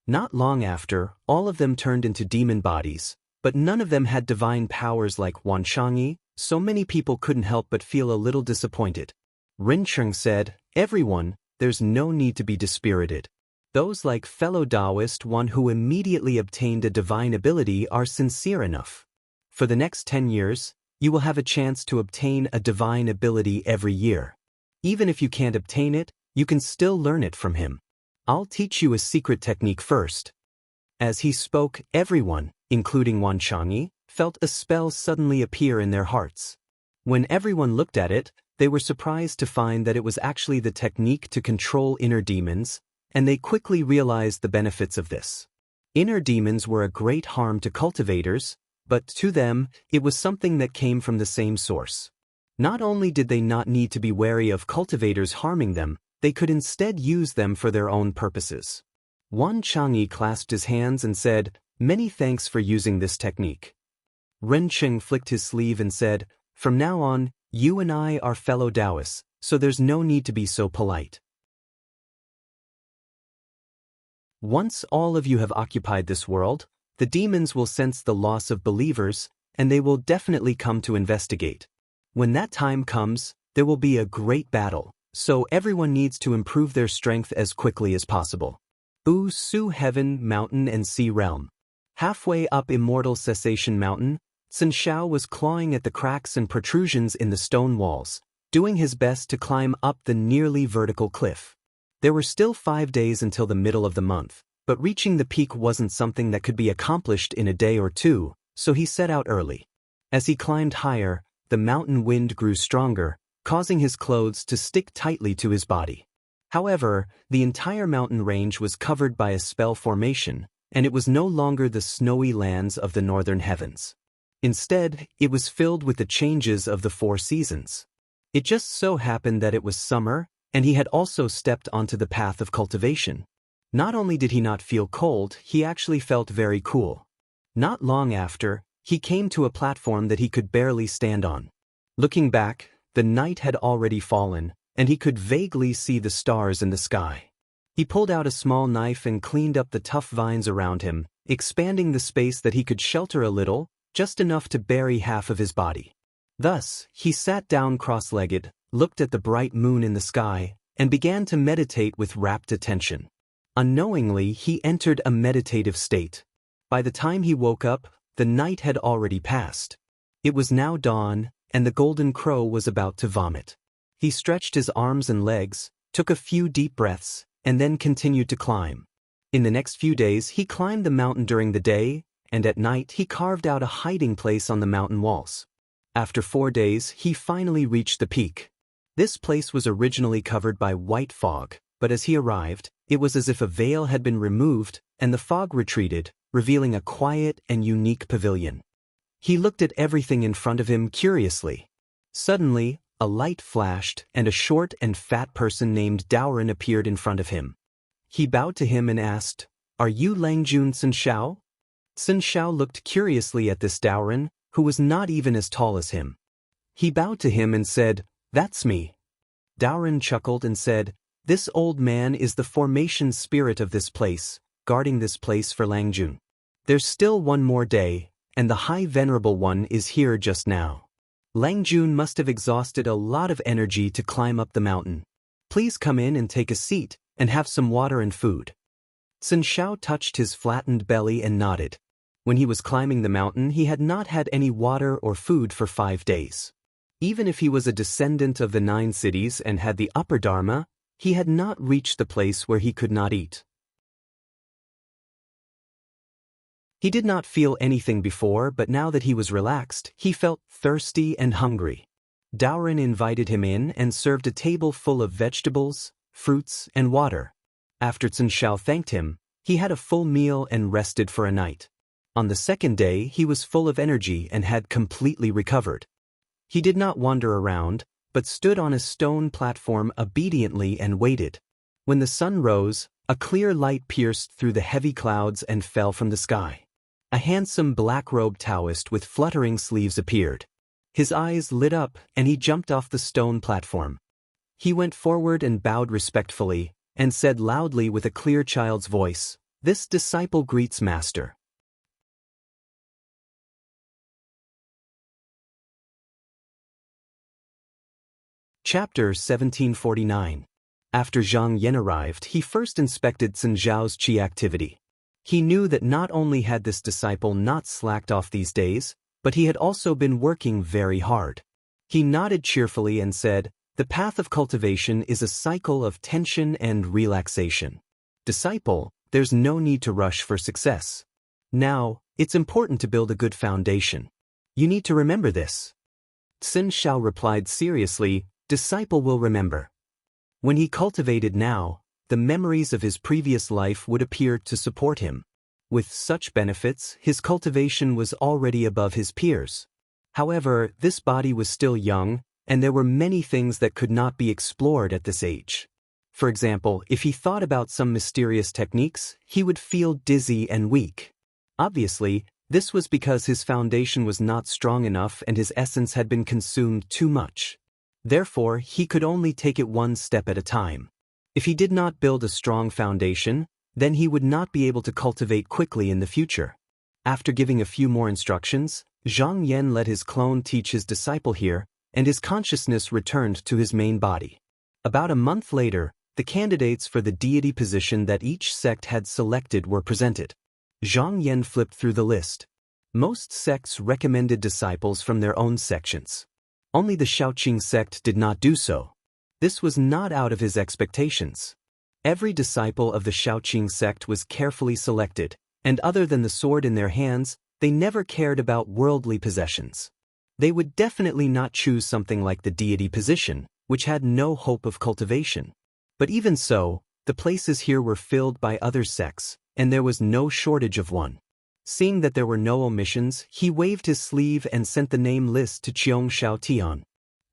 Not long after, all of them turned into demon bodies, but none of them had divine powers like Wanchangyi, so many people couldn't help but feel a little disappointed. Rencheng said, "Everyone, there's no need to be dispirited. Those like fellow Taoist one who immediately obtained a divine ability are sincere enough. For the next 10 years, you will have a chance to obtain a divine ability every year. Even if you can't obtain it, you can still learn it from him. I'll teach you a secret technique first." As he spoke, everyone, including Wanchangyi, felt a spell suddenly appear in their hearts. When everyone looked at it, they were surprised to find that it was actually the technique to control inner demons, and they quickly realized the benefits of this. Inner demons were a great harm to cultivators, but to them, it was something that came from the same source. Not only did they not need to be wary of cultivators harming them, they could instead use them for their own purposes. Wanchangyi clasped his hands and said, "Many thanks for using this technique." Rencheng flicked his sleeve and said, "From now on, you and I are fellow Taoists, so there's no need to be so polite. Once all of you have occupied this world, the demons will sense the loss of believers, and they will definitely come to investigate. When that time comes, there will be a great battle, so everyone needs to improve their strength as quickly as possible." Su Heaven, Mountain and Sea Realm. Halfway up Immortal Cessation Mountain, Sun Shao was clawing at the cracks and protrusions in the stone walls, doing his best to climb up the nearly vertical cliff. There were still 5 days until the middle of the month, but reaching the peak wasn't something that could be accomplished in a day or two, so he set out early. As he climbed higher, the mountain wind grew stronger, causing his clothes to stick tightly to his body. However, the entire mountain range was covered by a spell formation, and it was no longer the snowy lands of the northern heavens. Instead, it was filled with the changes of the 4 seasons. It just so happened that it was summer, and he had also stepped onto the path of cultivation. Not only did he not feel cold, he actually felt very cool. Not long after, he came to a platform that he could barely stand on. Looking back, the night had already fallen, and he could vaguely see the stars in the sky. He pulled out a small knife and cleaned up the tough vines around him, expanding the space that he could shelter a little, just enough to bury half of his body. Thus, he sat down cross-legged, looked at the bright moon in the sky, and began to meditate with rapt attention. Unknowingly, he entered a meditative state. By the time he woke up, the night had already passed. It was now dawn, and the golden crow was about to vomit. He stretched his arms and legs, took a few deep breaths, and then continued to climb. In the next few days he climbed the mountain during the day, and at night he carved out a hiding place on the mountain walls. After 4 days, he finally reached the peak. This place was originally covered by white fog, but as he arrived, it was as if a veil had been removed and the fog retreated, revealing a quiet and unique pavilion. He looked at everything in front of him curiously. Suddenly, a light flashed and a short and fat person named Daoren appeared in front of him. He bowed to him and asked, "Are you Langjun Sun Shao?" Sun Shao looked curiously at this Daoren, who was not even as tall as him. He bowed to him and said, "That's me." Daoren chuckled and said, "This old man is the formation spirit of this place, guarding this place for Langjun. There's still one more day, and the High Venerable One is here just now. Langjun must have exhausted a lot of energy to climb up the mountain. Please come in and take a seat, and have some water and food." Sun Shao touched his flattened belly and nodded. When he was climbing the mountain, he had not had any water or food for 5 days. Even if he was a descendant of the 9 cities and had the upper Dharma, he had not reached the place where he could not eat. He did not feel anything before, but now that he was relaxed, he felt thirsty and hungry. Daoren invited him in and served a table full of vegetables, fruits, and water. After Sun Shao thanked him, he had a full meal and rested for a night. On the second day, he was full of energy and had completely recovered. He did not wander around, but stood on a stone platform obediently and waited. When the sun rose, a clear light pierced through the heavy clouds and fell from the sky. A handsome black-robed Taoist with fluttering sleeves appeared. His eyes lit up and he jumped off the stone platform. He went forward and bowed respectfully, and said loudly with a clear child's voice, "This disciple greets Master." Chapter 1749. After Zhang Yan arrived, he first inspected Sun Zhao's qi activity. He knew that not only had this disciple not slacked off these days, but he had also been working very hard. He nodded cheerfully and said, "The path of cultivation is a cycle of tension and relaxation. Disciple, there's no need to rush for success. Now, it's important to build a good foundation. You need to remember this." Sun Shao replied seriously, "Disciple will remember." When he cultivated now, the memories of his previous life would appear to support him. With such benefits, his cultivation was already above his peers. However, this body was still young, and there were many things that could not be explored at this age. For example, if he thought about some mysterious techniques, he would feel dizzy and weak. Obviously, this was because his foundation was not strong enough and his essence had been consumed too much. Therefore, he could only take it one step at a time. If he did not build a strong foundation, then he would not be able to cultivate quickly in the future. After giving a few more instructions, Zhang Yan let his clone teach his disciple here, and his consciousness returned to his main body. About a month later, the candidates for the deity position that each sect had selected were presented. Zhang Yan flipped through the list. Most sects recommended disciples from their own sections. Only the Shaoqing sect did not do so. This was not out of his expectations. Every disciple of the Shaoqing sect was carefully selected, and other than the sword in their hands, they never cared about worldly possessions. They would definitely not choose something like the deity position, which had no hope of cultivation. But even so, the places here were filled by other sects, and there was no shortage of one. Seeing that there were no omissions, he waved his sleeve and sent the name list to Qiong Shao Tian.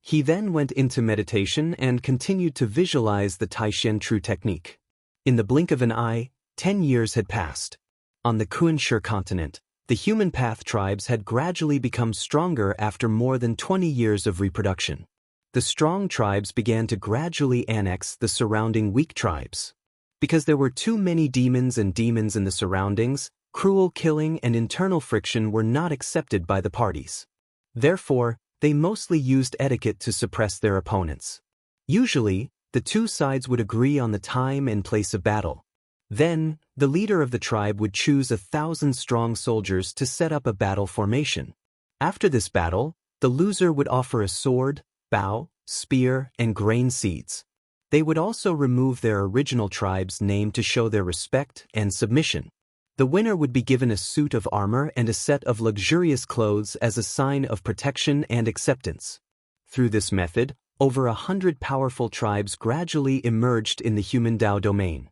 He then went into meditation and continued to visualize the Taishen True technique. In the blink of an eye, 10 years had passed. On the Kunshe continent, the human path tribes had gradually become stronger after more than 20 years of reproduction. The strong tribes began to gradually annex the surrounding weak tribes. Because there were too many demons in the surroundings, cruel killing and internal friction were not accepted by the parties. Therefore, they mostly used etiquette to suppress their opponents. Usually, the two sides would agree on the time and place of battle. Then, the leader of the tribe would choose 1,000 strong soldiers to set up a battle formation. After this battle, the loser would offer a sword, bow, spear, and grain seeds. They would also remove their original tribe's name to show their respect and submission. The winner would be given a suit of armor and a set of luxurious clothes as a sign of protection and acceptance. Through this method, over 100 powerful tribes gradually emerged in the human Dao domain.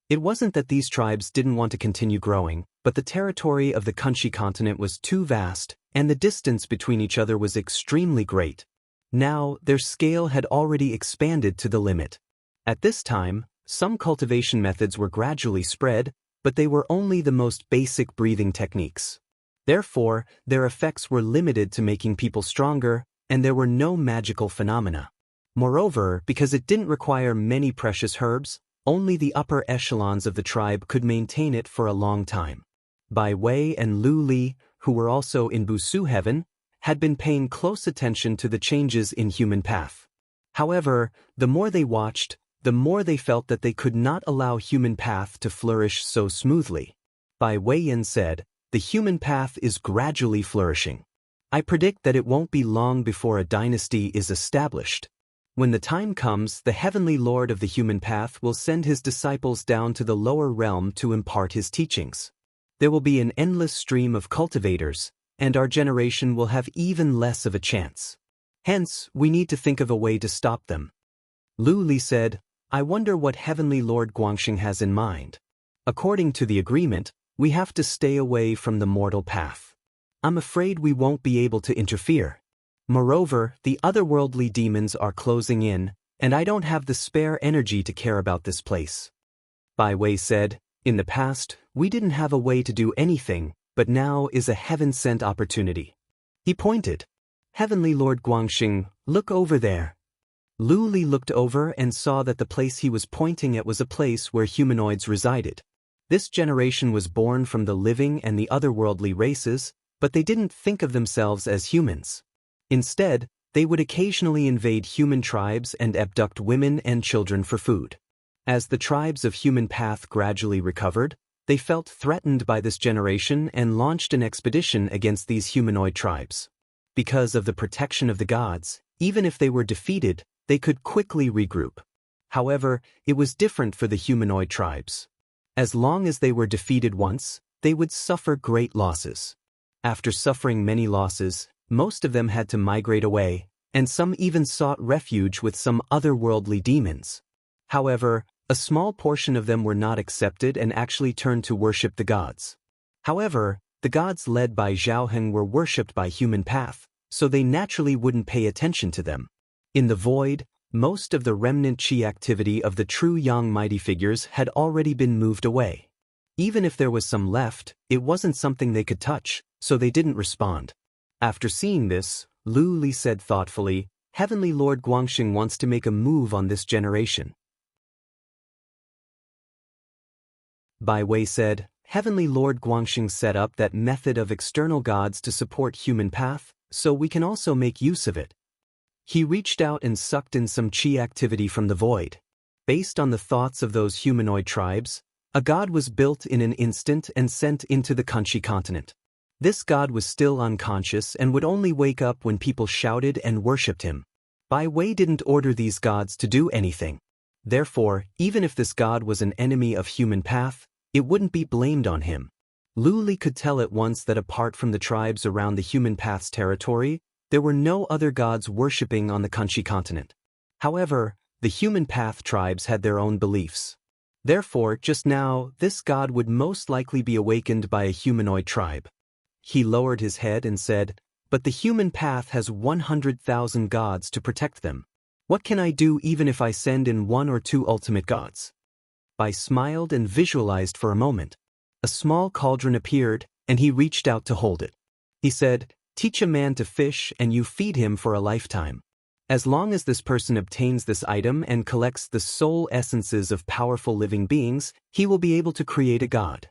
It wasn't that these tribes didn't want to continue growing, but the territory of the Kunshi continent was too vast, and the distance between each other was extremely great. Now, their scale had already expanded to the limit. At this time, some cultivation methods were gradually spread, but they were only the most basic breathing techniques. Therefore, their effects were limited to making people stronger, and there were no magical phenomena. Moreover, because it didn't require many precious herbs, only the upper echelons of the tribe could maintain it for a long time. Bai Wei and Lu Li, who were also in Busu heaven, had been paying close attention to the changes in human path. However, the more they watched, the more they felt that they could not allow human path to flourish so smoothly. Bai Weiyan said, "The human path is gradually flourishing. I predict that it won't be long before a dynasty is established. When the time comes, the heavenly Lord of the human path will send his disciples down to the lower realm to impart his teachings. There will be an endless stream of cultivators, and our generation will have even less of a chance. Hence, we need to think of a way to stop them." Lu Li said, "I wonder what Heavenly Lord Guangxing has in mind. According to the agreement, we have to stay away from the mortal path. I'm afraid we won't be able to interfere. Moreover, the otherworldly demons are closing in, and I don't have the spare energy to care about this place." Bai Wei said, "In the past, we didn't have a way to do anything, but now is a heaven-sent opportunity." He pointed. "Heavenly Lord Guangxing, look over there." Lu Li looked over and saw that the place he was pointing at was a place where humanoids resided. This generation was born from the living and the otherworldly races, but they didn't think of themselves as humans. Instead, they would occasionally invade human tribes and abduct women and children for food. As the tribes of human path gradually recovered, they felt threatened by this generation and launched an expedition against these humanoid tribes. Because of the protection of the gods, even if they were defeated, they could quickly regroup. However, it was different for the humanoid tribes. As long as they were defeated once, they would suffer great losses. After suffering many losses, most of them had to migrate away, and some even sought refuge with some otherworldly demons. However, a small portion of them were not accepted and actually turned to worship the gods. However, the gods led by Zhaoheng were worshipped by human path, so they naturally wouldn't pay attention to them. In the void, most of the remnant chi activity of the true yang mighty figures had already been moved away. Even if there was some left, it wasn't something they could touch, so they didn't respond. After seeing this, Lu Li said thoughtfully, "Heavenly Lord Guangxing wants to make a move on this generation." Bai Wei said, "Heavenly Lord Guangxing set up that method of external gods to support human path, so we can also make use of it." He reached out and sucked in some chi activity from the void. Based on the thoughts of those humanoid tribes, a god was built in an instant and sent into the Kunshi continent. This god was still unconscious and would only wake up when people shouted and worshipped him. Bai Wei didn't order these gods to do anything. Therefore, even if this god was an enemy of human path, it wouldn't be blamed on him. Lu Li could tell at once that apart from the tribes around the human path's territory, there were no other gods worshipping on the Kunshi continent. However, the human path tribes had their own beliefs. Therefore, just now, this god would most likely be awakened by a humanoid tribe. He lowered his head and said, "But the human path has 100,000 gods to protect them. What can I do even if I send in 1 or 2 ultimate gods?" Bai smiled and visualized for a moment. A small cauldron appeared, and he reached out to hold it. He said, "Teach a man to fish and you feed him for a lifetime. As long as this person obtains this item and collects the soul essences of powerful living beings, he will be able to create a god."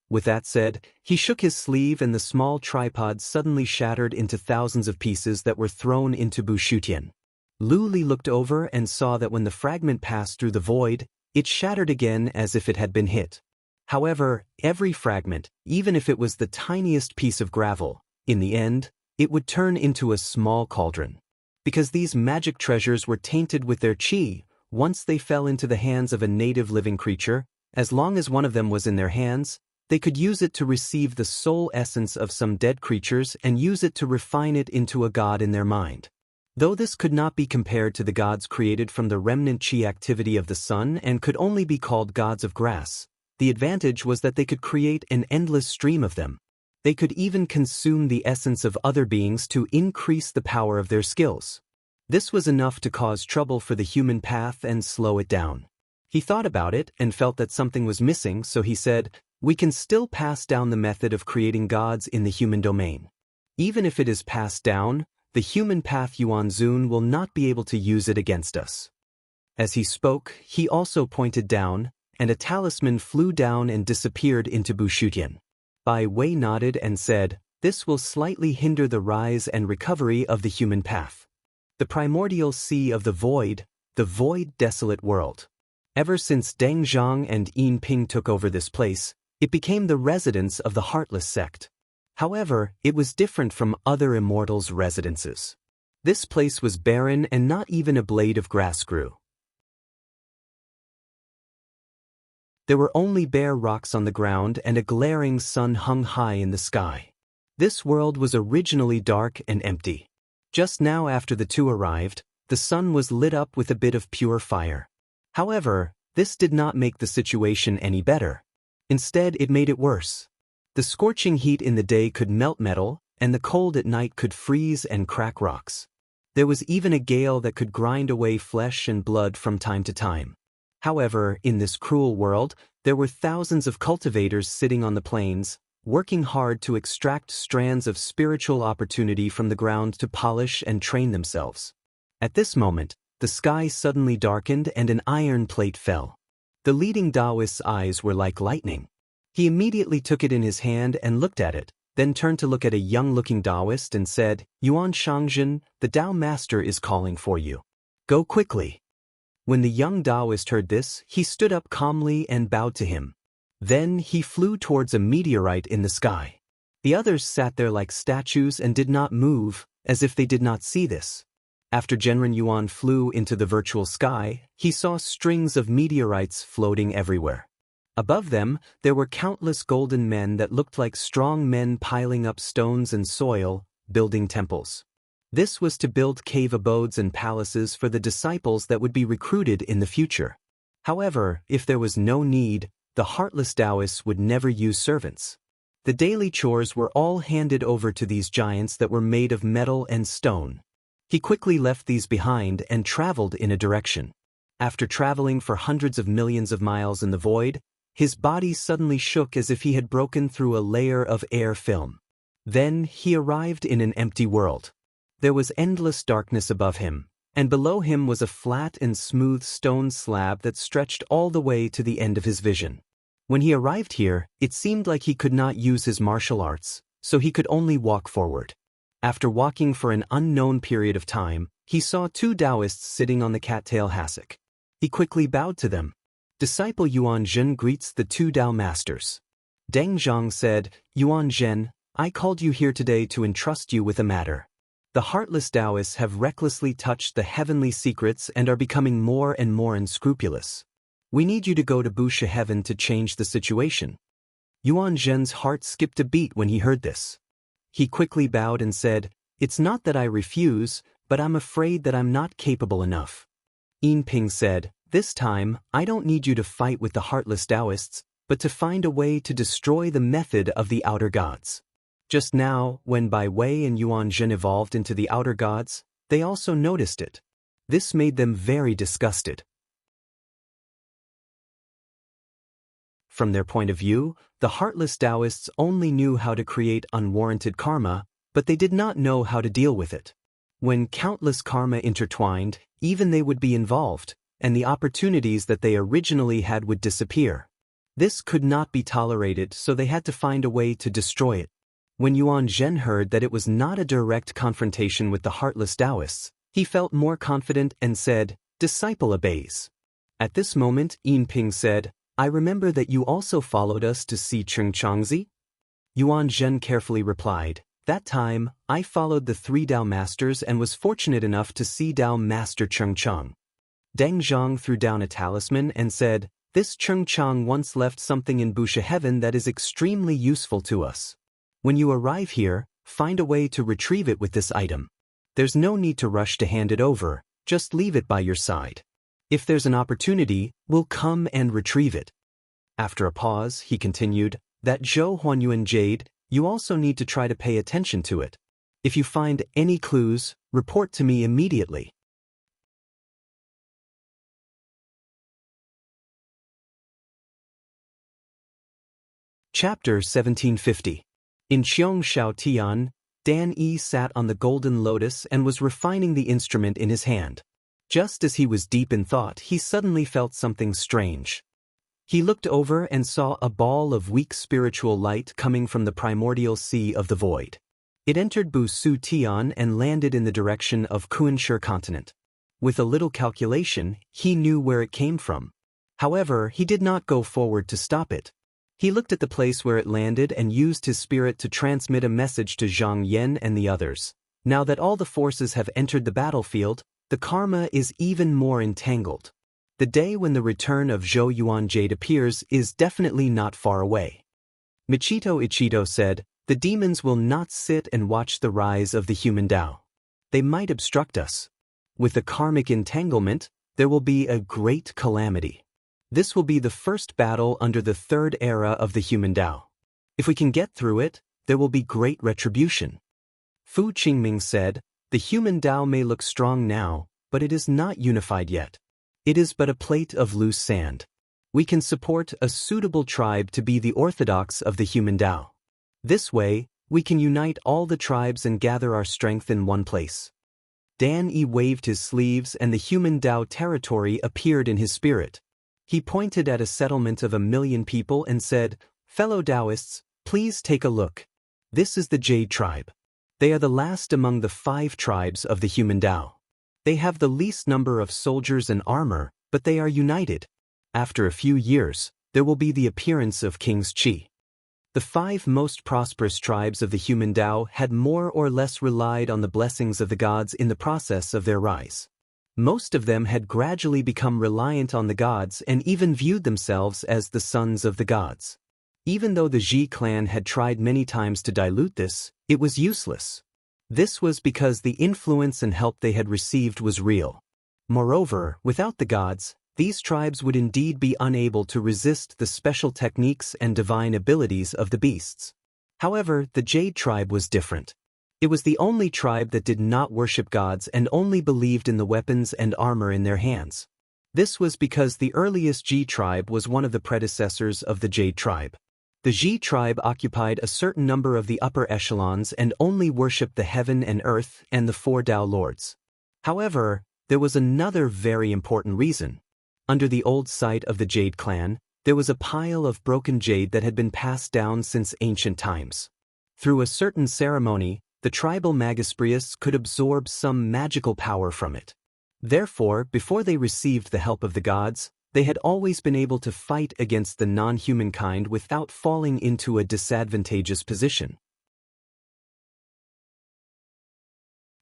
With that said, he shook his sleeve and the small tripod suddenly shattered into thousands of pieces that were thrown into Bushutian. Lu Li looked over and saw that when the fragment passed through the void, it shattered again as if it had been hit. However, every fragment, even if it was the tiniest piece of gravel, in the end, it would turn into a small cauldron. Because these magic treasures were tainted with their chi, once they fell into the hands of a native living creature, as long as one of them was in their hands, they could use it to receive the soul essence of some dead creatures and use it to refine it into a god in their mind. Though this could not be compared to the gods created from the remnant chi activity of the sun and could only be called gods of grass, the advantage was that they could create an endless stream of them. They could even consume the essence of other beings to increase the power of their skills. This was enough to cause trouble for the human path and slow it down. He thought about it and felt that something was missing, so he said, "We can still pass down the method of creating gods in the human domain. Even if it is passed down, the human path Yuan Zun will not be able to use it against us." As he spoke, he also pointed down, and a talisman flew down and disappeared into Bushutian. Bai Wei nodded and said, "This will slightly hinder the rise and recovery of the human path. The primordial sea of the void desolate world. Ever since Deng Zhang and Yin Ping took over this place, it became the residence of the Heartless sect. However, it was different from other immortals' residences. This place was barren and not even a blade of grass grew. There were only bare rocks on the ground and a glaring sun hung high in the sky. This world was originally dark and empty. Just now after the two arrived, the sun was lit up with a bit of pure fire. However, this did not make the situation any better. Instead, it made it worse. The scorching heat in the day could melt metal, and the cold at night could freeze and crack rocks. There was even a gale that could grind away flesh and blood from time to time. However, in this cruel world, there were thousands of cultivators sitting on the plains, working hard to extract strands of spiritual opportunity from the ground to polish and train themselves. At this moment, the sky suddenly darkened and an iron plate fell. The leading Taoist's eyes were like lightning. He immediately took it in his hand and looked at it, then turned to look at a young-looking Taoist and said, "Yuan Shangjin, the Tao Master is calling for you. Go quickly." When the young Taoist heard this, he stood up calmly and bowed to him. Then he flew towards a meteorite in the sky. The others sat there like statues and did not move, as if they did not see this. After Genren Yuan flew into the virtual sky, he saw strings of meteorites floating everywhere. Above them, there were countless golden men that looked like strong men piling up stones and soil, building temples. This was to build cave abodes and palaces for the disciples that would be recruited in the future. However, if there was no need, the heartless Taoists would never use servants. The daily chores were all handed over to these giants that were made of metal and stone. He quickly left these behind and traveled in a direction. After traveling for hundreds of millions of miles in the void, his body suddenly shook as if he had broken through a layer of air film. Then he arrived in an empty world. There was endless darkness above him, and below him was a flat and smooth stone slab that stretched all the way to the end of his vision. When he arrived here, it seemed like he could not use his martial arts, so he could only walk forward. After walking for an unknown period of time, he saw two Taoists sitting on the cattail hassock. He quickly bowed to them. Disciple Yuan Zhen greets the two Tao masters. Deng Zhang said, "Yuan Zhen, I called you here today to entrust you with a matter. The heartless Taoists have recklessly touched the heavenly secrets and are becoming more and more unscrupulous. We need you to go to Busha Heaven to change the situation." Yuan Zhen's heart skipped a beat when he heard this. He quickly bowed and said, "It's not that I refuse, but I'm afraid that I'm not capable enough." Yin Ping said, "This time, I don't need you to fight with the heartless Taoists, but to find a way to destroy the method of the outer gods." Just now, when Bai Wei and Yuan Zhen evolved into the outer gods, they also noticed it. This made them very disgusted. From their point of view, the heartless Taoists only knew how to create unwarranted karma, but they did not know how to deal with it. When countless karma intertwined, even they would be involved, and the opportunities that they originally had would disappear. This could not be tolerated, so they had to find a way to destroy it. When Yuan Zhen heard that it was not a direct confrontation with the heartless Taoists, he felt more confident and said, "Disciple obeys." At this moment, Yin Ping said, "I remember that you also followed us to see Cheng Changzi?" Yuan Zhen carefully replied, "That time, I followed the three Tao masters and was fortunate enough to see Tao Master Cheng Chang." Deng Zhang threw down a talisman and said, "This Cheng Chang once left something in Busha Heaven that is extremely useful to us. When you arrive here, find a way to retrieve it with this item. There's no need to rush to hand it over, just leave it by your side. If there's an opportunity, we'll come and retrieve it." After a pause, he continued, "That Zhou Huanyuan jade, you also need to try to pay attention to it. If you find any clues, report to me immediately." Chapter 1750. In Qiongshao Tian, Dan Yi sat on the golden lotus and was refining the instrument in his hand. Just as he was deep in thought, he suddenly felt something strange. He looked over and saw a ball of weak spiritual light coming from the primordial sea of the void. It entered Bu Su Tian and landed in the direction of Kunshe continent. With a little calculation, he knew where it came from. However, he did not go forward to stop it. He looked at the place where it landed and used his spirit to transmit a message to Zhang Yan and the others. Now that all the forces have entered the battlefield, the karma is even more entangled. The day when the return of Zhou Yuan Jade appears is definitely not far away. Michito Ichito said, "The demons will not sit and watch the rise of the human Tao. They might obstruct us. With the karmic entanglement, there will be a great calamity. This will be the first battle under the third era of the human Tao. If we can get through it, there will be great retribution." Fu Qingming said, "The human Tao may look strong now, but it is not unified yet. It is but a plate of loose sand. We can support a suitable tribe to be the orthodox of the human Tao. This way, we can unite all the tribes and gather our strength in one place." Dan Yi waved his sleeves and the human Tao territory appeared in his spirit. He pointed at a settlement of 1,000,000 people and said, "Fellow Taoists, please take a look. This is the Jade tribe. They are the last among the 5 tribes of the human Tao. They have the least number of soldiers and armor, but they are united. After a few years, there will be the appearance of King's Qi." The 5 most prosperous tribes of the human Tao had more or less relied on the blessings of the gods in the process of their rise. Most of them had gradually become reliant on the gods and even viewed themselves as the sons of the gods. Even though the Ji clan had tried many times to dilute this, it was useless. This was because the influence and help they had received was real. Moreover, without the gods, these tribes would indeed be unable to resist the special techniques and divine abilities of the beasts. However, the Jade tribe was different. It was the only tribe that did not worship gods and only believed in the weapons and armor in their hands. This was because the earliest Ji tribe was one of the predecessors of the Jade tribe. The Ji tribe occupied a certain number of the upper echelons and only worshipped the heaven and earth and the 4 Tao lords. However, there was another very important reason. Under the old site of the Jade clan, there was a pile of broken jade that had been passed down since ancient times. Through a certain ceremony, the tribal Magisprius could absorb some magical power from it. Therefore, before they received the help of the gods, they had always been able to fight against the non-human kind without falling into a disadvantageous position.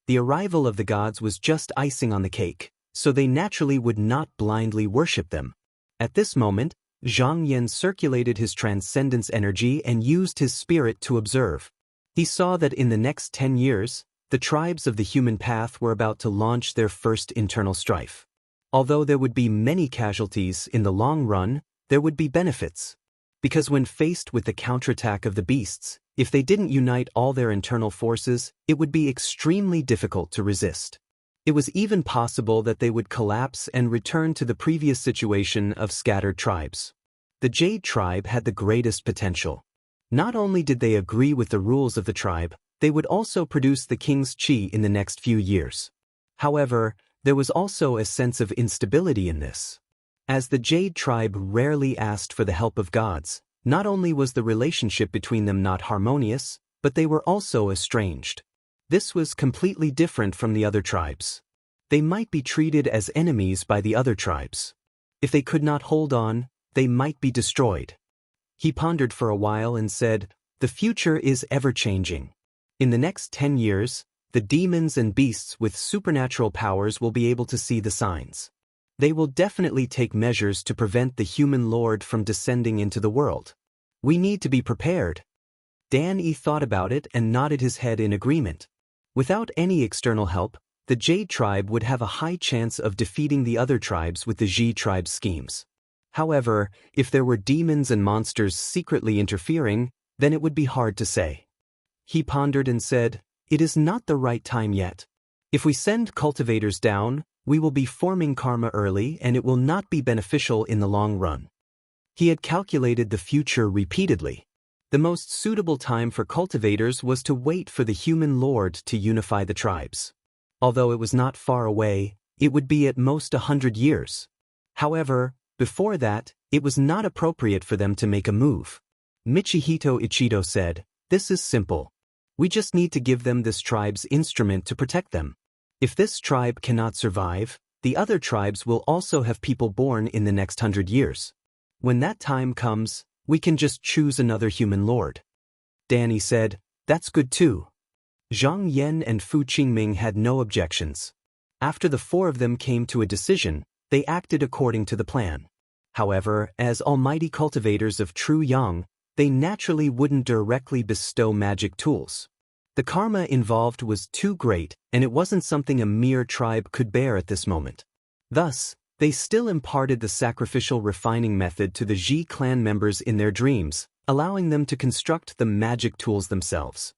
The arrival of the gods was just icing on the cake, so they naturally would not blindly worship them. At this moment, Zhang Yan circulated his transcendence energy and used his spirit to observe. He saw that in the next 10 years, the tribes of the human path were about to launch their first internal strife. Although there would be many casualties in the long run, there would be benefits. Because when faced with the counterattack of the beasts, if they didn't unite all their internal forces, it would be extremely difficult to resist. It was even possible that they would collapse and return to the previous situation of scattered tribes. The Jade tribe had the greatest potential. Not only did they agree with the rules of the tribe, they would also produce the King's Qi in the next few years. However, there was also a sense of instability in this. As the Jade tribe rarely asked for the help of gods, not only was the relationship between them not harmonious, but they were also estranged. This was completely different from the other tribes. They might be treated as enemies by the other tribes. If they could not hold on, they might be destroyed. He pondered for a while and said, "The future is ever-changing. In the next 10 years, the demons and beasts with supernatural powers will be able to see the signs. They will definitely take measures to prevent the human lord from descending into the world. We need to be prepared. Dan thought about it and nodded his head in agreement. Without any external help, the Jade tribe would have a high chance of defeating the other tribes with the Ji tribe's schemes. However, if there were demons and monsters secretly interfering, then it would be hard to say. He pondered and said, "It is not the right time yet. If we send cultivators down, we will be forming karma early and it will not be beneficial in the long run." He had calculated the future repeatedly. The most suitable time for cultivators was to wait for the human lord to unify the tribes. Although it was not far away, it would be at most 100 years. However, before that, it was not appropriate for them to make a move. Michihito Ichido said, "This is simple. We just need to give them this tribe's instrument to protect them. If this tribe cannot survive, the other tribes will also have people born in the next 100 years. When that time comes, we can just choose another human lord." Danny said, "That's good too." Zhang Yan and Fu Qingming had no objections. After the four of them came to a decision, they acted according to the plan. However, as almighty cultivators of true yang, they naturally wouldn't directly bestow magic tools. The karma involved was too great, and it wasn't something a mere tribe could bear at this moment. Thus, they still imparted the sacrificial refining method to the Ji clan members in their dreams, allowing them to construct the magic tools themselves.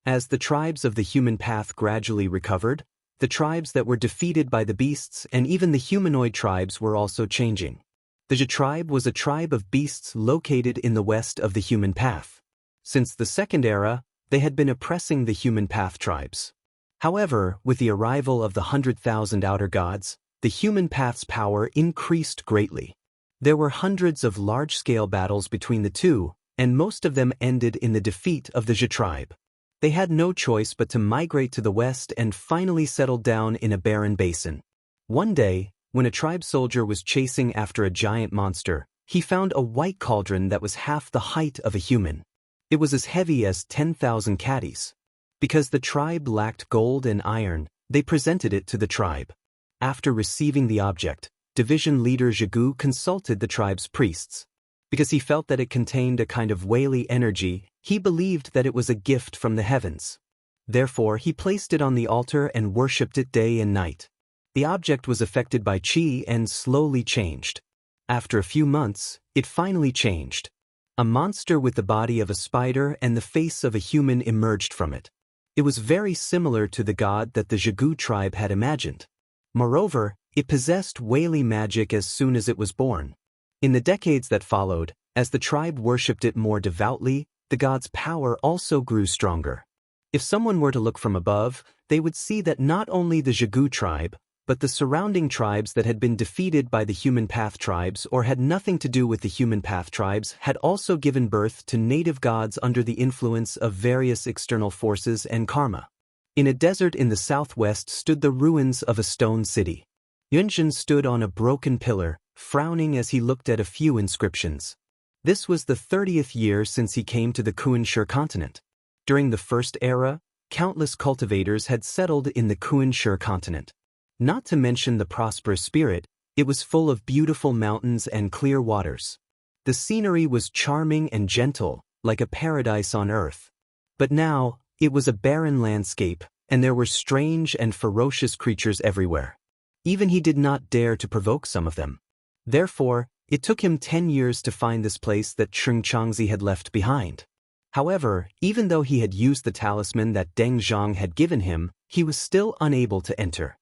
As the tribes of the human path gradually recovered, the tribes that were defeated by the beasts and even the humanoid tribes were also changing. The Ji tribe was a tribe of beasts located in the west of the human path. Since the second era, they had been oppressing the human path tribes. However, with the arrival of the 100,000 outer gods, the human path's power increased greatly. There were hundreds of large-scale battles between the two, and most of them ended in the defeat of the Ji tribe. They had no choice but to migrate to the west and finally settled down in a barren basin. One day, when a tribe soldier was chasing after a giant monster, he found a white cauldron that was half the height of a human. It was as heavy as 10,000 caddies. Because the tribe lacked gold and iron, they presented it to the tribe. After receiving the object, division leader Zhigu consulted the tribe's priests. Because he felt that it contained a kind of Weili energy, he believed that it was a gift from the heavens. Therefore, he placed it on the altar and worshipped it day and night. The object was affected by qi and slowly changed. After a few months, it finally changed. A monster with the body of a spider and the face of a human emerged from it. It was very similar to the god that the Zhigu tribe had imagined. Moreover, it possessed Weili magic as soon as it was born. In the decades that followed, as the tribe worshipped it more devoutly, the god's power also grew stronger. If someone were to look from above, they would see that not only the Zhigu tribe, but the surrounding tribes that had been defeated by the human path tribes or had nothing to do with the human path tribes had also given birth to native gods under the influence of various external forces and karma. In a desert in the southwest stood the ruins of a stone city. Yunjin stood on a broken pillar, frowning as he looked at a few inscriptions. This was the 30th year since he came to the Kunshe continent. During the first era, countless cultivators had settled in the Kunshe continent. Not to mention the prosperous spirit, it was full of beautiful mountains and clear waters. The scenery was charming and gentle, like a paradise on earth. But now, it was a barren landscape, and there were strange and ferocious creatures everywhere. Even he did not dare to provoke some of them. Therefore, it took him 10 years to find this place that Changzi had left behind. However, even though he had used the talisman that Deng Zhang had given him, he was still unable to enter.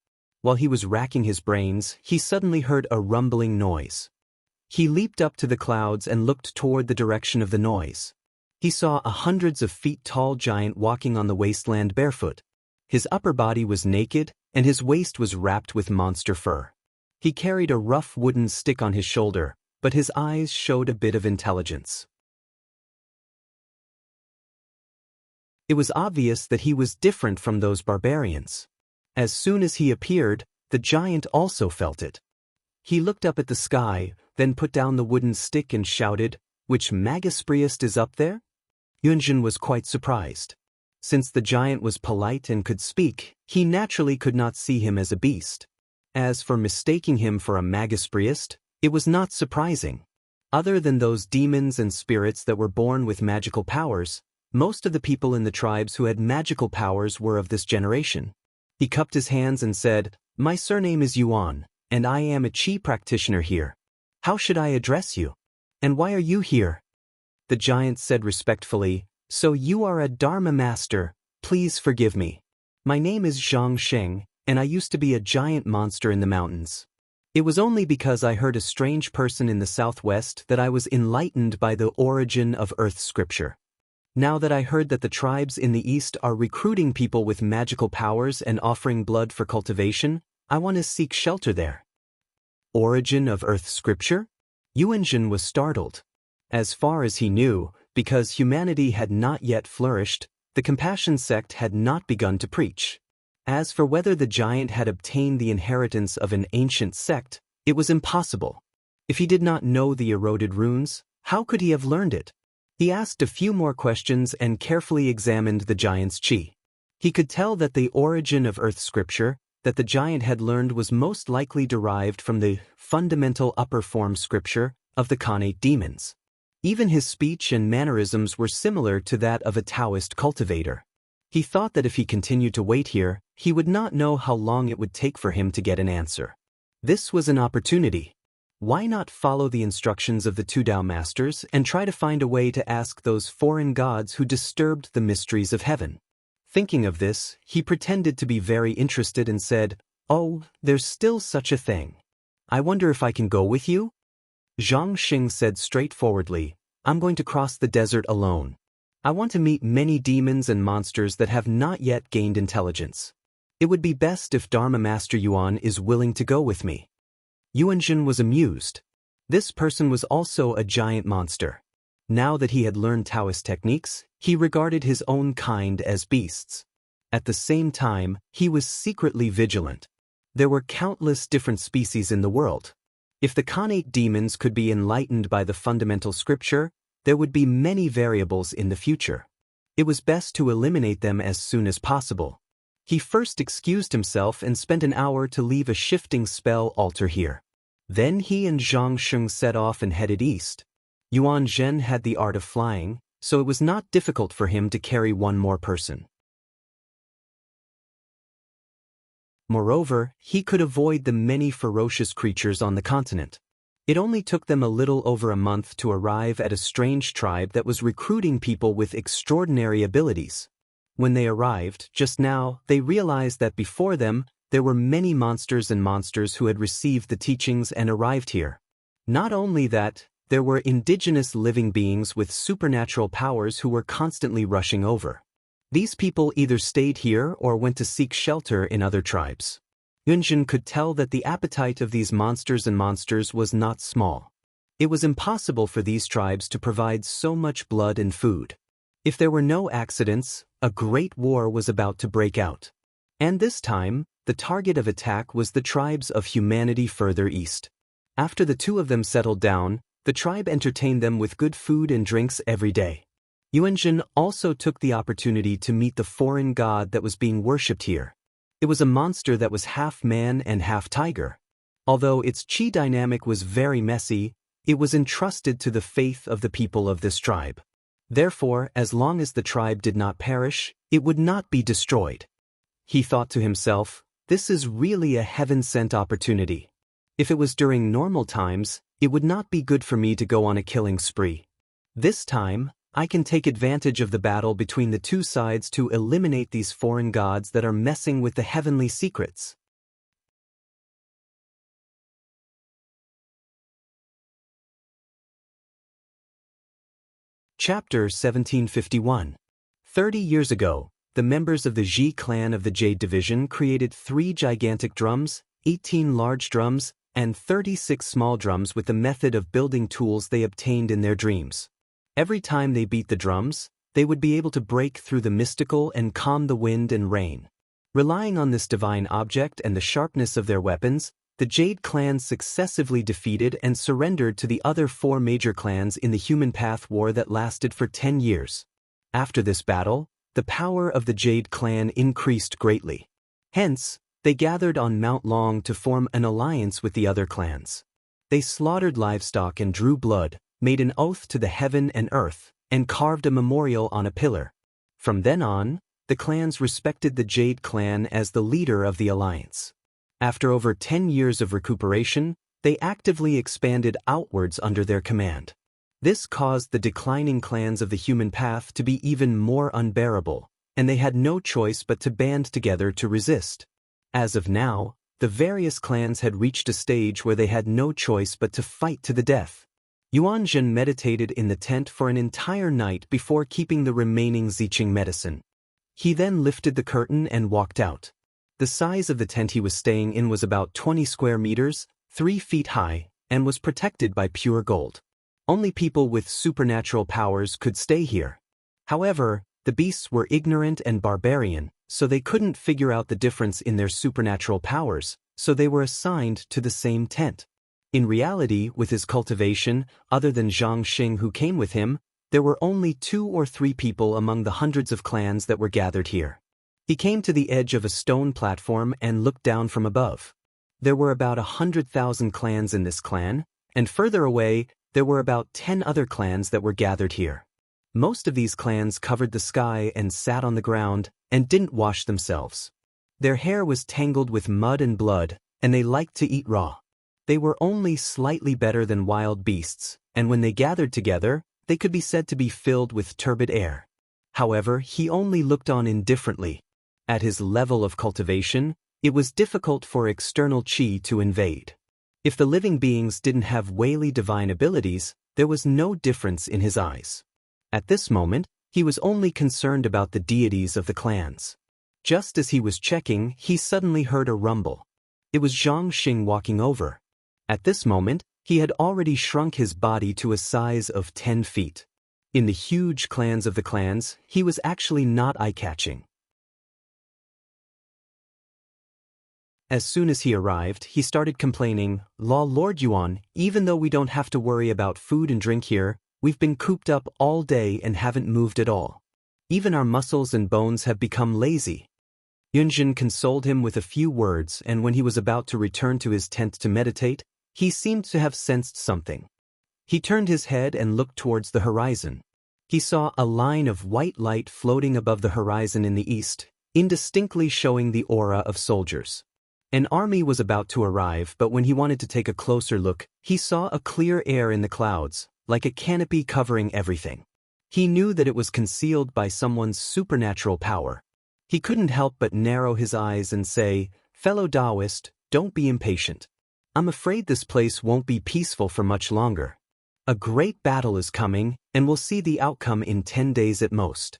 While he was racking his brains, he suddenly heard a rumbling noise. He leaped up to the clouds and looked toward the direction of the noise. He saw a hundreds of feet tall giant walking on the wasteland barefoot. His upper body was naked, and his waist was wrapped with monster fur. He carried a rough wooden stick on his shoulder, but his eyes showed a bit of intelligence. It was obvious that he was different from those barbarians. As soon as he appeared, the giant also felt it. He looked up at the sky, then put down the wooden stick and shouted, "Which Magus Priest is up there?" Yunjin was quite surprised. Since the giant was polite and could speak, he naturally could not see him as a beast. As for mistaking him for a magus priest, it was not surprising. Other than those demons and spirits that were born with magical powers, most of the people in the tribes who had magical powers were of this generation. He cupped his hands and said, "My surname is Yuan, and I am a chi practitioner here. How should I address you? And why are you here?" The giant said respectfully, "So you are a Dharma master, please forgive me. My name is Zhang Sheng, and I used to be a giant monster in the mountains. It was only because I heard a strange person in the southwest that I was enlightened by the origin of Earth scripture. Now that I heard that the tribes in the east are recruiting people with magical powers and offering blood for cultivation, I want to seek shelter there." Origin of Earth scripture? Yuanjin was startled. As far as he knew, because humanity had not yet flourished, the Compassion sect had not begun to preach. As for whether the giant had obtained the inheritance of an ancient sect, it was impossible. If he did not know the eroded runes, how could he have learned it? He asked a few more questions and carefully examined the giant's chi. He could tell that the origin of Earth scripture that the giant had learned was most likely derived from the fundamental upper form scripture of the Khanate demons. Even his speech and mannerisms were similar to that of a Taoist cultivator. He thought that if he continued to wait here, he would not know how long it would take for him to get an answer. This was an opportunity. Why not follow the instructions of the two Tao masters and try to find a way to ask those foreign gods who disturbed the mysteries of heaven? Thinking of this, he pretended to be very interested and said, "Oh, there's still such a thing. I wonder if I can go with you?" Zhang Xing said straightforwardly, "I'm going to cross the desert alone. I want to meet many demons and monsters that have not yet gained intelligence. It would be best if Dharma Master Yuan is willing to go with me." Yuanjin was amused. This person was also a giant monster. Now that he had learned Taoist techniques, he regarded his own kind as beasts. At the same time, he was secretly vigilant. There were countless different species in the world. If the Khanate demons could be enlightened by the fundamental scripture, there would be many variables in the future. It was best to eliminate them as soon as possible. He first excused himself and spent an hour to leave a shifting spell altar here. Then he and Zhang Sheng set off and headed east. Yuan Zhen had the art of flying, so it was not difficult for him to carry one more person. Moreover, he could avoid the many ferocious creatures on the continent. It only took them a little over a month to arrive at a strange tribe that was recruiting people with extraordinary abilities. When they arrived, just now, they realized that before them, there were many monsters who had received the teachings and arrived here. Not only that, there were indigenous living beings with supernatural powers who were constantly rushing over. These people either stayed here or went to seek shelter in other tribes. Yunjin could tell that the appetite of these monsters was not small. It was impossible for these tribes to provide so much blood and food. If there were no accidents, a great war was about to break out. And this time, the target of attack was the tribes of humanity further east. After the two of them settled down, the tribe entertained them with good food and drinks every day. Yuanjin also took the opportunity to meet the foreign god that was being worshipped here. It was a monster that was half man and half tiger. Although its chi dynamic was very messy, it was entrusted to the faith of the people of this tribe. Therefore, as long as the tribe did not perish, it would not be destroyed. He thought to himself, this is really a heaven-sent opportunity. If it was during normal times, it would not be good for me to go on a killing spree. This time, I can take advantage of the battle between the two sides to eliminate these foreign gods that are messing with the heavenly secrets. Chapter 1751. 30 years ago, the members of the Ji clan of the Jade Division created 3 gigantic drums, 18 large drums, and 36 small drums with the method of building tools they obtained in their dreams. Every time they beat the drums, they would be able to break through the mystical and calm the wind and rain. Relying on this divine object and the sharpness of their weapons, the Jade clan successively defeated and surrendered to the other 4 major clans in the Human Path War that lasted for 10 years. After this battle, the power of the Jade clan increased greatly. Hence, they gathered on Mount Long to form an alliance with the other clans. They slaughtered livestock and drew blood, made an oath to the heaven and earth, and carved a memorial on a pillar. From then on, the clans respected the Jade clan as the leader of the alliance. After over 10 years of recuperation, they actively expanded outwards under their command. This caused the declining clans of the human path to be even more unbearable, and they had no choice but to band together to resist. As of now, the various clans had reached a stage where they had no choice but to fight to the death. Yuanzhen meditated in the tent for an entire night before keeping the remaining Ziqing medicine. He then lifted the curtain and walked out. The size of the tent he was staying in was about 20 square meters, 3 feet high, and was protected by pure gold. Only people with supernatural powers could stay here. However, the beasts were ignorant and barbarian, so they couldn't figure out the difference in their supernatural powers, so they were assigned to the same tent. In reality, with his cultivation, other than Zhang Xing who came with him, there were only 2 or 3 people among the hundreds of clans that were gathered here. He came to the edge of a stone platform and looked down from above. There were about 100,000 clans in this clan, and further away, there were about 10 other clans that were gathered here. Most of these clans covered the sky and sat on the ground and didn't wash themselves. Their hair was tangled with mud and blood, and they liked to eat raw. They were only slightly better than wild beasts, and when they gathered together, they could be said to be filled with turbid air. However, he only looked on indifferently. At his level of cultivation, it was difficult for external qi to invade. If the living beings didn't have Weili divine abilities, there was no difference in his eyes. At this moment, he was only concerned about the deities of the clans. Just as he was checking, he suddenly heard a rumble. It was Zhang Xing walking over. At this moment, he had already shrunk his body to a size of 10 feet. In the huge clans of the clans, he was actually not eye-catching. As soon as he arrived, he started complaining, Lord Yuan, even though we don't have to worry about food and drink here, we've been cooped up all day and haven't moved at all. Even our muscles and bones have become lazy. Yunjin consoled him with a few words, and when he was about to return to his tent to meditate, he seemed to have sensed something. He turned his head and looked towards the horizon. He saw a line of white light floating above the horizon in the east, indistinctly showing the aura of soldiers. An army was about to arrive, but when he wanted to take a closer look, he saw a clear air in the clouds, like a canopy covering everything. He knew that it was concealed by someone's supernatural power. He couldn't help but narrow his eyes and say, Fellow Taoist, don't be impatient. I'm afraid this place won't be peaceful for much longer. A great battle is coming, and we'll see the outcome in 10 days at most.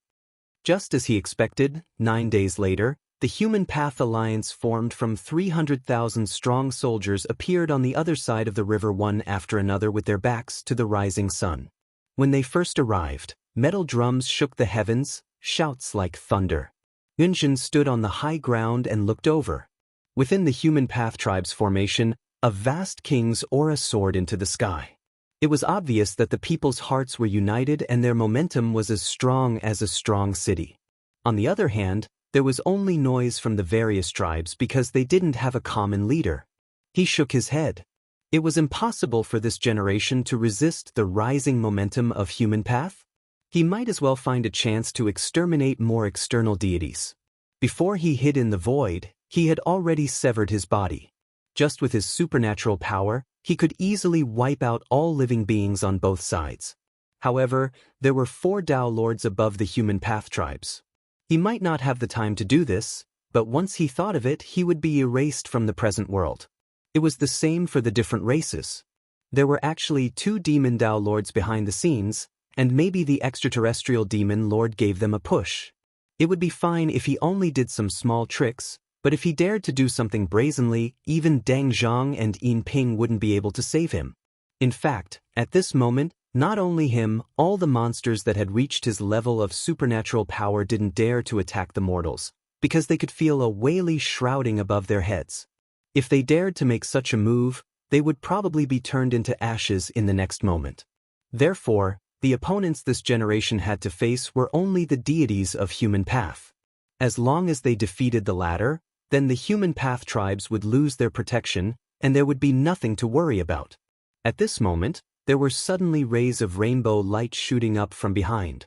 Just as he expected, 9 days later, the Human Path Alliance formed from 300,000 strong soldiers appeared on the other side of the river one after another with their backs to the rising sun. When they first arrived, metal drums shook the heavens, shouts like thunder. Yunjin stood on the high ground and looked over. Within the Human Path tribe's formation, a vast king's aura soared into the sky. It was obvious that the people's hearts were united and their momentum was as strong as a strong city. On the other hand, there was only noise from the various tribes because they didn't have a common leader. He shook his head. It was impossible for this generation to resist the rising momentum of Human Path. He might as well find a chance to exterminate more external deities. Before he hid in the void, he had already severed his body. Just with his supernatural power, he could easily wipe out all living beings on both sides. However, there were 4 Tao Lords above the Human Path tribes. He might not have the time to do this, but once he thought of it, he would be erased from the present world. It was the same for the different races. There were actually 2 demon Tao Lords behind the scenes, and maybe the extraterrestrial demon lord gave them a push. It would be fine if he only did some small tricks, but if he dared to do something brazenly, even Deng Zhang and Yin Ping wouldn't be able to save him. In fact, at this moment, not only him, all the monsters that had reached his level of supernatural power didn't dare to attack the mortals, because they could feel a Weili shrouding above their heads. If they dared to make such a move, they would probably be turned into ashes in the next moment. Therefore, The opponents this generation had to face were only the deities of human path. As long as they defeated the latter, then the human path tribes would lose their protection, and there would be nothing to worry about. At this moment, there were suddenly rays of rainbow light shooting up from behind.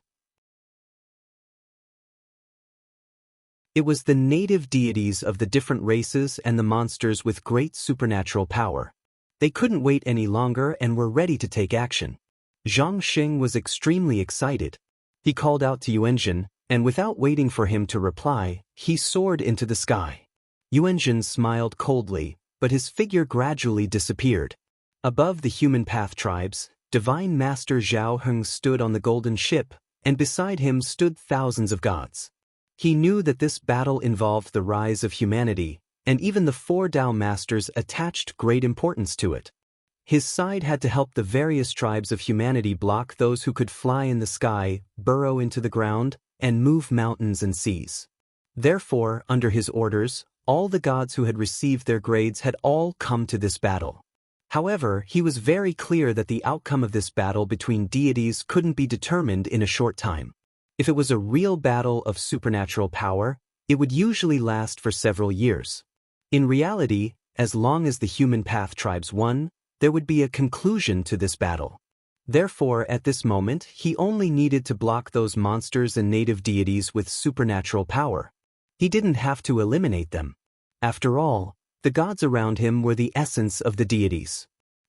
It was the native deities of the different races and the monsters with great supernatural power. They couldn't wait any longer and were ready to take action. Zhang Xing was extremely excited. He called out to Yuanzhen, and without waiting for him to reply, he soared into the sky. Yuanzhen smiled coldly, but his figure gradually disappeared. Above the human path tribes, Divine Master Zhao Heng stood on the golden ship, and beside him stood thousands of gods. He knew that this battle involved the rise of humanity, and even the four Tao masters attached great importance to it. His side had to help the various tribes of humanity block those who could fly in the sky, burrow into the ground, and move mountains and seas. Therefore, under his orders, all the gods who had received their grades had all come to this battle. However, he was very clear that the outcome of this battle between deities couldn't be determined in a short time. If it was a real battle of supernatural power, it would usually last for several years. In reality, as long as the human path tribes won, there would be a conclusion to this battle. Therefore, at this moment, he only needed to block those monsters and native deities with supernatural power. He didn't have to eliminate them. After all, the gods around him were the essence of the deities.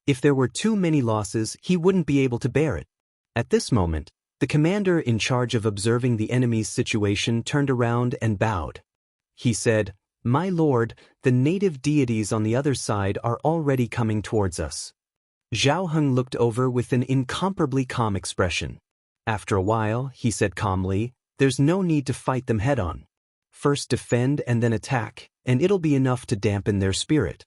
If there were too many losses, he wouldn't be able to bear it. At this moment, the commander in charge of observing the enemy's situation turned around and bowed. He said, "My lord, the native deities on the other side are already coming towards us." Zhao Heng looked over with an incomparably calm expression. After a while, he said calmly, "There's no need to fight them head-on. First defend and then attack, and it'll be enough to dampen their spirit."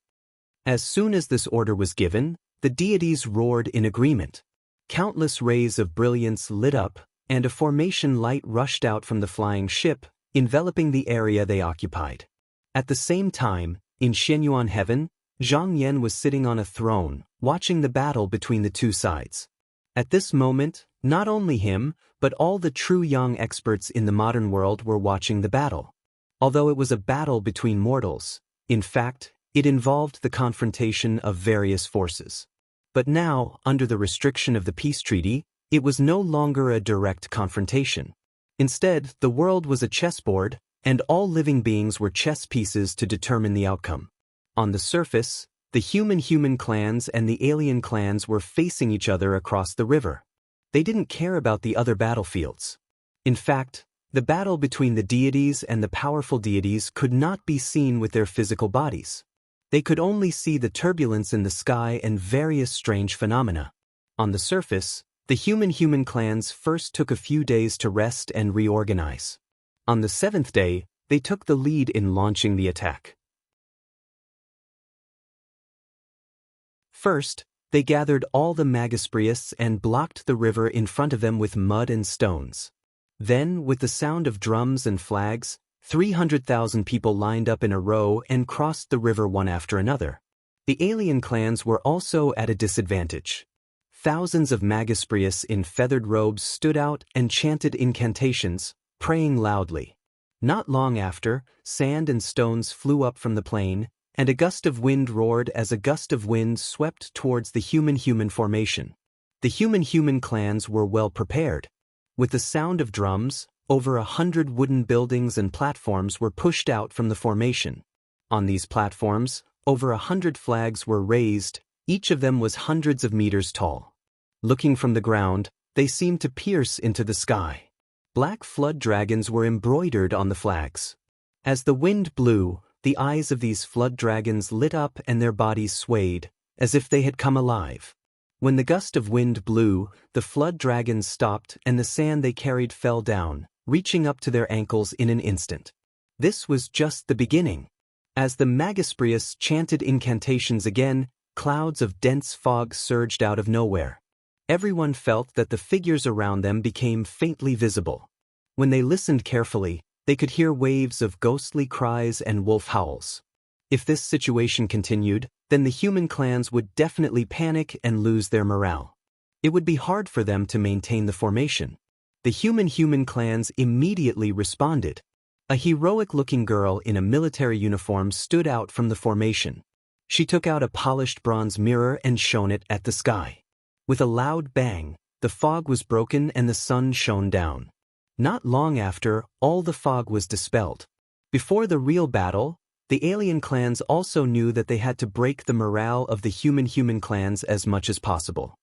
As soon as this order was given, the deities roared in agreement. Countless rays of brilliance lit up, and a formation light rushed out from the flying ship, enveloping the area they occupied. At the same time, in Xianyuan heaven, Zhang Yan was sitting on a throne, watching the battle between the two sides. At this moment, not only him, but all the true young experts in the modern world were watching the battle. Although it was a battle between mortals, in fact, it involved the confrontation of various forces. But now, under the restriction of the peace treaty, it was no longer a direct confrontation. Instead, the world was a chessboard, and all living beings were chess pieces to determine the outcome. On the surface, the human clans and the alien clans were facing each other across the river. They didn't care about the other battlefields. In fact, the battle between the deities and the powerful deities could not be seen with their physical bodies. They could only see the turbulence in the sky and various strange phenomena. On the surface, the human clans first took a few days to rest and reorganize. On the seventh day, they took the lead in launching the attack. First, they gathered all the Magispriasts and blocked the river in front of them with mud and stones. Then, with the sound of drums and flags, 300,000 people lined up in a row and crossed the river one after another. The alien clans were also at a disadvantage. Thousands of Magispriasts in feathered robes stood out and chanted incantations, praying loudly. Not long after, sand and stones flew up from the plain, and a gust of wind roared as a gust of wind swept towards the human formation. The human clans were well prepared. With the sound of drums, over 100 wooden buildings and platforms were pushed out from the formation. On these platforms, over 100 flags were raised, each of them was hundreds of meters tall. Looking from the ground, they seemed to pierce into the sky. Black flood dragons were embroidered on the flags. As the wind blew, the eyes of these flood dragons lit up and their bodies swayed, as if they had come alive. When the gust of wind blew, the flood dragons stopped and the sand they carried fell down, reaching up to their ankles in an instant. This was just the beginning. As the Magispriasts chanted incantations again, clouds of dense fog surged out of nowhere. Everyone felt that the figures around them became faintly visible. When they listened carefully, they could hear waves of ghostly cries and wolf howls. If this situation continued, then the human clans would definitely panic and lose their morale. It would be hard for them to maintain the formation. The human clans immediately responded. A heroic-looking girl in a military uniform stood out from the formation. She took out a polished bronze mirror and shone it at the sky. With a loud bang, the fog was broken and the sun shone down. Not long after, all the fog was dispelled. Before the real battle, the alien clans also knew that they had to break the morale of the human clans as much as possible.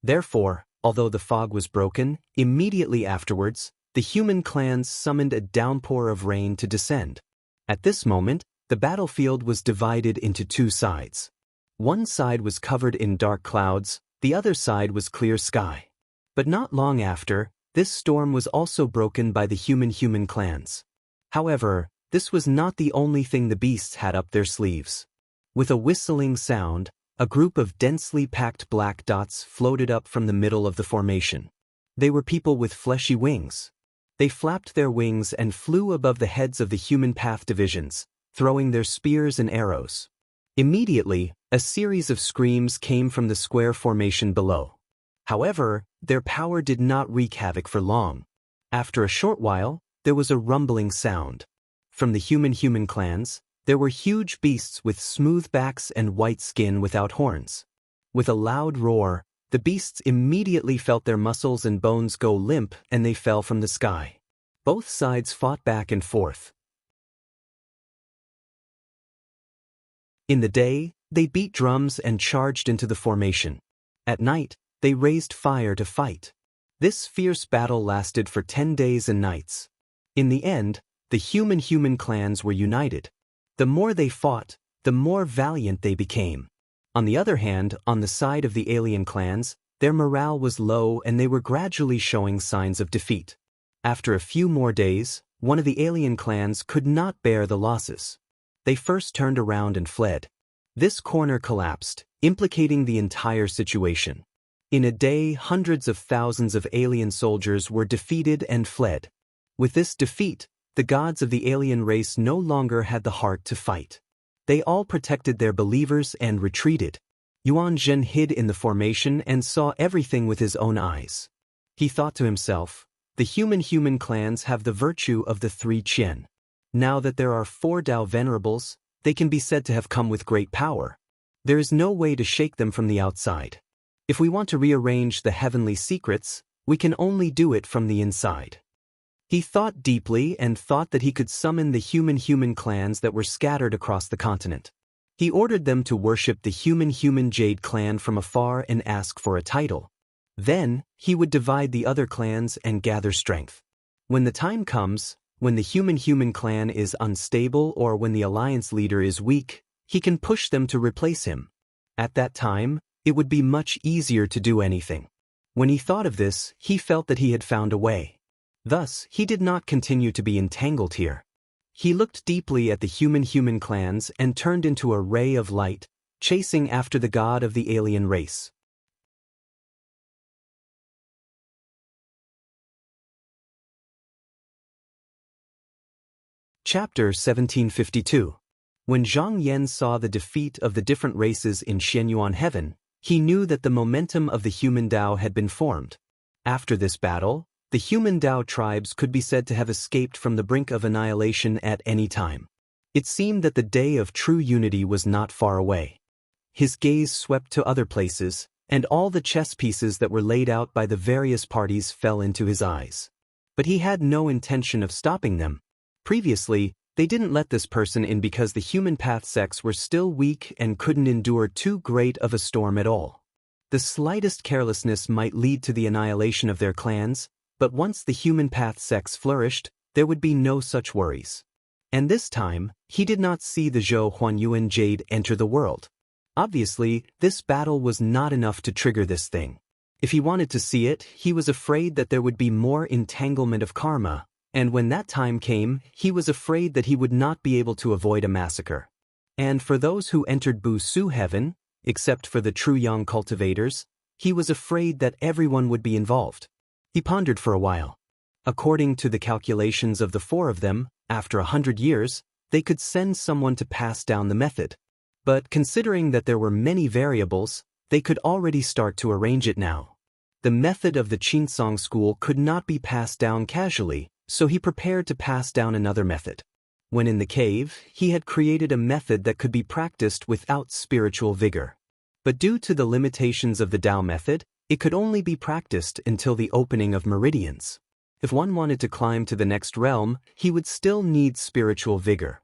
Therefore, although the fog was broken, immediately afterwards, the human clans summoned a downpour of rain to descend. At this moment, the battlefield was divided into two sides. One side was covered in dark clouds, the other side was clear sky. But not long after, this storm was also broken by the human clans. However, this was not the only thing the beasts had up their sleeves. With a whistling sound, a group of densely packed black dots floated up from the middle of the formation. They were people with fleshy wings. They flapped their wings and flew above the heads of the human path divisions, throwing their spears and arrows. Immediately, a series of screams came from the square formation below. However, their power did not wreak havoc for long. After a short while, there was a rumbling sound. From the human clans, there were huge beasts with smooth backs and white skin without horns. With a loud roar, the beasts immediately felt their muscles and bones go limp and they fell from the sky. Both sides fought back and forth. In the day, they beat drums and charged into the formation. At night, they raised fire to fight. This fierce battle lasted for 10 days and nights. In the end, the human clans were united. The more they fought, the more valiant they became. On the other hand, on the side of the alien clans, their morale was low and they were gradually showing signs of defeat. After a few more days, one of the alien clans could not bear the losses. They first turned around and fled. This corner collapsed, implicating the entire situation. In a day, hundreds of thousands of alien soldiers were defeated and fled. With this defeat, the gods of the alien race no longer had the heart to fight. They all protected their believers and retreated. Yuan Zhen hid in the formation and saw everything with his own eyes. He thought to himself, the human clans have the virtue of the three Qian. Now that there are 4 Dao venerables, they can be said to have come with great power. There is no way to shake them from the outside. If we want to rearrange the heavenly secrets, we can only do it from the inside. He thought deeply and thought that he could summon the human clans that were scattered across the continent. He ordered them to worship the human Jade clan from afar and ask for a title. Then, he would divide the other clans and gather strength. When the time comes, when the human clan is unstable or when the alliance leader is weak, he can push them to replace him. At that time, it would be much easier to do anything. When he thought of this, he felt that he had found a way. Thus, he did not continue to be entangled here. He looked deeply at the human clans and turned into a ray of light, chasing after the god of the alien race. Chapter 1752. When Zhang Yan saw the defeat of the different races in Xianyuan heaven, he knew that the momentum of the human Dao had been formed. After this battle, the human Dao tribes could be said to have escaped from the brink of annihilation at any time. It seemed that the day of true unity was not far away. His gaze swept to other places, and all the chess pieces that were laid out by the various parties fell into his eyes. But he had no intention of stopping them. Previously, they didn't let this person in because the human path sects were still weak and couldn't endure too great of a storm at all. The slightest carelessness might lead to the annihilation of their clans, but once the human path sects flourished, there would be no such worries. And this time, he did not see the Zhou Huanyuan Jade enter the world. Obviously, this battle was not enough to trigger this thing. If he wanted to see it, he was afraid that there would be more entanglement of karma, and when that time came, he was afraid that he would not be able to avoid a massacre. And for those who entered Bu Su heaven, except for the true young cultivators, he was afraid that everyone would be involved. He pondered for a while. According to the calculations of the 4 of them, after 100 years, they could send someone to pass down the method. But considering that there were many variables, they could already start to arrange it now. The method of the Qinsong school could not be passed down casually, so he prepared to pass down another method. When in the cave, he had created a method that could be practiced without spiritual vigor. But due to the limitations of the Tao method, it could only be practiced until the opening of meridians. If one wanted to climb to the next realm, he would still need spiritual vigor.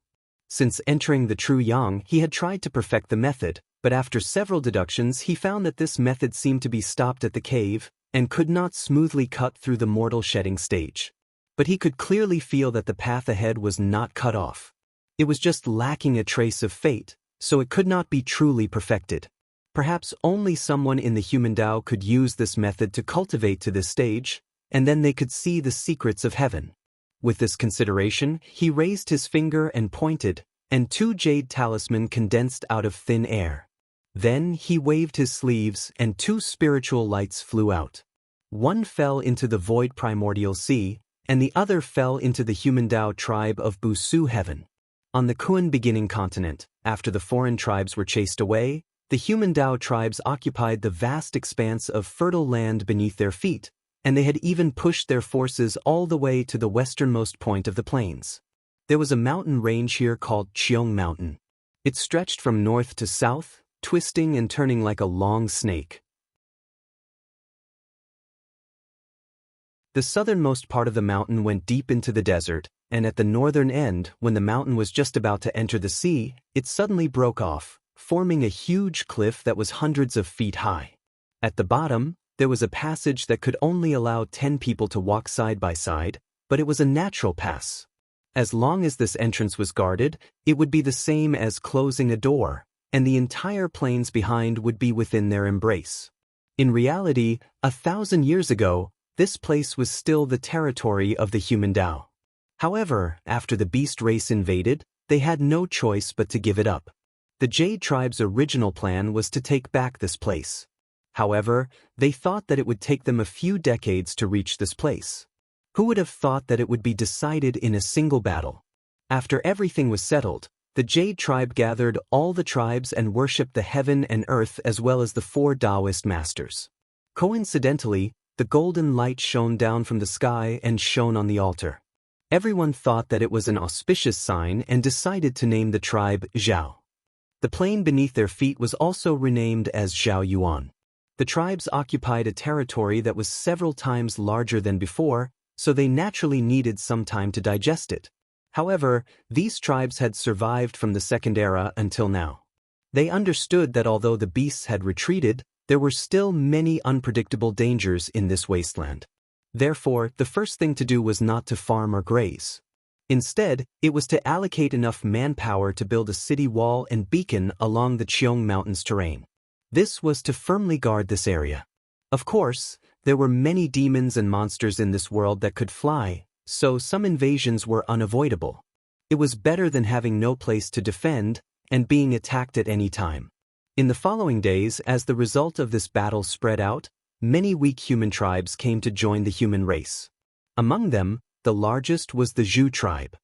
Since entering the true Yang, he had tried to perfect the method, but after several deductions he found that this method seemed to be stopped at the cave, and could not smoothly cut through the mortal shedding stage. But he could clearly feel that the path ahead was not cut off. It was just lacking a trace of fate, so it could not be truly perfected. Perhaps only someone in the human Tao could use this method to cultivate to this stage, and then they could see the secrets of heaven. With this consideration, he raised his finger and pointed, and 2 jade talismans condensed out of thin air. Then he waved his sleeves and 2 spiritual lights flew out. One fell into the void primordial sea, and the other fell into the human Tao tribe of Busu heaven. On the Kuan beginning continent, after the foreign tribes were chased away, the human Tao tribes occupied the vast expanse of fertile land beneath their feet, and they had even pushed their forces all the way to the westernmost point of the plains. There was a mountain range here called Cheong Mountain. It stretched from north to south, twisting and turning like a long snake. The southernmost part of the mountain went deep into the desert, and at the northern end, when the mountain was just about to enter the sea, it suddenly broke off, forming a huge cliff that was hundreds of feet high. At the bottom, there was a passage that could only allow 10 people to walk side by side, but it was a natural pass. As long as this entrance was guarded, it would be the same as closing a door, and the entire plains behind would be within their embrace. In reality, 1,000 years ago, this place was still the territory of the human Tao. However, after the beast race invaded, they had no choice but to give it up. The Jade tribe's original plan was to take back this place. However, they thought that it would take them a few decades to reach this place. Who would have thought that it would be decided in a single battle? After everything was settled, the Jade tribe gathered all the tribes and worshipped the heaven and earth as well as the 4 Taoist masters. Coincidentally, the golden light shone down from the sky and shone on the altar. Everyone thought that it was an auspicious sign and decided to name the tribe Zhao. The plain beneath their feet was also renamed as Zhao Yuan. The tribes occupied a territory that was several times larger than before, so they naturally needed some time to digest it. However, these tribes had survived from the Second Era until now. They understood that although the beasts had retreated, there were still many unpredictable dangers in this wasteland. Therefore, the first thing to do was not to farm or graze. Instead, it was to allocate enough manpower to build a city wall and beacon along the Cheong Mountains terrain. This was to firmly guard this area. Of course, there were many demons and monsters in this world that could fly, so some invasions were unavoidable. It was better than having no place to defend and being attacked at any time. In the following days, as the result of this battle spread out, many weak human tribes came to join the human race. Among them, the largest was the Zhu tribe.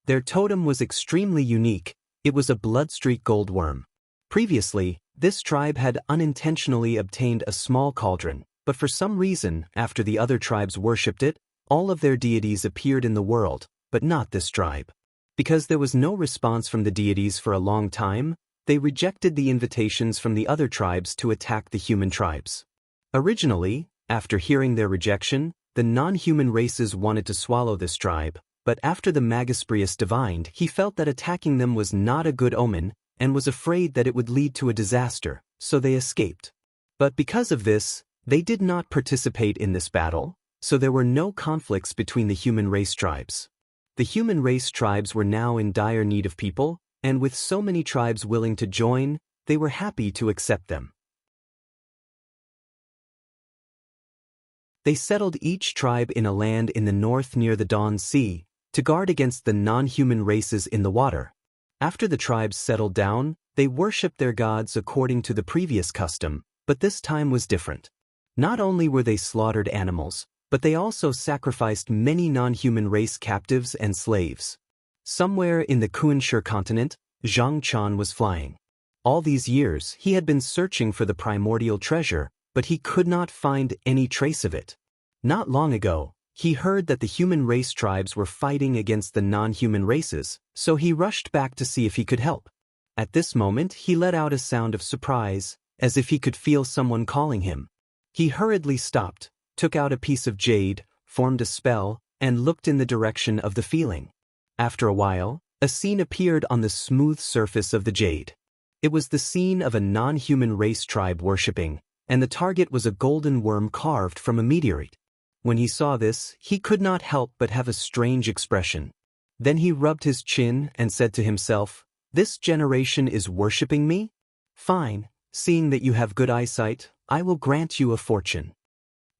Their totem was extremely unique. It was a bloodstreak gold worm. Previously, this tribe had unintentionally obtained a small cauldron, but for some reason, after the other tribes worshipped it, all of their deities appeared in the world, but not this tribe. Because there was no response from the deities for a long time, they rejected the invitations from the other tribes to attack the human tribes. Originally, after hearing their rejection, the non-human races wanted to swallow this tribe, but after the Magisprius divined, he felt that attacking them was not a good omen, and was afraid that it would lead to a disaster, so they escaped. But because of this, they did not participate in this battle, so there were no conflicts between the human race tribes. The human race tribes were now in dire need of people, and with so many tribes willing to join, they were happy to accept them. They settled each tribe in a land in the north near the Dawn Sea, to guard against the non-human races in the water. After the tribes settled down, they worshipped their gods according to the previous custom, but this time was different. Not only were they slaughtered animals, but they also sacrificed many non-human race captives and slaves. Somewhere in the Kunsher continent, Zhang Chan was flying. All these years, he had been searching for the primordial treasure, but he could not find any trace of it. Not long ago, he heard that the human race tribes were fighting against the non-human races, so he rushed back to see if he could help. At this moment, he let out a sound of surprise, as if he could feel someone calling him. He hurriedly stopped, took out a piece of jade, formed a spell, and looked in the direction of the feeling. After a while, a scene appeared on the smooth surface of the jade. It was the scene of a non-human race tribe worshipping, and the target was a golden worm carved from a meteorite. When he saw this, he could not help but have a strange expression. Then he rubbed his chin and said to himself, "This generation is worshipping me? Fine, seeing that you have good eyesight, I will grant you a fortune."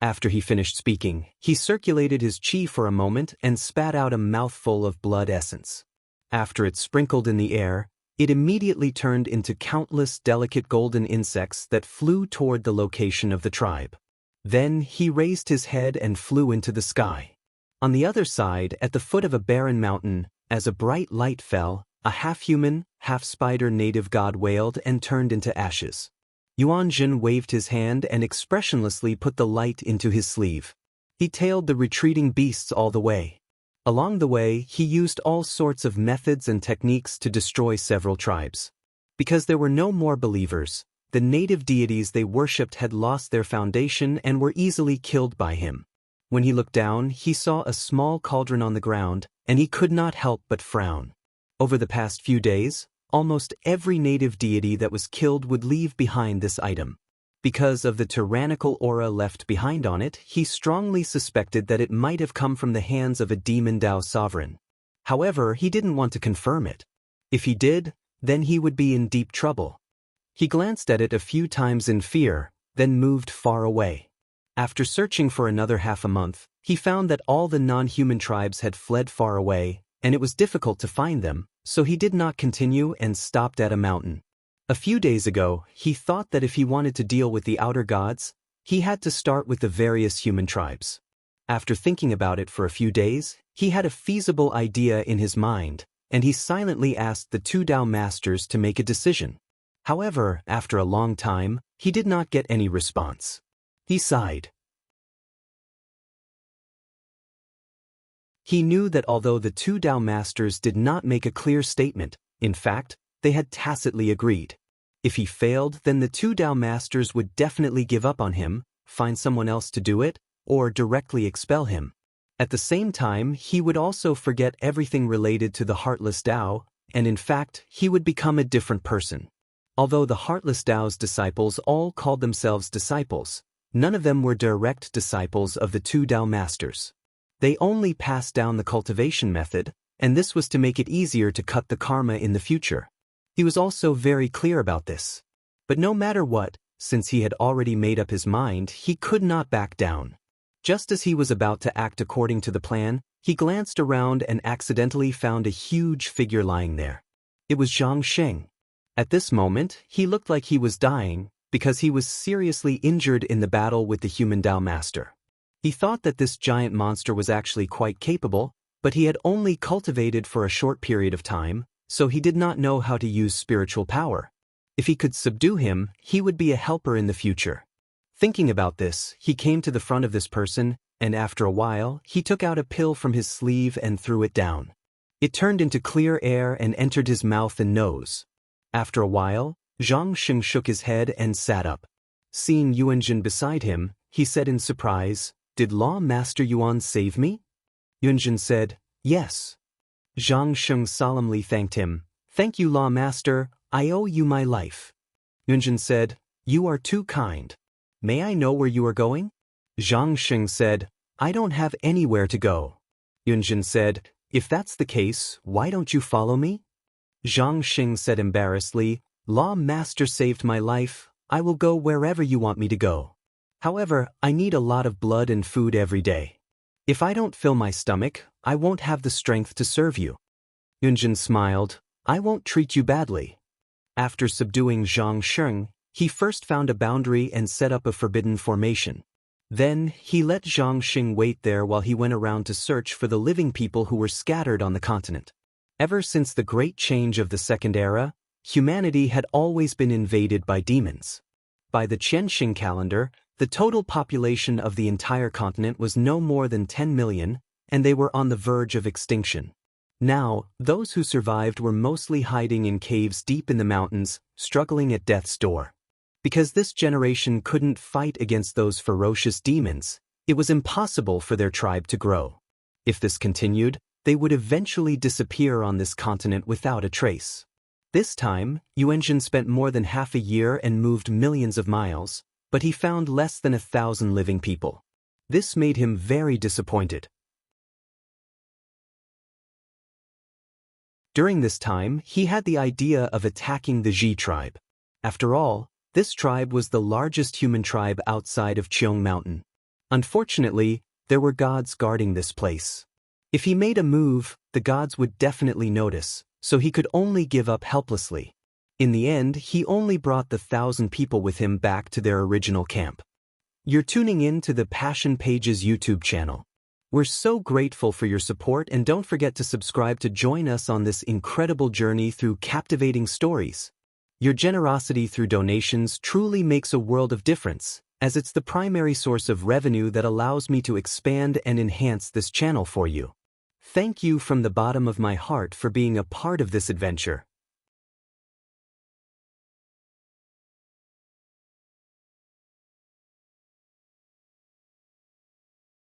After he finished speaking, he circulated his chi for a moment and spat out a mouthful of blood essence. After it sprinkled in the air, it immediately turned into countless delicate golden insects that flew toward the location of the tribe. Then he raised his head and flew into the sky. On the other side, at the foot of a barren mountain, as a bright light fell, a half-human, half-spider native god wailed and turned into ashes. Yuanjun waved his hand and expressionlessly put the light into his sleeve. He tailed the retreating beasts all the way. Along the way, he used all sorts of methods and techniques to destroy several tribes. Because there were no more believers, the native deities they worshipped had lost their foundation and were easily killed by him. When he looked down, he saw a small cauldron on the ground, and he could not help but frown. Over the past few days, almost every native deity that was killed would leave behind this item. Because of the tyrannical aura left behind on it, he strongly suspected that it might have come from the hands of a demon Dao sovereign. However, he didn't want to confirm it. If he did, then he would be in deep trouble. He glanced at it a few times in fear, then moved far away. After searching for another half a month, he found that all the non-human tribes had fled far away, and it was difficult to find them, so he did not continue and stopped at a mountain. A few days ago, he thought that if he wanted to deal with the outer gods, he had to start with the various human tribes. After thinking about it for a few days, he had a feasible idea in his mind, and he silently asked the two Dao masters to make a decision. However, after a long time, he did not get any response. He sighed. He knew that although the two Dao masters did not make a clear statement, in fact, they had tacitly agreed. If he failed, then the two Dao masters would definitely give up on him, find someone else to do it, or directly expel him. At the same time, he would also forget everything related to the Heartless Dao, and in fact, he would become a different person. Although the Heartless Dao's disciples all called themselves disciples, none of them were direct disciples of the two Dao masters. They only passed down the cultivation method, and this was to make it easier to cut the karma in the future. He was also very clear about this. But no matter what, since he had already made up his mind, he could not back down. Just as he was about to act according to the plan, he glanced around and accidentally found a huge figure lying there. It was Zhang Sheng. At this moment, he looked like he was dying, because he was seriously injured in the battle with the human Dao master. He thought that this giant monster was actually quite capable, but he had only cultivated for a short period of time, so he did not know how to use spiritual power. If he could subdue him, he would be a helper in the future. Thinking about this, he came to the front of this person, and after a while, he took out a pill from his sleeve and threw it down. It turned into clear air and entered his mouth and nose. After a while, Zhang Sheng shook his head and sat up. Seeing Yuanjun beside him, he said in surprise, "Did Law Master Yuan save me?" Yuanjun said, "Yes." Zhang Sheng solemnly thanked him. "Thank you, Law Master, I owe you my life." Yuanjun said, "You are too kind. May I know where you are going?" Zhang Sheng said, "I don't have anywhere to go." Yuanjun said, "If that's the case, why don't you follow me?" Zhang Sheng said embarrassedly, "Law Master saved my life, I will go wherever you want me to go. However, I need a lot of blood and food every day. If I don't fill my stomach, I won't have the strength to serve you." Yuanjun smiled, "I won't treat you badly." After subduing Zhang Sheng, he first found a boundary and set up a forbidden formation. Then, he let Zhang Sheng wait there while he went around to search for the living people who were scattered on the continent. Ever since the great change of the Second Era, humanity had always been invaded by demons. By the Qianxing calendar, the total population of the entire continent was no more than 10 million, and they were on the verge of extinction. Now, those who survived were mostly hiding in caves deep in the mountains, struggling at death's door. Because this generation couldn't fight against those ferocious demons, it was impossible for their tribe to grow. If this continued, they would eventually disappear on this continent without a trace. This time, Yuanzhen spent more than half a year and moved millions of miles, but he found less than 1,000 living people. This made him very disappointed. During this time, he had the idea of attacking the Ji tribe. After all, this tribe was the largest human tribe outside of Qiong Mountain. Unfortunately, there were gods guarding this place. If he made a move, the gods would definitely notice, so he could only give up helplessly. In the end, he only brought the 1,000 people with him back to their original camp. You're tuning in to the Passion Pages YouTube channel. We're so grateful for your support, and don't forget to subscribe to join us on this incredible journey through captivating stories. Your generosity through donations truly makes a world of difference, as it's the primary source of revenue that allows me to expand and enhance this channel for you. Thank you from the bottom of my heart for being a part of this adventure.